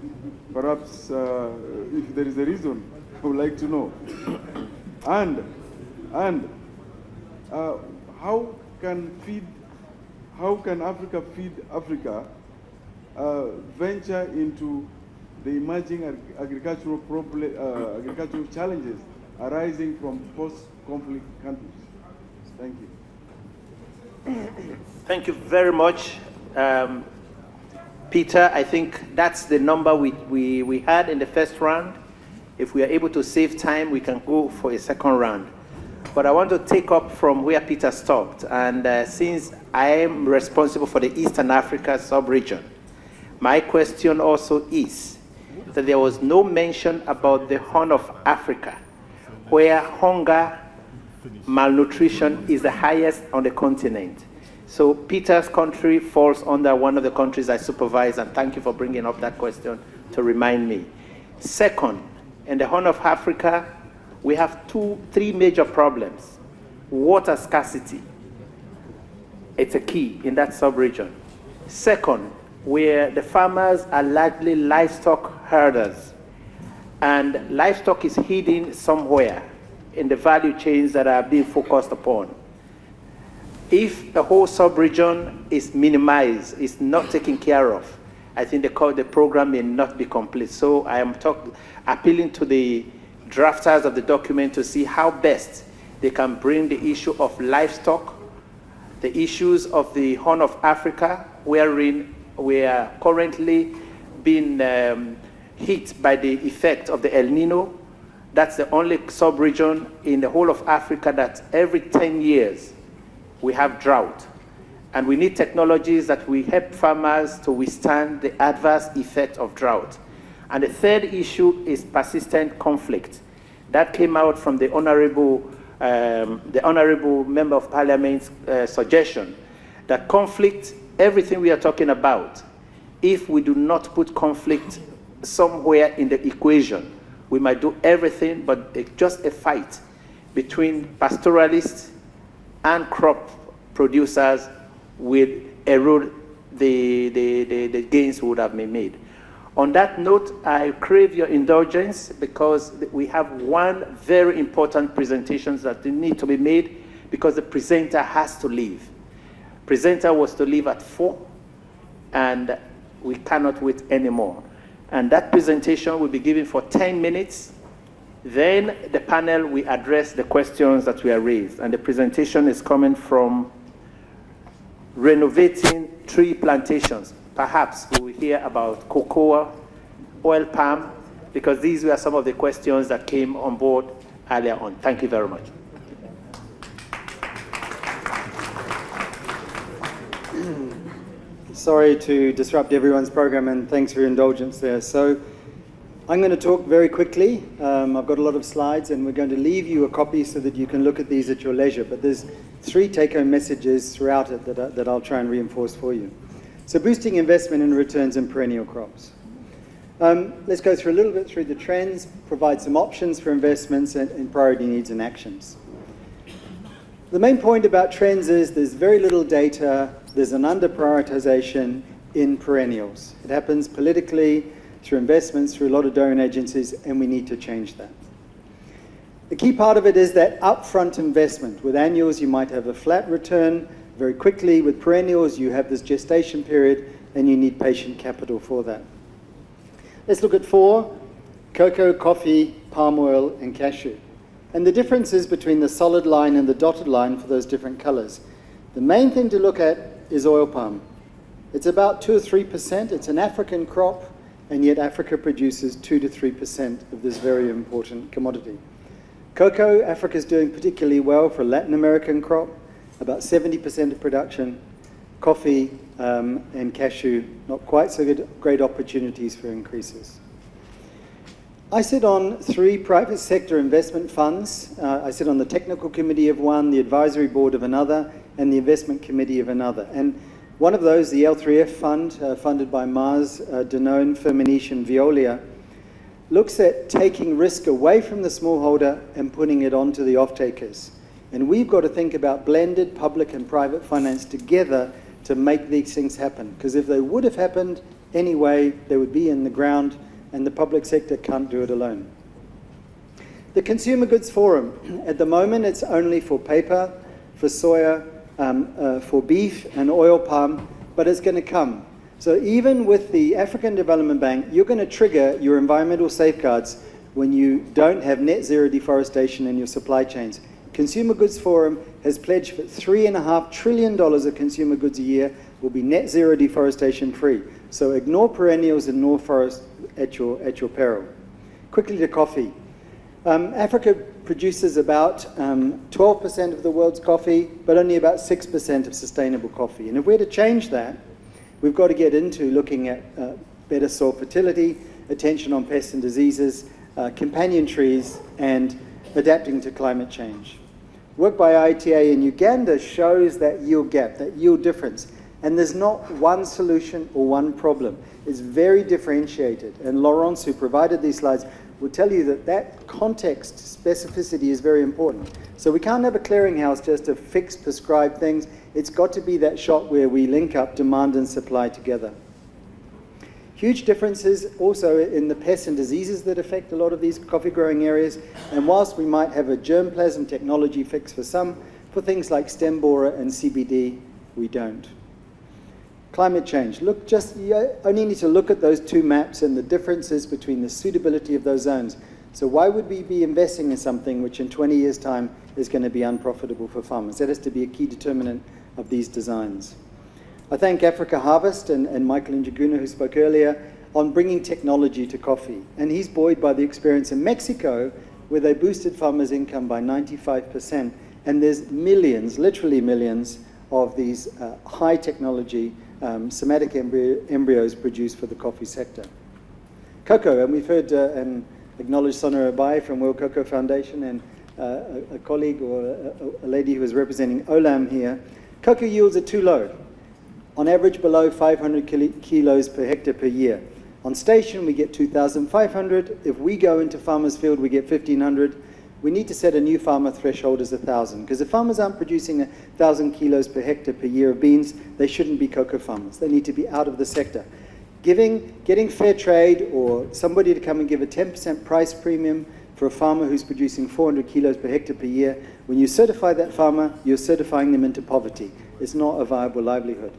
Perhaps if there is a reason, I would like to know. And how can Africa feed Africa venture into the emerging agricultural challenges arising from post-conflict countries? Thank you. Thank you very much, Peter. I think that's the number we had in the first round. If we are able to save time, we can go for a second round. But I want to take up from where Peter stopped. And since I am responsible for the Eastern Africa sub-region, my question also is that there was no mention about the Horn of Africa, where hunger, malnutrition is the highest on the continent. So Peter's country falls under one of the countries I supervise, and thank you for bringing up that question to remind me. Second, in the Horn of Africa, we have three major problems. Water scarcity, it's a key in that sub-region. Second, where the farmers are largely livestock herders, and livestock is hidden somewhere in the value chains that are being focused upon. If the whole sub-region is minimized, is not taken care of, I think the program may not be complete. So I am appealing to the drafters of the document to see how best they can bring the issue of livestock, the issues of the Horn of Africa, wherein we are currently being hit by the effect of the El Nino. That's the only sub-region in the whole of Africa that every 10 years we have drought. And we need technologies that will help farmers to withstand the adverse effect of drought. And the third issue is persistent conflict. That came out from the Honorable Member of Parliament's suggestion that conflict, everything we are talking about, if we do not put conflict somewhere in the equation, we might do everything but just a fight between pastoralists and crop producers will erode the gains would have been made. On that note, I crave your indulgence because we have one very important presentation that need to be made because the presenter has to leave. Presenter was to leave at 4, and we cannot wait anymore. And that presentation will be given for 10 minutes. Then the panel will address the questions that were raised. And the presentation is coming from renovating tree plantations. Perhaps we will hear about cocoa, oil palm, because these were some of the questions that came on board earlier on. Thank you very much. Sorry to disrupt everyone's program, and thanks for your indulgence there. So I'm going to talk very quickly. I've got a lot of slides, and we're going to leave you a copy so that you can look at these at your leisure. But there's 3 take-home messages throughout it that I'll try and reinforce for you. So boosting investment and returns in perennial crops. Let's go through a little bit through the trends, provide some options for investments and priority needs and actions. The main point about trends is there's very little data, there's an under-prioritization in perennials. It happens politically, through investments, through a lot of donor agencies, and we need to change that. The key part of it is that upfront investment. With annuals, you might have a flat return very quickly. With perennials, you have this gestation period, and you need patient capital for that. Let's look at 4, cocoa, coffee, palm oil, and cashew. And the differences between the solid line and the dotted line for those different colors. The main thing to look at is oil palm. It's about 2 or 3%. It's an African crop, and yet Africa produces 2 to 3% of this very important commodity. Cocoa, Africa's doing particularly well for a Latin American crop, about 70% of production. Coffee and cashew, not quite so great opportunities for increases. I sit on 3 private sector investment funds. I sit on the technical committee of one, the advisory board of another, and the investment committee of another. And one of those, the L3F fund, funded by Mars, Danone, Firmenich, and Veolia, looks at taking risk away from the smallholder and putting it onto the off-takers. And we've got to think about blended public and private finance together to make these things happen. Because if they would have happened anyway, they would be in the ground, and the public sector can't do it alone. The Consumer Goods Forum, at the moment it's only for paper, for soya, for beef and oil palm, but it's going to come. So even with the African Development Bank, you're going to trigger your environmental safeguards when you don't have net zero deforestation in your supply chains. Consumer Goods Forum has pledged for $3.5 trillion of consumer goods a year will be net zero deforestation free. So ignore perennials and ignore forest at your peril. Quickly to coffee. Africa produces about 12% of the world's coffee, but only about 6% of sustainable coffee. And if we're to change that, we've got to get into looking at better soil fertility, attention on pests and diseases, companion trees, and adapting to climate change. Work by IITA in Uganda shows that yield gap, that yield difference. And there's not one solution or one problem. It's very differentiated. And Laurence, who provided these slides, will tell you that that context specificity is very important. So we can't have a clearinghouse just to fix prescribed things. It's got to be that shop where we link up demand and supply together. Huge differences also in the pests and diseases that affect a lot of these coffee growing areas. And whilst we might have a germplasm technology fix for some, for things like stem borer and CBD, we don't. Climate change. Look, you only need to look at those two maps and the differences between the suitability of those zones. So why would we be investing in something which in 20 years' time is going to be unprofitable for farmers? That has to be a key determinant of these designs. I thank Africa Harvest and Michael Njuguna, who spoke earlier, on bringing technology to coffee. And he's buoyed by the experience in Mexico, where they boosted farmers' income by 95%. And there's millions, literally millions, of these high technology somatic embryos produced for the coffee sector. Cocoa, and we've heard and acknowledged Sonia Abai from World Cocoa Foundation and a colleague or a lady who is representing Olam here. Cocoa yields are too low. On average, below 500 kilos per hectare per year. On station, we get 2,500. If we go into farmers' field, we get 1,500. We need to set a new farmer threshold as 1,000, because if farmers aren't producing 1,000 kilos per hectare per year of beans, they shouldn't be cocoa farmers. They need to be out of the sector. Getting fair trade or somebody to come and give a 10% price premium for a farmer who's producing 400 kilos per hectare per year, when you certify that farmer, you're certifying them into poverty. It's not a viable livelihood.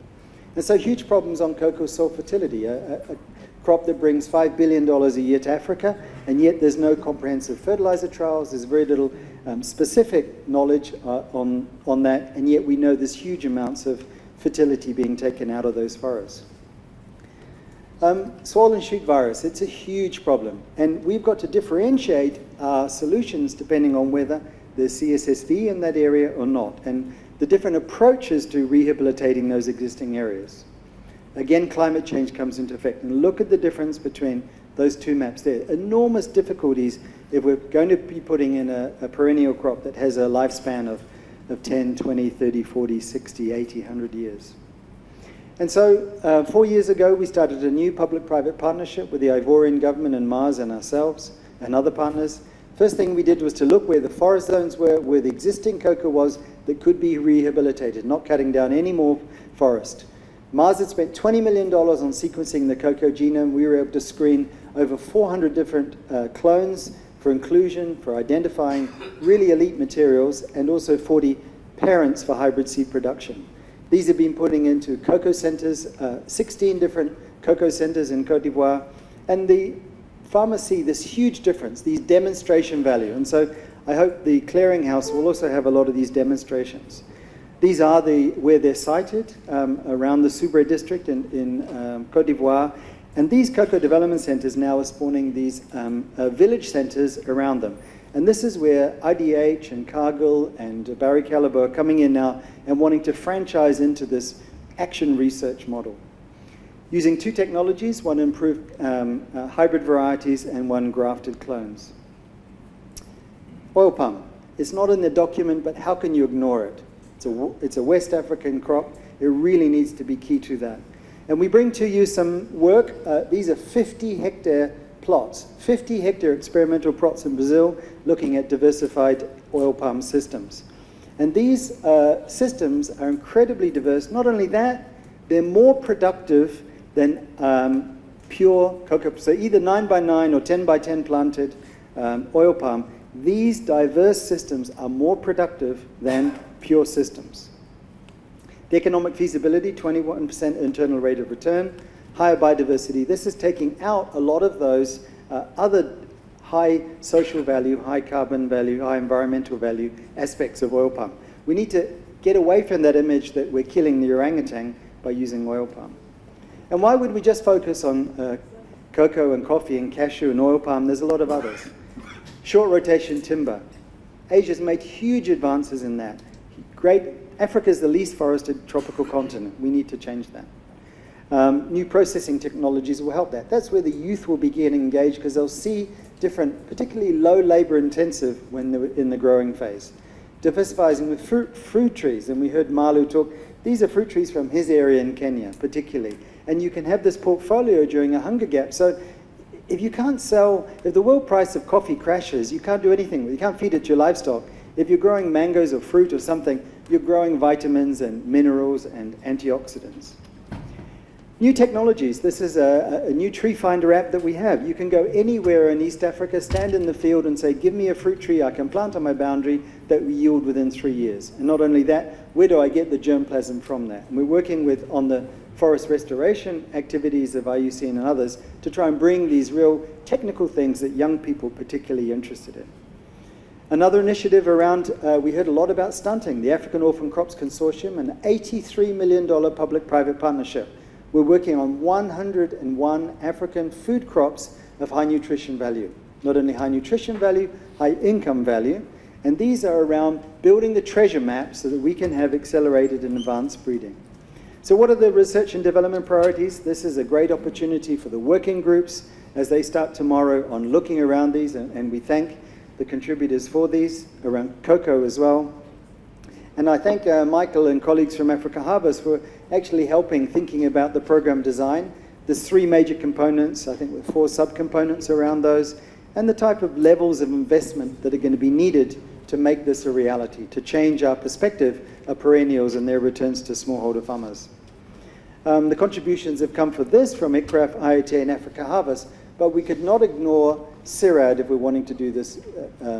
And so huge problems on cocoa soil fertility, a crop that brings $5 billion a year to Africa, and yet there's no comprehensive fertilizer trials, there's very little specific knowledge on that, and yet we know there's huge amounts of fertility being taken out of those forests. Soil and shoot virus, it's a huge problem, and we've got to differentiate our solutions depending on whether there's CSSV in that area or not, and the different approaches to rehabilitating those existing areas. Again, climate change comes into effect, and look at the difference between those two maps there. Enormous difficulties if we're going to be putting in a perennial crop that has a lifespan of 10, 20, 30, 40, 60, 80, 100 years. And so 4 years ago, we started a new public-private partnership with the Ivorian government and Mars and ourselves and other partners. First thing we did was to look where the forest zones were, where the existing cocoa was that could be rehabilitated, not cutting down any more forest. Mars had spent $20 million on sequencing the cocoa genome. We were able to screen over 400 different clones for inclusion, for identifying really elite materials, and also 40 parents for hybrid seed production. These have been putting into cocoa centers, 16 different cocoa centers in Cote d'Ivoire, and the farmers see this huge difference, these demonstration value. And so I hope the clearinghouse will also have a lot of these demonstrations. These are where they're sited around the Soubre district in Cote d'Ivoire. And these cocoa development centers now are spawning these village centers around them. And this is where IDH and Cargill and Barry Callebaut are coming in now and wanting to franchise into this action research model. Using two technologies, one improved hybrid varieties and one grafted clones. Oil palm. It's not in the document, but how can you ignore it? It's a West African crop. It really needs to be key to that. And we bring to you some work. These are 50-hectare plots, 50-hectare experimental plots in Brazil looking at diversified oil palm systems. And these systems are incredibly diverse. Not only that, they're more productive than pure cocoa. So either 9x9 or 10x10 planted oil palm. These diverse systems are more productive than pure systems. The economic feasibility, 21% internal rate of return. Higher biodiversity. This is taking out a lot of those other high social value, high carbon value, high environmental value aspects of oil palm. We need to get away from that image that we're killing the orangutan by using oil palm. And why would we just focus on cocoa and coffee and cashew and oil palm? There's a lot of others. Short rotation timber. Asia's made huge advances in that. Africa's the least forested tropical continent. We need to change that. New processing technologies will help that. That's where the youth will be getting engaged because they'll see different, particularly low labor intensive when they're in the growing phase. Diversifying with fruit trees, and we heard Malu talk. These are fruit trees from his area in Kenya, particularly. And you can have this portfolio during a hunger gap. So if you can't sell, if the world price of coffee crashes, you can't do anything. You can't feed it to your livestock. If you're growing mangoes or fruit or something, you're growing vitamins and minerals and antioxidants. New technologies. This is a new tree finder app that we have. You can go anywhere in East Africa, stand in the field and say, give me a fruit tree I can plant on my boundary that will yield within 3 years. And not only that, where do I get the germplasm from that? And we're working on the forest restoration activities of IUCN and others to try and bring these real technical things that young people are particularly interested in. Another initiative around, we heard a lot about stunting, the African Orphan Crops Consortium, an $83 million public-private partnership. We're working on 101 African food crops of high nutrition value. Not only high nutrition value, high income value. And these are around building the treasure map so that we can have accelerated and advanced breeding. So what are the research and development priorities? This is a great opportunity for the working groups as they start tomorrow on looking around these, and we thank the contributors for these, around cocoa as well. And I thank Michael and colleagues from Africa Harvest for actually helping thinking about the program design. There's 3 major components, I think with 4 subcomponents around those, and the type of levels of investment that are going to be needed to make this a reality, to change our perspective of perennials and their returns to smallholder farmers. The contributions have come for this from ICRAF, IITA, and Africa Harvest, but we could not ignore CIRAD if we're wanting to do this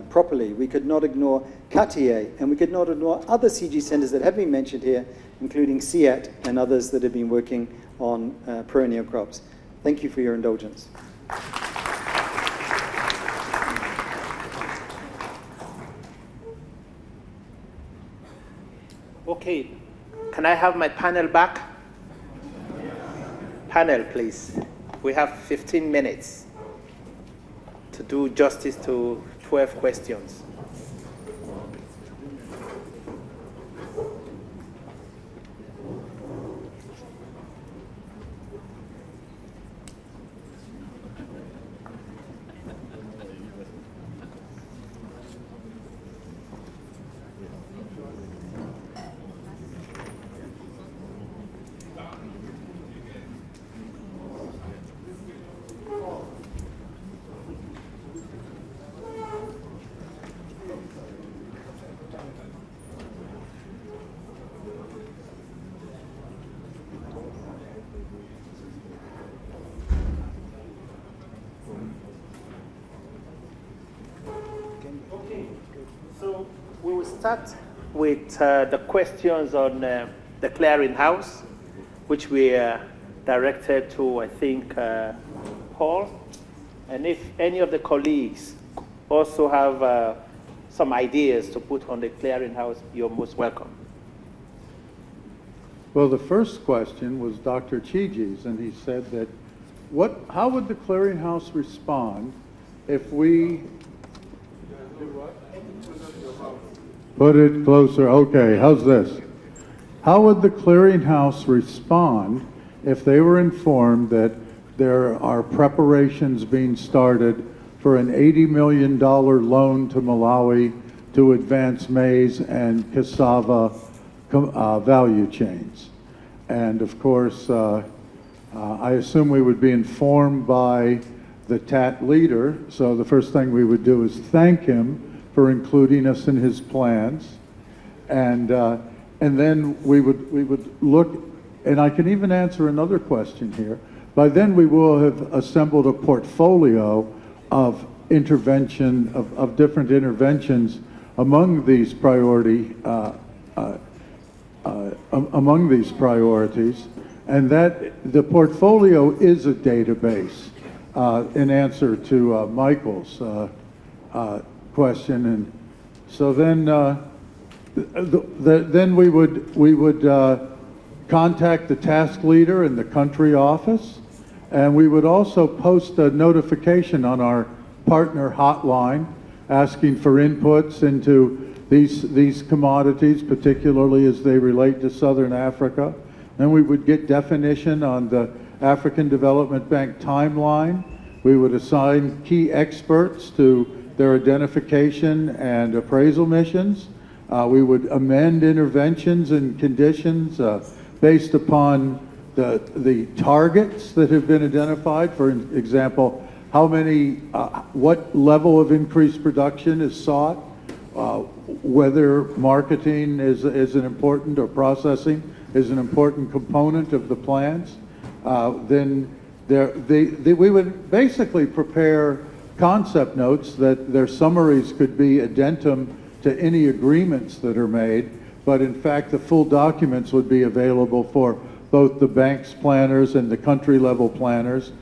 properly. We could not ignore CATIA, and we could not ignore other CG centers that have been mentioned here, including CIAT and others that have been working on perennial crops. Thank you for your indulgence. Okay, can I have my panel back? Panel, please. We have 15 minutes to do justice to 12 questions. We will start with the questions on the clearinghouse, which we directed to, I think, Paul. And if any of the colleagues also have some ideas to put on the clearinghouse, you're most welcome. Well, the first question was Dr. Chiji's, and he said that how would the clearinghouse respond if we put it closer? Okay, how's this? How would the clearinghouse respond if they were informed that there are preparations being started for an $80 million loan to Malawi to advance maize and cassava value chains? And of course, I assume we would be informed by the TAAT leader, so the first thing we would do is thank him for including us in his plans, and then we would look, and I can even answer another question here. By then we will have assembled a portfolio of intervention, of different interventions among these priority among these priorities, and that the portfolio is a database in answer to Michael's question. And so then, then we would contact the task leader in the country office, and we would also post a notification on our partner hotline asking for inputs into these commodities, particularly as they relate to Southern Africa. Then we would get definition on the African Development Bank timeline. We would assign key experts to their identification and appraisal missions. We would amend interventions and conditions based upon the targets that have been identified. For example, how many, what level of increased production is sought, whether marketing is an important, or processing is an important component of the plans. Then we would basically prepare concept notes that their summaries could be addendum to any agreements that are made, but in fact the full documents would be available for both the bank's planners and the country level planners.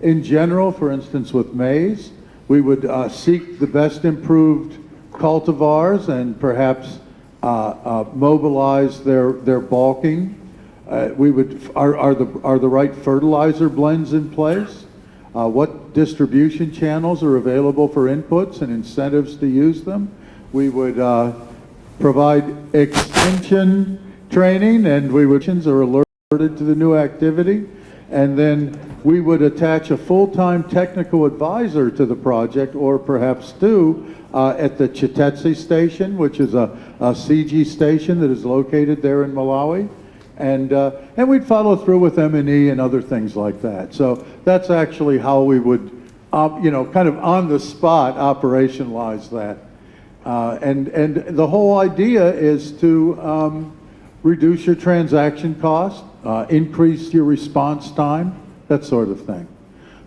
In general, for instance, with maize, we would seek the best improved cultivars and perhaps mobilize their bulking. We would, are the right fertilizer blends in place? What distribution channels are available for inputs and incentives to use them? We would provide extension training, and we would are alerted to the new activity, and then we would attach a full-time technical advisor to the project, or perhaps two, at the Chitetse station, which is a CG station that is located there in Malawi. And we'd follow through with M&E and other things like that. So that's actually how we would, you know, kind of on the spot operationalize that. And the whole idea is to reduce your transaction cost, increase your response time, that sort of thing.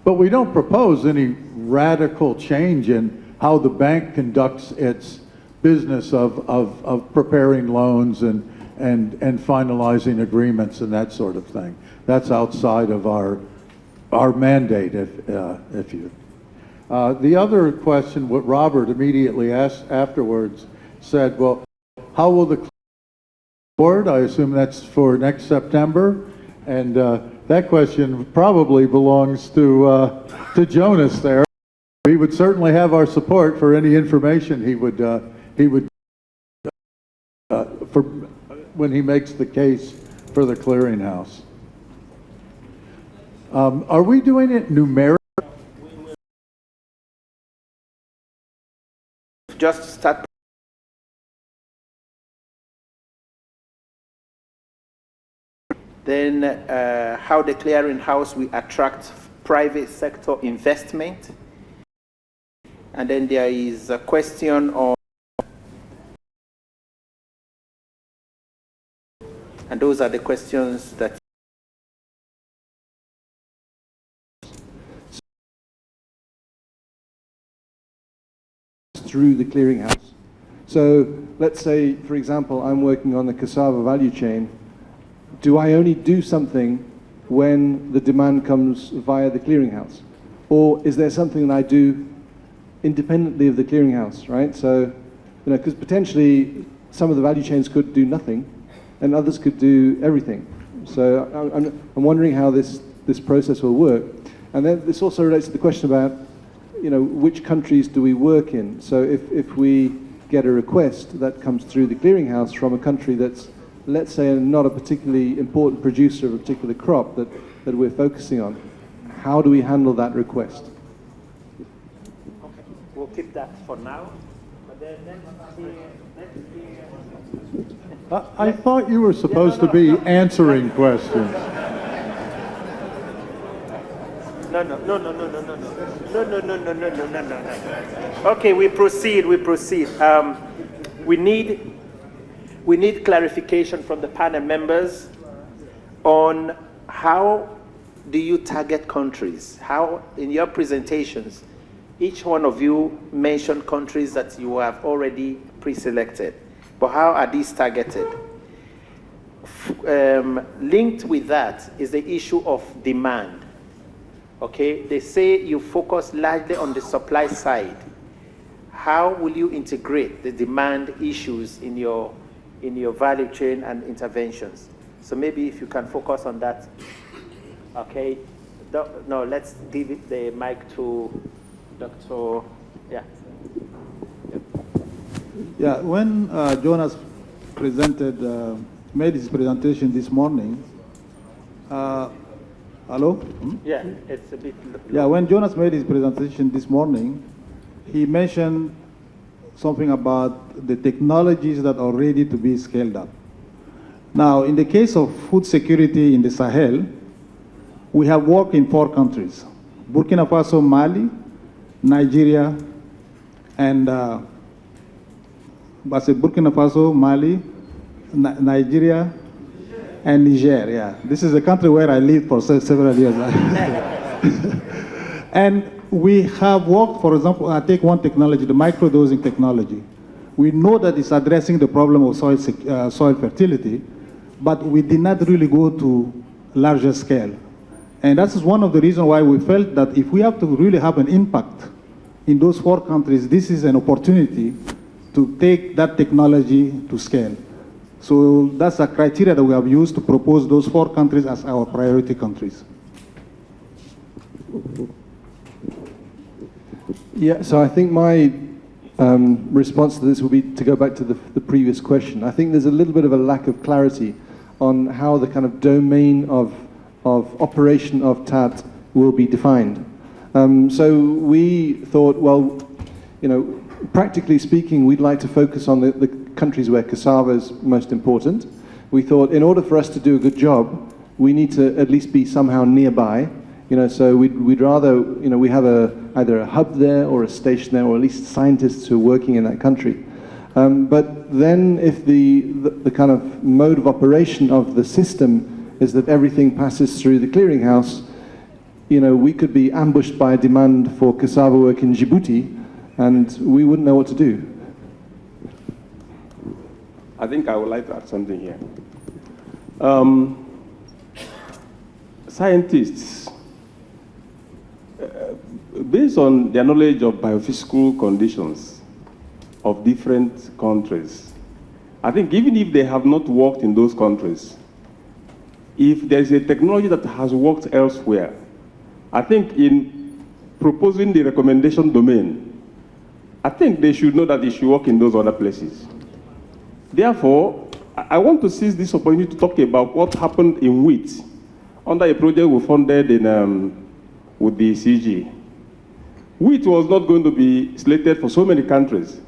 But we don't propose any radical change in how the bank conducts its business of preparing loans and finalizing agreements and that sort of thing. That's outside of our mandate, if you. The other question, what Robert immediately asked afterwards, said, well, how will the board? I assume that's for next September, and that question probably belongs to Jonas there. He would certainly have our support for any information he would for when he makes the case for the clearinghouse. Are we doing it numerically? Just start. Then how the clearinghouse will attract private sector investment. And then there is a question on, and those are the questions that through the clearinghouse. So let's say, for example, I'm working on the cassava value chain. Do I only do something when the demand comes via the clearinghouse? Or is there something that I do independently of the clearinghouse, right? So, you know, because potentially some of the value chains could do nothing and others could do everything. So I'm wondering how this process will work. And then this also relates to the question about, you know, which countries do we work in? So if we get a request that comes through the clearinghouse from a country that's, let's say, not a particularly important producer of a particular crop that we're focusing on, how do we handle that request? Okay, we'll keep that for now. But then I thought you were supposed to be answering questions. No. Okay, we proceed. We need clarification from the panel members on how do you target countries? How, in your presentations, each one of you mentioned countries that you have already pre-selected, but how are these targeted? linked with that is the issue of demand. Okay, they say you focus largely on the supply side. How will you integrate the demand issues in your value chain and interventions? So maybe if you can focus on that. Okay, no, let's give the mic to Dr. Yeah. Yeah, when Jonas made his presentation this morning, hello? Yeah, it's a bit low. Yeah, when Jonas made his presentation this morning, he mentioned something about the technologies that are ready to be scaled up. Now, in the case of food security in the Sahel, we have worked in 4 countries: Burkina Faso, Mali, Nigeria, and Burkina Faso, Mali, Nigeria, and Niger. Yeah, this is a country where I lived for several years. And we have worked, for example, I take one technology, the microdosing technology. We know that it's addressing the problem of soil fertility, but we did not really go to larger scale. And that's one of the reasons why we felt that if we have to really have an impact in those 4 countries, this is an opportunity to take that technology to scale. So that's a criteria that we have used to propose those 4 countries as our priority countries. Yeah, so I think my response to this will be to go back to the previous question. I think there's a little bit of a lack of clarity on how the kind of domain of operation of TAAT will be defined. So we thought, well, you know, practically speaking, we'd like to focus on the countries where cassava is most important. We thought in order for us to do a good job, we need to at least be somehow nearby. You know, so we'd rather, you know, we have either a hub there or a station there, or at least scientists who are working in that country. But then if the kind of mode of operation of the system is that everything passes through the clearinghouse, you know, we could be ambushed by a demand for cassava work in Djibouti, and we wouldn't know what to do. I think I would like to add something here. Scientists, based on their knowledge of biophysical conditions of different countries, I think even if they have not worked in those countries, if there is a technology that has worked elsewhere, I think in proposing the recommendation domain, I think they should know that they should work in those other places. Therefore, I want to seize this opportunity to talk about what happened in wheat under a project we funded with the CG. Wheat was not going to be slated for so many countries,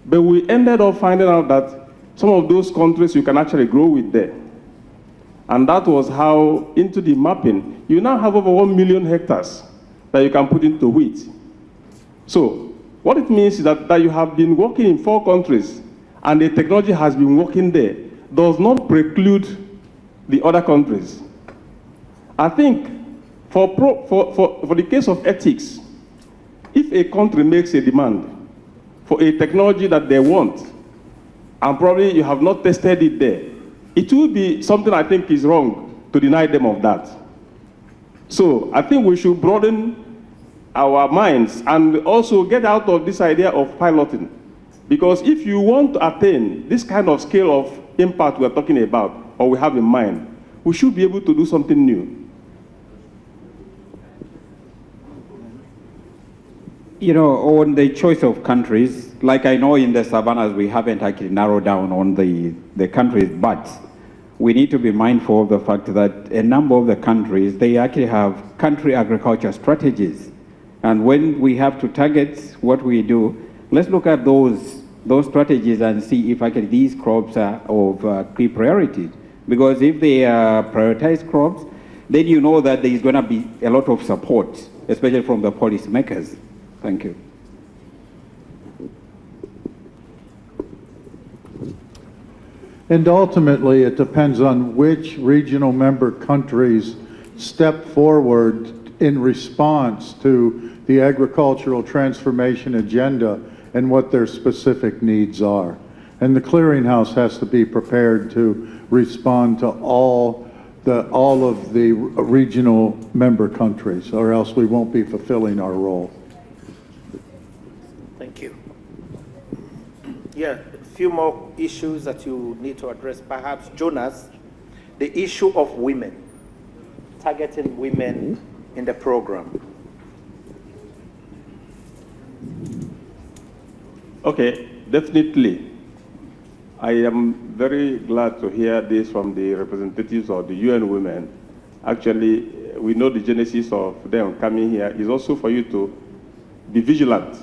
but we ended up finding out that some of those countries you can actually grow wheat there. And that was how, into the mapping, you now have over 1 million hectares that you can put into wheat. So, what it means is that you have been working in 4 countries and the technology has been working there, does not preclude the other countries. I think for the case of ethics, if a country makes a demand for a technology that they want, and probably you have not tested it there, it will be something I think is wrong to deny them of that. So I think we should broaden our minds and also get out of this idea of piloting. Because if you want to attain this kind of scale of impact we're talking about, or we have in mind, we should be able to do something new. You know, on the choice of countries, like I know in the savannas we haven't actually narrowed down on the countries, but we need to be mindful of the fact that a number of the countries, they actually have country agriculture strategies. And when we have to target what we do, let's look at those strategies and see if actually these crops are of key priority. Because if they are prioritized crops, then you know that there is going to be a lot of support, especially from the policymakers. Thank you. And ultimately, it depends on which regional member countries step forward in response to the agricultural transformation agenda and what their specific needs are. And the clearinghouse has to be prepared to respond to all of the regional member countries, or else we won't be fulfilling our role. Thank you. Yeah, a few more issues that you need to address. Perhaps, Jonas, the issue of women, targeting women in the program. Okay, definitely. I am very glad to hear this from the representatives of the UN Women. Actually, we know the genesis of them coming here is also for you to be vigilant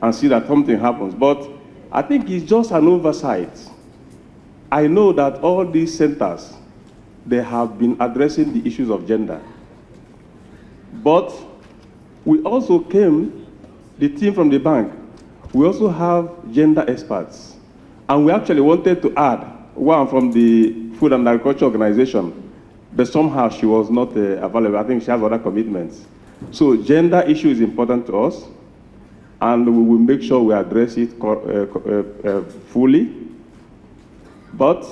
and see that something happens. But I think it's just an oversight. I know that all these centers, they have been addressing the issues of gender. But we also came, the team from the bank, we also have gender experts. And we actually wanted to add one from the Food and Agriculture Organization, but somehow she was not available. I think she has other commitments. So gender issue is important to us, and we will make sure we address it fully. But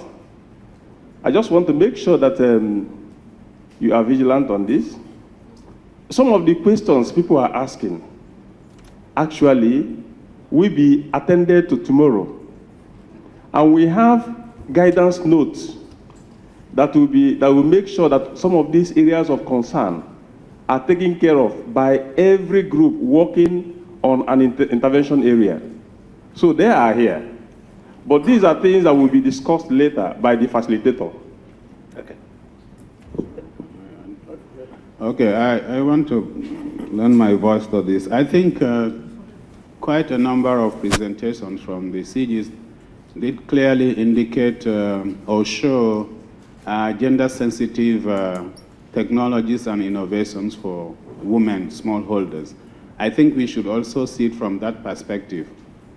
I just want to make sure that you are vigilant on this. Some of the questions people are asking, actually, will be attended to tomorrow. And we have guidance notes that will make sure that some of these areas of concern are taken care of by every group working on an intervention area. So they are here. But these are things that will be discussed later by the facilitator. Okay. Okay, I want to lend my voice to this. I think quite a number of presentations from the CGs did clearly indicate or show gender-sensitive technologies and innovations for women smallholders. I think we should also see it from that perspective,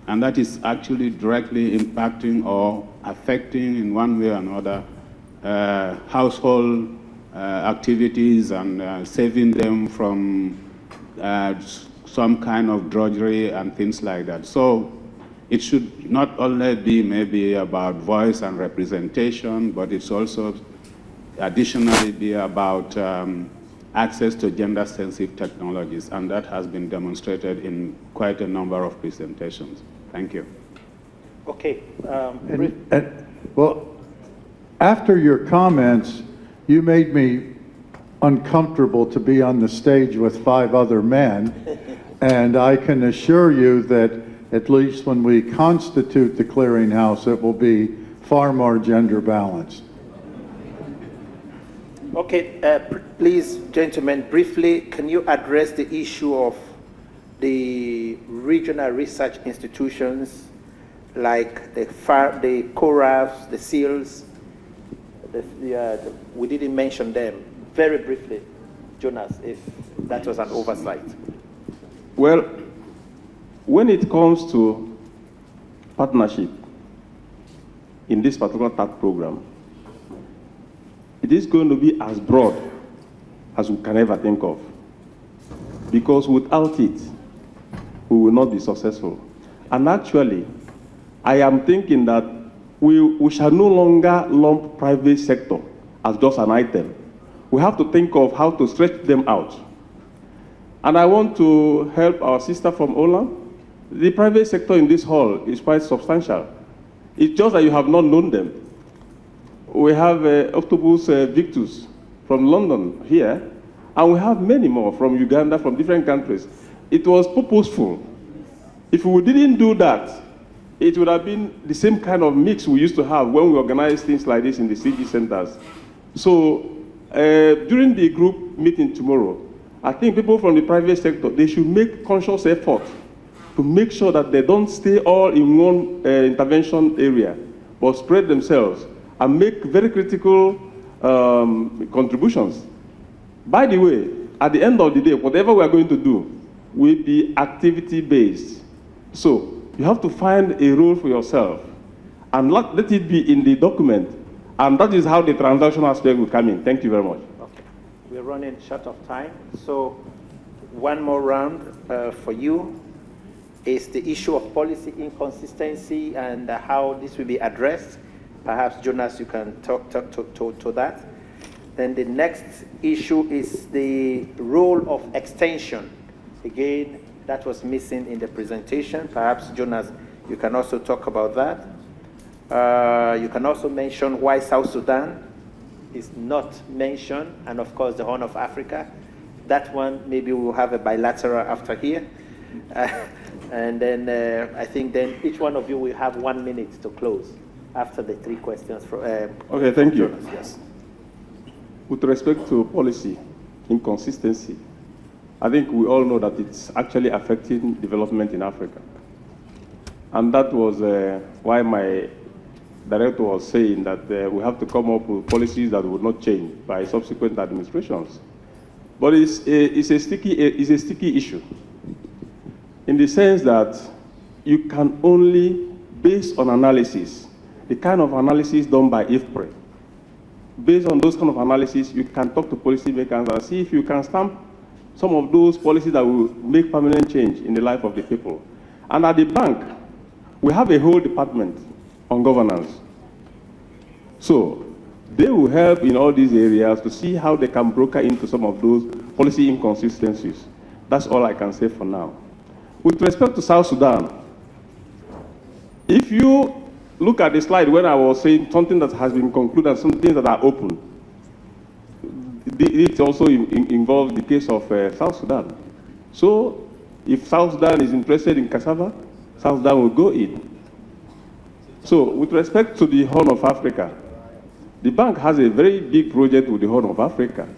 and that is actually directly impacting or affecting in one way or another household activities and saving them from some kind of drudgery and things like that. So it should not only be maybe about voice and representation, but it's also additionally be about access to gender-sensitive technologies, and that has been demonstrated in quite a number of presentations. Thank you. Okay. Well, after your comments, you made me uncomfortable to be on the stage with 5 other men, and I can assure you that at least when we constitute the clearinghouse, it will be far more gender balanced. Okay, please, gentlemen, briefly, can you address the issue of the regional research institutions like the CORAFs, the SEALs? We didn't mention them. Very briefly, Jonas, if that was an oversight. Well, when it comes to partnership in this particular TAAT program, it is going to be as broad as we can ever think of. Because without it, we will not be successful. And actually, I am thinking that we shall no longer lump private sector as just an item. We have to think of how to stretch them out. And I want to help our sister from Olam. The private sector in this hall is quite substantial. It's just that you have not known them. We have Octopus Victus from London here, and we have many more from Uganda, from different countries. It was purposeful. If we didn't do that, it would have been the same kind of mix we used to have when we organized things like this in the CG centers. So during the group meeting tomorrow, I think people from the private sector, they should make conscious effort to make sure that they don't stay all in one intervention area, but spread themselves and make very critical contributions. By the way, at the end of the day, whatever we are going to do will be activity-based. So you have to find a role for yourself and let it be in the document. And that is how the transactional aspect will come in. Thank you very much. Okay. We're running short of time. So one more round for you is the issue of policy inconsistency and how this will be addressed. Perhaps, Jonas, you can talk to that. Then the next issue is the role of extension. Again, that was missing in the presentation. Perhaps, Jonas, you can also talk about that. You can also mention why South Sudan is not mentioned, and of course the Horn of Africa. That one, maybe we'll have a bilateral after here. And then I think then each one of you will have 1 minute to close after the 3 questions. Okay, thank you. Jonas, yes. With respect to policy inconsistency, I think we all know that it's actually affecting development in Africa. And that was why my director was saying that we have to come up with policies that would not change by subsequent administrations. But it's a sticky issue in the sense that you can only, based on analysis, the kind of analysis done by IFPRI, based on those kind of analysis, you can talk to policymakers and see if you can stamp some of those policies that will make permanent change in the life of the people. And at the bank, we have a whole department on governance. So they will help in all these areas to see how they can broker into some of those policy inconsistencies. That's all I can say for now. With respect to South Sudan, if you look at the slide when I was saying something that has been concluded and some things that are open, it also involves the case of South Sudan. So if South Sudan is interested in cassava, South Sudan will go in. So with respect to the Horn of Africa, the bank has a very big project with the Horn of Africa.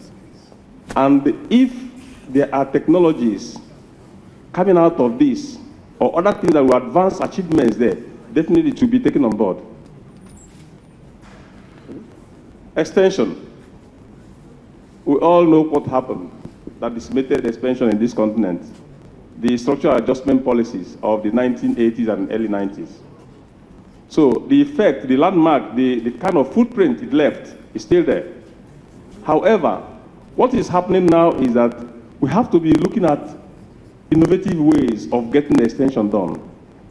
And if there are technologies coming out of this, or other things that will advance achievements there, definitely to be taken on board. Extension. We all know what happened, that decimated expansion in this continent, the structural adjustment policies of the 1980s and early 90s. So the effect, the landmark, the kind of footprint it left is still there. However, what is happening now is that we have to be looking at innovative ways of getting the extension done,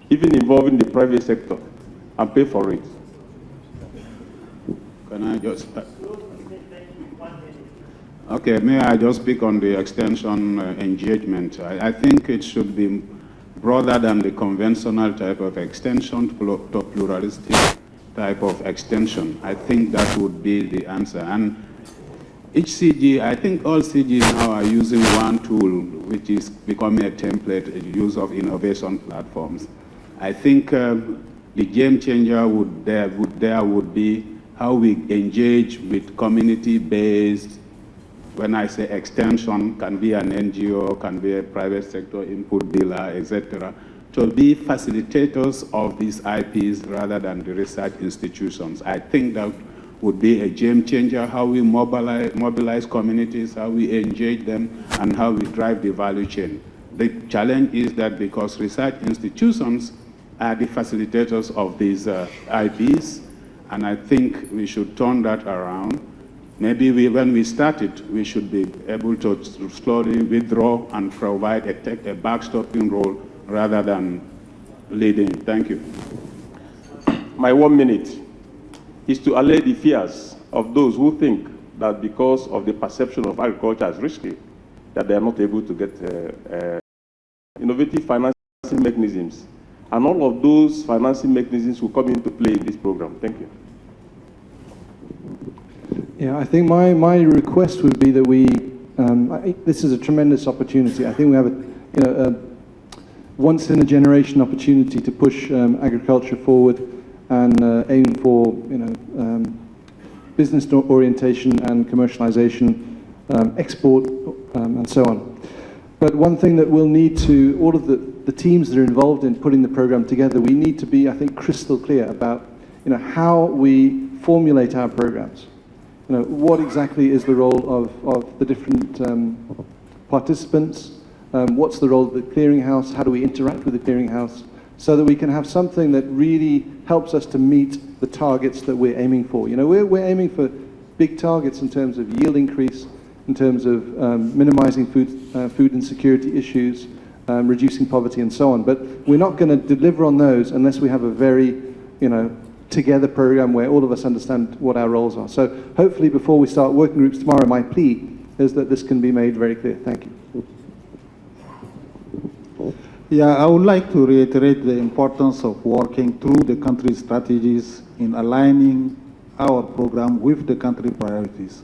even involving the private sector, and pay for it. Can I just... Okay, may I just speak on the extension engagement? I think it should be broader than the conventional type of extension to pluralistic type of extension. I think that would be the answer. And each CG, I think all CGs now are using one tool, which is becoming a template, a use of innovation platforms. I think the game changer would be how we engage with community-based. When I say extension, can be an NGO, can be a private sector input dealer, etc., to be facilitators of these IPs rather than the research institutions. I think that would be a game changer, how we mobilize communities, how we engage them, and how we drive the value chain. The challenge is that because research institutions are the facilitators of these IPs, and I think we should turn that around. Maybe when we started, we should be able to slowly withdraw and provide a backstopping role rather than leading. Thank you. My 1 minute is to allay the fears of those who think that because of the perception of agriculture as risky, that they are not able to get innovative financing mechanisms. And all of those financing mechanisms will come into play in this program. Thank you. Yeah, I think my request would be that this is a tremendous opportunity. I think we have a once in a generation opportunity to push agriculture forward and aim for business orientation and commercialization, export, and so on. But one thing that we'll need to, all of the teams that are involved in putting the program together, we need to be, I think, crystal clear about how we formulate our programs. What exactly is the role of the different participants? What's the role of the clearinghouse? How do we interact with the clearinghouse? So that we can have something that really helps us to meet the targets that we're aiming for. We're aiming for big targets in terms of yield increase, in terms of minimizing food insecurity issues, reducing poverty and so on. But we're not going to deliver on those unless we have a very, together program where all of us understand what our roles are. So hopefully before we start working groups tomorrow, my plea is that this can be made very clear. Thank you. Yeah, I would like to reiterate the importance of working through the country strategies in aligning our program with the country priorities.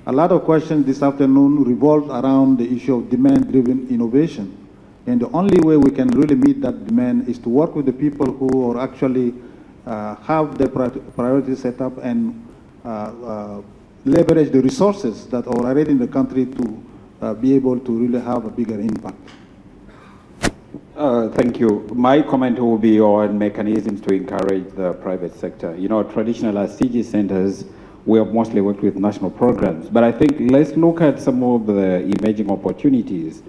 A lot of questions this afternoon revolved around the issue of demand-driven innovation. And the only way we can really meet that demand is to work with the people who are actually have the priorities set up and leverage the resources that are already in the country to be able to really have a bigger impact. Thank you. My comment will be on mechanisms to encourage the private sector. You know, traditional as CG centers, we have mostly worked with national programs, but I think let's look at some of the emerging opportunities.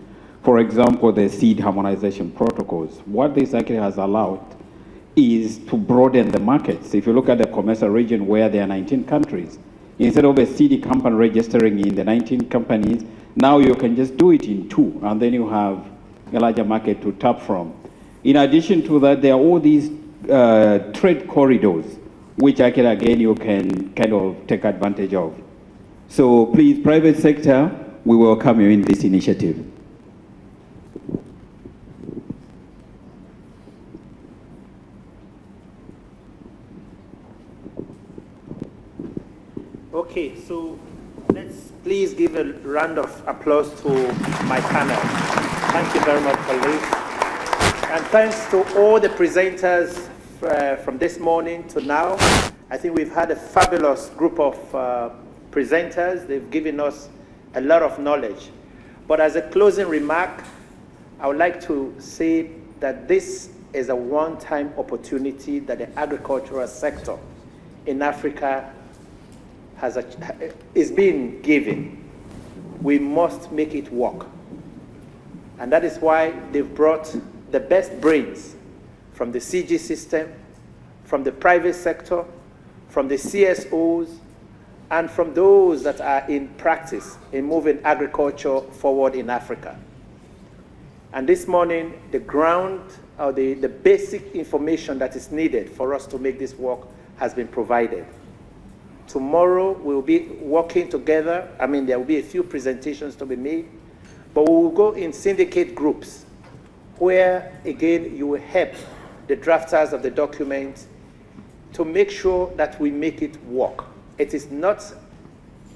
For example, the seed harmonization protocols. What this actually has allowed is to broaden the markets. If you look at the commercial region where there are 19 countries, instead of a seed company registering in the 19 companies, now you can just do it in 2, and then you have a larger market to tap from. In addition to that, there are all these trade corridors, which actually, again, you can kind of take advantage of. So please, private sector, we welcome you in this initiative. Okay, so let's please give a round of applause to my panel. Thank you very much for this. And thanks to all the presenters from this morning to now. I think we've had a fabulous group of presenters. They've given us a lot of knowledge. But as a closing remark, I would like to say that this is a one-time opportunity that the agricultural sector in Africa is being given. We must make it work. And that is why they've brought the best brains from the CG system, from the private sector, from the CSOs, and from those that are in practice in moving agriculture forward in Africa. And this morning, the ground, or the basic information that is needed for us to make this work has been provided. Tomorrow, we'll be working together. I mean, there will be a few presentations to be made, but we will go in syndicate groups where, again, you will help the drafters of the document to make sure that we make it work. It is not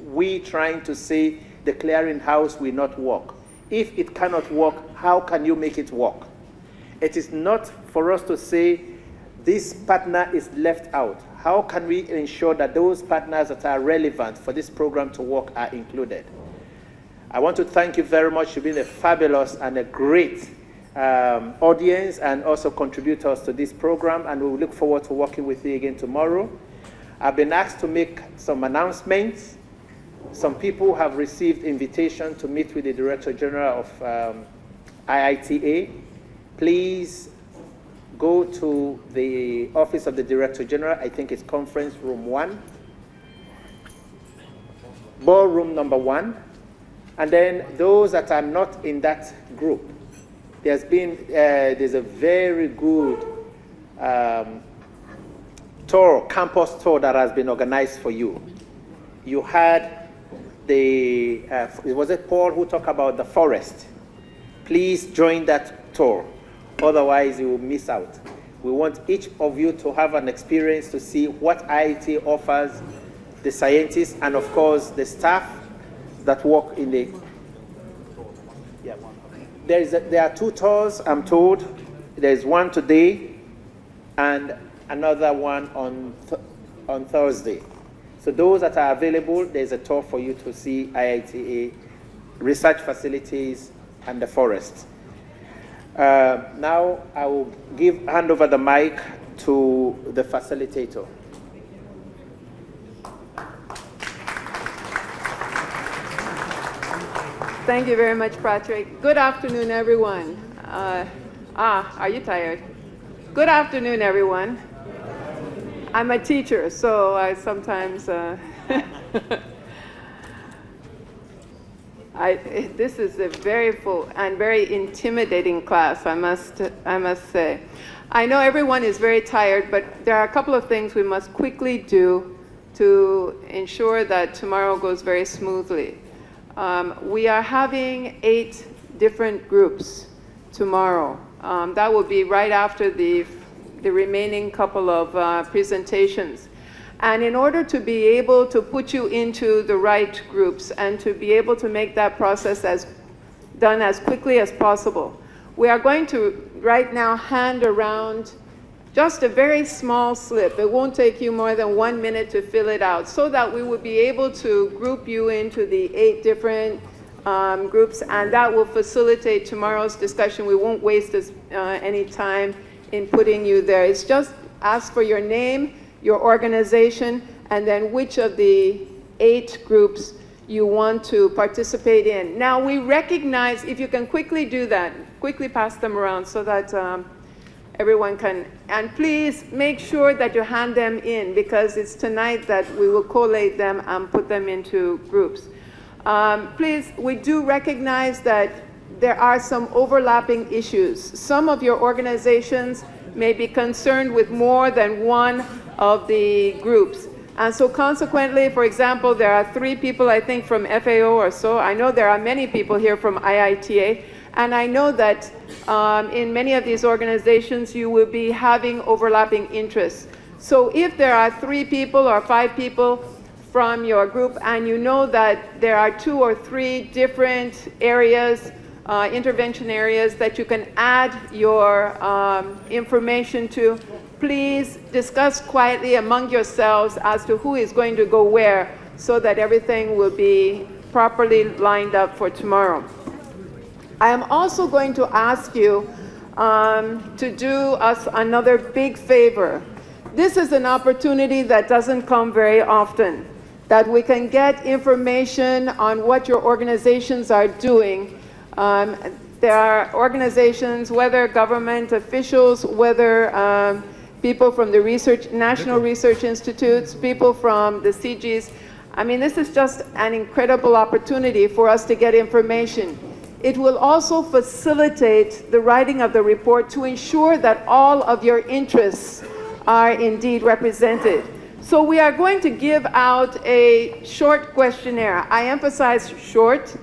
we trying to say the clearinghouse will not work. If it cannot work, how can you make it work? It is not for us to say this partner is left out. How can we ensure that those partners that are relevant for this program to work are included? I want to thank you very much. You've been a fabulous and a great audience and also contributors to this program, and we look forward to working with you again tomorrow. I've been asked to make some announcements. Some people have received invitation to meet with the Director General of IITA. Please go to the office of the Director General. I think it's conference room 1, ballroom number 1. And then those that are not in that group, there's a very good campus tour that has been organized for you. You had was it Paul who talked about the forest? Please join that tour. Otherwise, you will miss out. We want each of you to have an experience to see what IITA offers, the scientists, and of course, the staff that work in the... Yeah. There are 2 tours, I'm told. There's one today and another one on Thursday. So those that are available, there's a tour for you to see IITA research facilities and the forest. Now I will hand over the mic to the facilitator. Thank you very much, Patrick. Good afternoon, everyone. Are you tired? Good afternoon, everyone. I'm a teacher, so I sometimes this is a very full and very intimidating class, I must say. I know everyone is very tired, but there are a couple of things we must quickly do to ensure that tomorrow goes very smoothly. We are having 8 different groups tomorrow. That will be right after the remaining couple of presentations. And in order to be able to put you into the right groups and to be able to make that process done as quickly as possible, we are going to right now hand around just a very small slip. It won't take you more than 1 minute to fill it out, so that we will be able to group you into the 8 different groups, and that will facilitate tomorrow's discussion. We won't waste any time in putting you there. It's just ask for your name, your organization, and then which of the 8 groups you want to participate in. Now, we recognize, if you can quickly do that, quickly pass them around so that everyone can, and please make sure that you hand them in, because it's tonight that we will collate them and put them into groups. Please, we do recognize that there are some overlapping issues. Some of your organizations may be concerned with more than one of the groups. And so consequently, for example, there are 3 people, I think, from FAO or so. I know there are many people here from IITA. And I know that in many of these organizations, you will be having overlapping interests. So if there are 3 people or 5 people from your group, and you know that there are 2 or 3 different areas, intervention areas that you can add your information to, please discuss quietly among yourselves as to who is going to go where, so that everything will be properly lined up for tomorrow. I am also going to ask you to do us another big favor. This is an opportunity that doesn't come very often, that we can get information on what your organizations are doing. There are organizations, whether government officials, whether people from the National Research Institutes, people from the CGs. I mean, this is just an incredible opportunity for us to get information. It will also facilitate the writing of the report to ensure that all of your interests are indeed represented. So we are going to give out a short questionnaire. I emphasize short.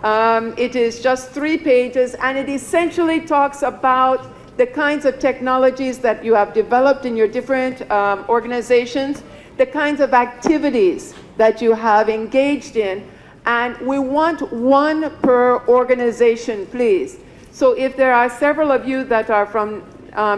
It is just 3 pages, and it essentially talks about the kinds of technologies that you have developed in your different organizations, the kinds of activities that you have engaged in, and we want 1 per organization, please. So if there are several of you that are from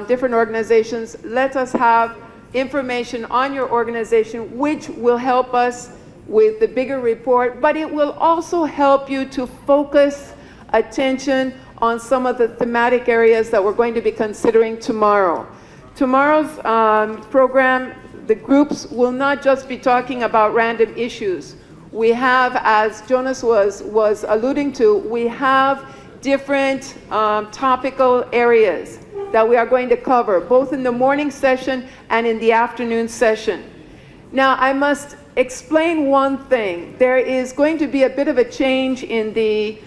different organizations, let us have information on your organization, which will help us with the bigger report, but it will also help you to focus attention on some of the thematic areas that we're going to be considering tomorrow. Tomorrow's program, the groups will not just be talking about random issues. We have, as Jonas was alluding to, we have different topical areas that we are going to cover, both in the morning session and in the afternoon session. Now, I must explain one thing. There is going to be a bit of a change in the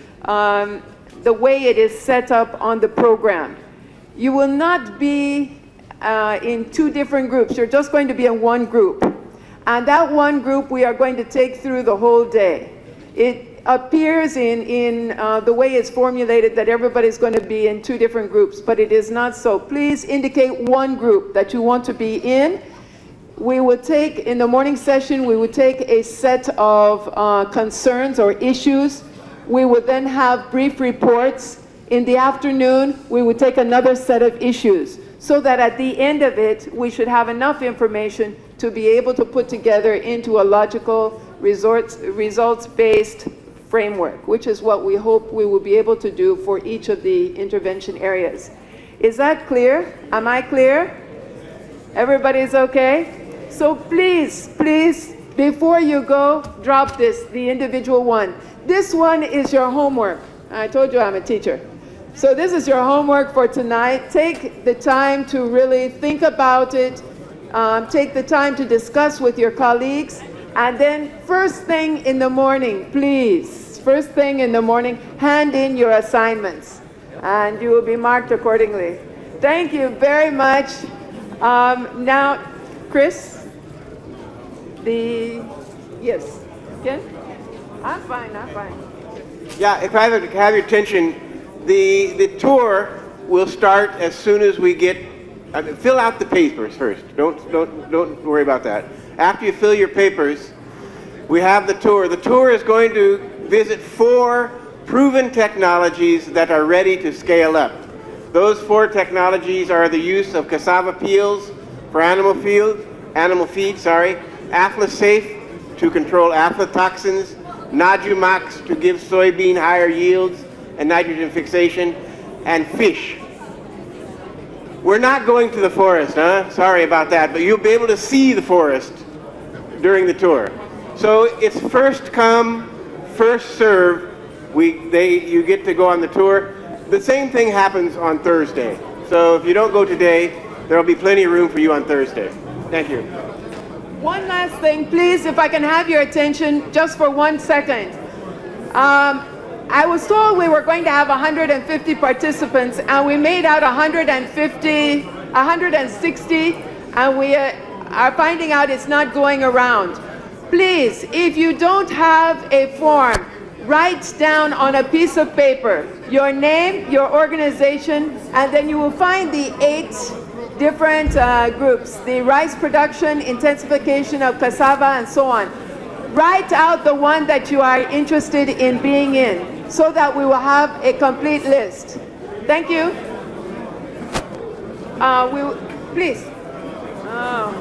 way it is set up on the program. You will not be in 2 different groups. You're just going to be in 1 group. And that 1 group we are going to take through the whole day. It appears in the way it's formulated that everybody's going to be in 2 different groups, but it is not so. Please indicate 1 group that you want to be in. We will take, in the morning session, we will take a set of concerns or issues. We would then have brief reports. In the afternoon, we would take another set of issues, so that at the end of it, we should have enough information to be able to put together into a logical, results-based framework, which is what we hope we will be able to do for each of the intervention areas. Is that clear? Am I clear? Everybody's okay? So please, before you go, drop this, the individual one. This one is your homework. I told you I'm a teacher. So this is your homework for tonight. Take the time to really think about it. Take the time to discuss with your colleagues. And then first thing in the morning, please, first thing in the morning, hand in your assignments. And you will be marked accordingly. Thank you very much. Now, Chris, yes, Ken? I'm fine. Yeah, if I could have your attention, the tour will start as soon as we get, fill out the papers first. Don't worry about that. After you fill your papers, we have the tour. The tour is going to visit 4 proven technologies that are ready to scale up. Those 4 technologies are the use of cassava peels for animal feed, Aflasafe to control aflatoxins, Najumax to give soybean higher yields and nitrogen fixation, and fish. We're not going to the forest, Sorry about that, but you'll be able to see the forest during the tour. So it's first come, first serve. You get to go on the tour. The same thing happens on Thursday. So if you don't go today, there'll be plenty of room for you on Thursday. Thank you. One last thing, please, if I can have your attention just for 1 second. I was told we were going to have 150 participants, and we made out 160, and we are finding out it's not going around. Please, if you don't have a form, write down on a piece of paper your name, your organization, and then you will find the 8 different groups, the rice production, intensification of cassava, and so on. Write out the one that you are interested in being in so that we will have a complete list. Thank you. Please. Oh.